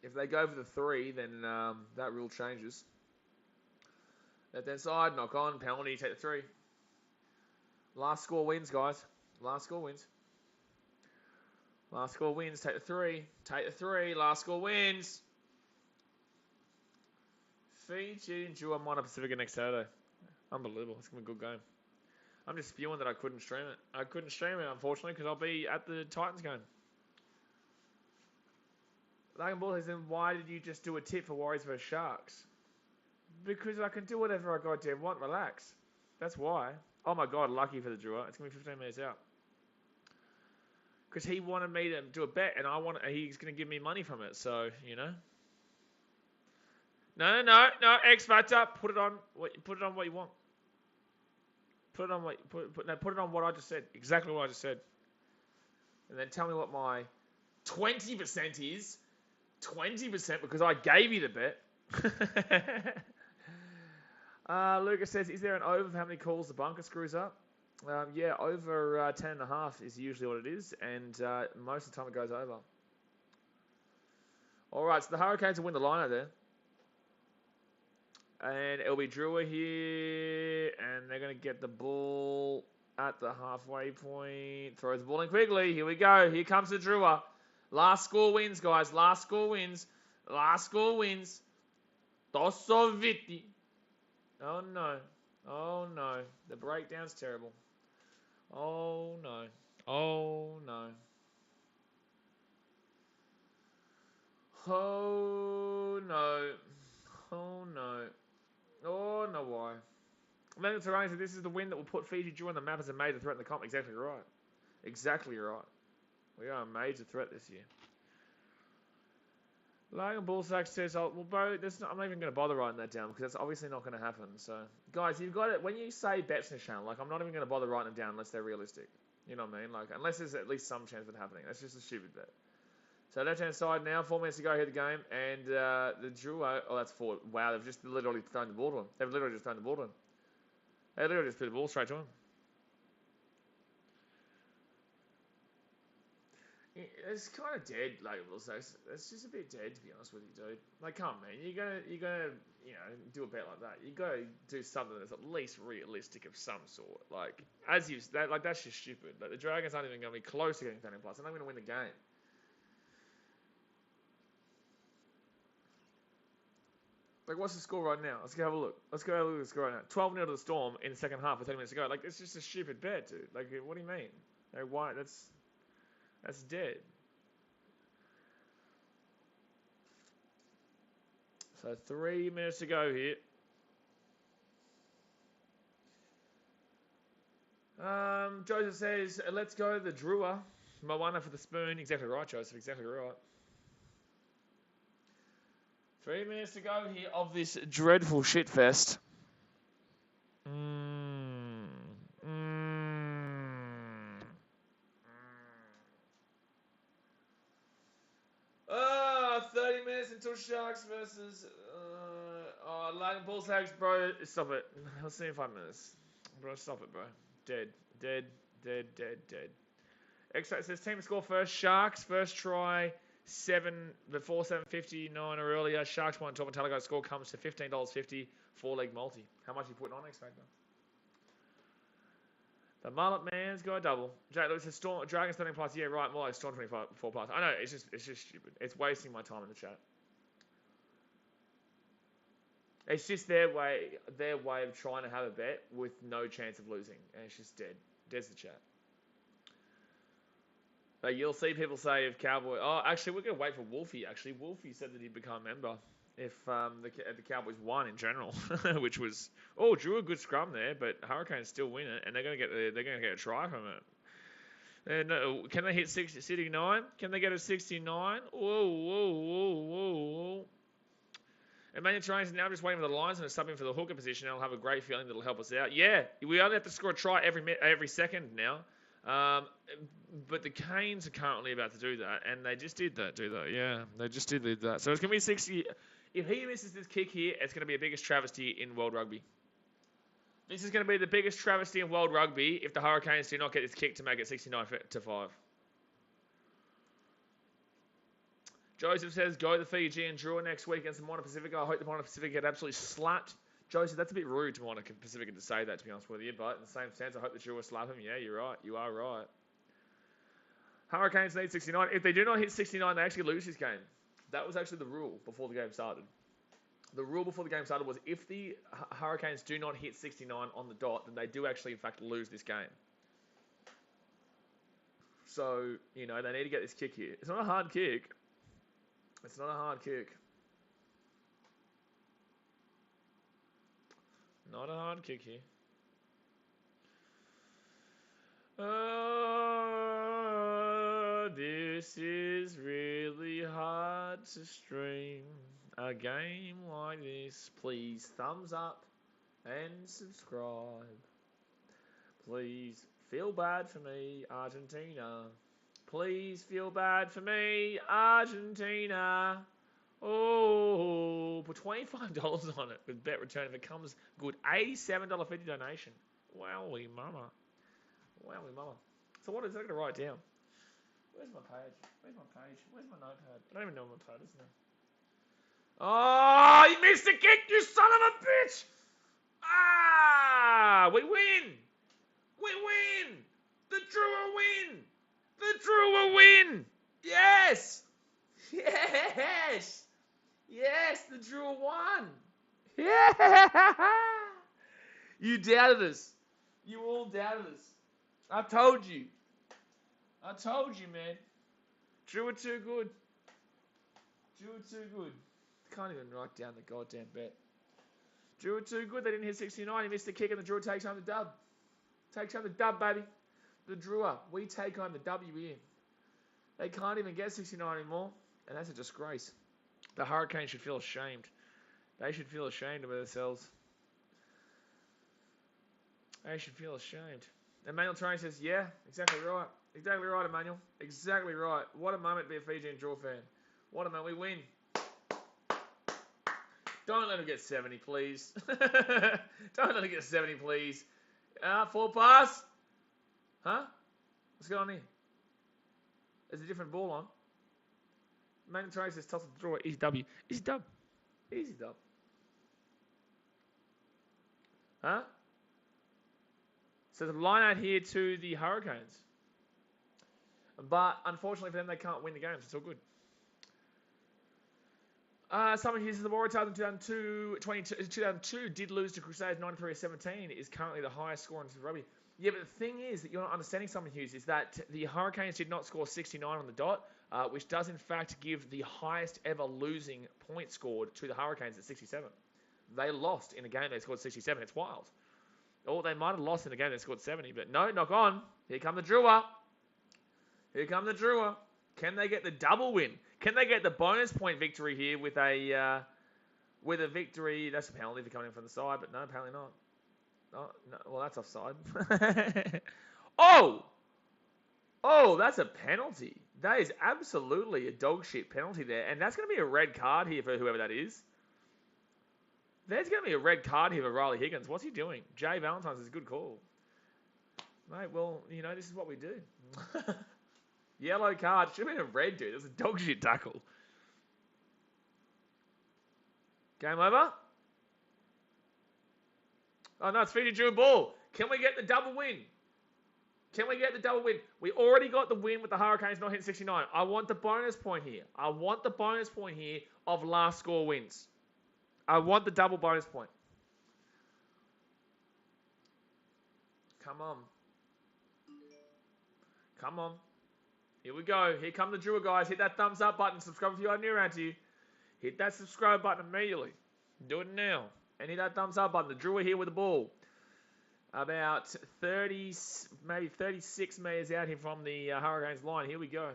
A: If they go for the 3, then that rule changes. Left hand side, knock on, penalty, take the 3. Last score wins, guys. Last score wins. Last score wins, take the 3. Take the 3, last score wins. Fijian Drua Minor Pacifica next Saturday. Unbelievable. It's going to be a good game. I'm just spewing that I couldn't stream it. I couldn't stream it, unfortunately, because I'll be at the Titans game. Logan Ball says, then why did you just do a tip for Warriors vs Sharks? Because I can do whatever I goddamn want. Relax. That's why. Oh my god, lucky for the Drua. It's going to be 15 minutes out. Because he wanted me to do a bet, and he's going to give me money from it, so, No, X Factor. Put it on what you want. Put it on what I just said. Exactly what I just said. And then tell me what my 20% is. 20% because I gave you the bet. Lucas says, is there an over for how many calls the bunker screws up? Yeah, over 10.5 is usually what it is, and most of the time it goes over. All right, so the Hurricanes will win the line out there. And it'll be Drua here, and they're going to get the ball at the halfway point. Throws the ball in quickly. Here we go. Here comes the Drua. Last score wins, guys. Last score wins. Last score wins. Tosso verde. Oh, no. Oh, no. The breakdown's terrible. Oh, no. Oh, no. Oh no. Oh no. Oh no, why? Megan Terrain said this is the win that will put Fiji Drua on the map as a major threat in the comp. Exactly right. Exactly right. We are a major threat this year. Logan Bullsack says, oh, well, bro, I'm not even going to bother writing that down because that's obviously not going to happen. So, guys, you've got it. When you say bets in the channel, like, I'm not even going to bother writing them down unless they're realistic. You know what I mean? Like, unless there's at least some chance of it happening. That's just a stupid bet. So, left-hand side now, 4 minutes to go here the game. And the Drua, oh, that's forward. Wow, they've just literally thrown the ball to him. They've literally just thrown the ball to him. They literally just put the ball straight to him. It's kind of dead, like it's just a bit dead to be honest with you, dude. Like, come on, man, you're gonna, do a bet like that. You gotta do something that's at least realistic of some sort. Like, that's just stupid. Like, the Dragons aren't even gonna be close to getting 13+. They're not gonna win the game. Like, what's the score right now? Let's go have a look. Let's go have a look at the score right now. 12-0 to the Storm in the second half with 30 minutes to go. Like, it's just a stupid bet, dude. Like, what do you mean? Like, why? That's dead. So 3 minutes to go here. Joseph says, let's go the Drua. Moana for the spoon. Exactly right, Joseph. Exactly right. 3 minutes to go here of this dreadful shitfest. 30 minutes until Sharks versus Lagan Bullsags, bro. Stop it. I'll see you in 5 minutes. Bro, stop it, bro. Dead. Extract says team score first. Sharks first try before 7:59 or earlier. Sharks won top, and Talago score comes to $15.50 4-leg multi. How much are you putting on X-Factor? The Mullet Man's got a double. Jake Lewis says Dragons 13+. Yeah, right. More like Storm 24+. I know, it's just stupid. It's wasting my time in the chat. It's just their way of trying to have a bet with no chance of losing, and it's just dead. Dead's the chat. But you'll see people say if Cowboy. Oh, actually, we're gonna wait for Wolfie. Actually, Wolfie said that he'd become a member if the Cowboys won in general, which was drew a good scrum there, but Hurricanes still win it, and they're gonna get a try from it. And can they hit 69? Can they get a 69? Whoa. Emmanuel Terrain is now just waiting for the Lions and subbing for the hooker position. I'll have a great feeling that'll help us out. Yeah, we only have to score a try every second now. But the Canes are currently about to do that, and they just did that. Yeah, they just did that. So it's going to be 60. If he misses this kick here, it's going to be the biggest travesty in World Rugby. This is going to be the biggest travesty in World Rugby if the Hurricanes do not get this kick to make it 69-5. Joseph says, go the Fijian Drua next week against the Moana Pacifica. I hope the Moana Pacifica get absolutely slapped. Joseph, that's a bit rude to Moana Pacifica to say that, to be honest with you. But in the same sense, I hope the Drua slap him. Yeah, you're right. You are right. Hurricanes need 69. If they do not hit 69, they actually lose this game. That was actually the rule before the game started. The rule before the game started was if the Hurricanes do not hit 69 on the dot, then they do actually, in fact, lose this game. So, they need to get this kick here. It's not a hard kick. It's not a hard kick. Not a hard kick here. This is really hard to stream a game like this. Please thumbs up and subscribe. Please feel bad for me, Argentina. Please feel bad for me, Argentina. Oh, put $25 on it with bet return if it comes good. $87.50 donation. Wowie mama. So what is that going to write down? Where's my page? Where's my notepad? I don't even know what my pad is now. Oh, you missed the kick, you son of a bitch! Ah, we win! The Drua win! Yes! The Drua won! Yeah! You doubted us. You all doubted us. I told you, man. Drua too good. Drua too good. Can't even write down the goddamn bet. Drua too good. They didn't hit 69. He missed the kick and the Drua takes home the dub. Takes home the dub, baby. The Drua. We take home the W here. They can't even get 69 anymore. And that's a disgrace. The Hurricanes should feel ashamed. They should feel ashamed of themselves. They should feel ashamed. Emmanuel Terrain says, yeah, exactly right. Exactly right, Emmanuel. Exactly right. What a moment to be a Fijian Drua fan. What a moment. We win. Don't let him get 70, please. Don't let him get 70, please. Full pass. Huh? What's going on here? There's a different ball on. Emmanuel Terrain says, toss the draw. Easy W. Easy dub. Easy dub. Huh? So the line out here to the Hurricanes. But unfortunately for them, they can't win the games. It's all good. Someone here says the Waratahs in 2002 did lose to Crusaders 93-17. Is currently the highest score in rugby. Yeah, but the thing is that you're not understanding something, Hughes, is that the Hurricanes did not score 69 on the dot, which does in fact give the highest ever losing point scored to the Hurricanes at 67. They lost in a game they scored 67. It's wild. Or they might have lost in a game they scored 70, but no, knock on. Here come the Drua. Here come the Drua. Can they get the double win? Can they get the bonus point victory here with a victory? That's a penalty for coming in from the side, but no, apparently not. Oh, no, well, that's offside. Oh, that's a penalty. That is absolutely a dog shit penalty there, and that's going to be a red card here for whoever that is. There's going to be a red card here for Riley Higgins. What's he doing? Jay Valentine's is a good call. Mate, well, this is what we do. Yellow card. Should have been a red, dude. That's a dog shit tackle. Game over? Oh, no, it's Fijian Drua ball. Can we get the double win? Can we get the double win? We already got the win with the Hurricanes not hitting 69. I want the bonus point here. I want the bonus point here of last score wins. I want the double bonus point. Come on. Come on. Here we go. Here come the Drua guys. Hit that thumbs up button. Subscribe if you are new around to you. Hit that subscribe button immediately. Do it now. And hit that thumbs up button. The Drua here with the ball. About 30, maybe 36 metres out here from the Hurricanes line. Here we go.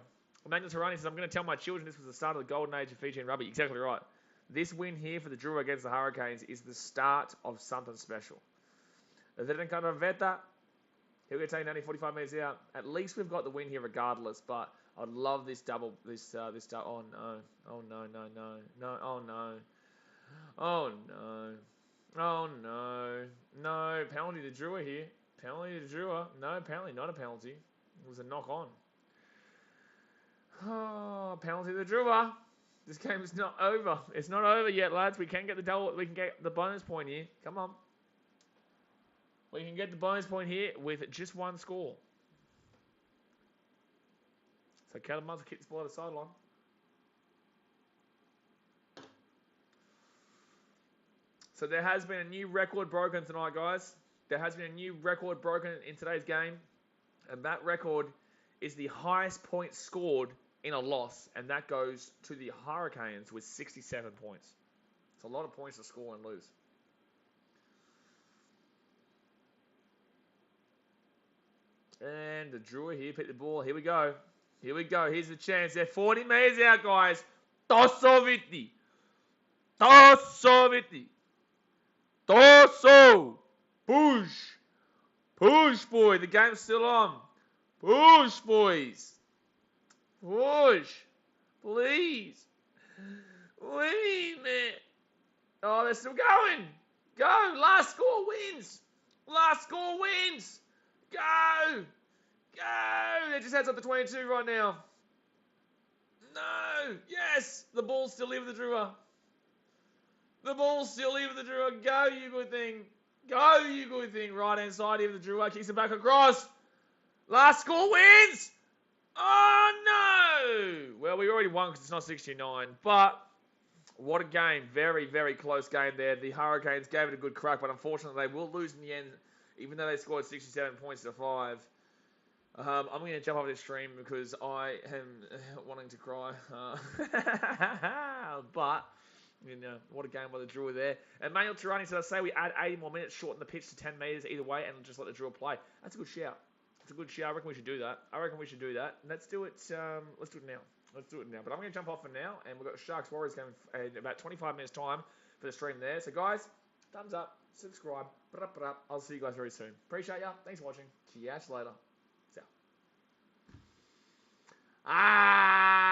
A: Emmanuel Terrain says, I'm going to tell my children this was the start of the golden age of Fijian rugby. Exactly right. This win here for the Drua against the Hurricanes is the start of something special. Here we go, taking only 45 metres out. At least we've got the win here regardless, but I'd love this double, this double. Oh no, oh no, no, no, no, oh no, oh no, oh no, no, penalty to Drua here. Penalty to Drua. No, apparently not a penalty. It was a knock on. Oh, penalty to Drua. This game is not over. It's not over yet, lads. We can get the double. We can get the bonus point here. Come on. We can get the bonus point here with just one score. So Kalamazoo kick this ball out of the sideline. So there has been a new record broken tonight, guys. There has been a new record broken in today's game. And that record is the highest point scored in a loss. And that goes to the Hurricanes with 67 points. It's a lot of points to score and lose. And the Drua here, pick the ball. Here we go. Here we go. Here's the chance. They're 40 metres out, guys. Tosso Vitti. Tosso Vitti. Tosso. Push. Push, boy. The game's still on. Push, boys. Push. Please. Please, man. Oh, they're still going. Go. Last score wins. Last score wins. Go! Go! They're just heads up to 22 right now. No! Yes! The ball's still here with the Drua. The ball's still here with the Drua. Go, you good thing. Go, you good thing. Right hand side here with the Drua. Kicks it back across. Last score wins! Oh, no! Well, we already won because it's not 69. But what a game. Very, very close game there. The Hurricanes gave it a good crack, but unfortunately they will lose in the end. Even though they scored 67 points to 5. I'm going to jump off this stream because I am wanting to cry. But, what a game by the Drua there. And Manuel Tirani said, I say we add 80 more minutes, shorten the pitch to 10 metres either way, and just let the Drua play. That's a good shout. That's a good shout. I reckon we should do that. Let's do it. Let's do it now. But I'm going to jump off for now, and we've got Sharks Warriors going in about 25 minutes' time for the stream there. So, guys, thumbs up, subscribe. I'll see you guys very soon. Appreciate ya. Thanks for watching. Catch you later. Ah!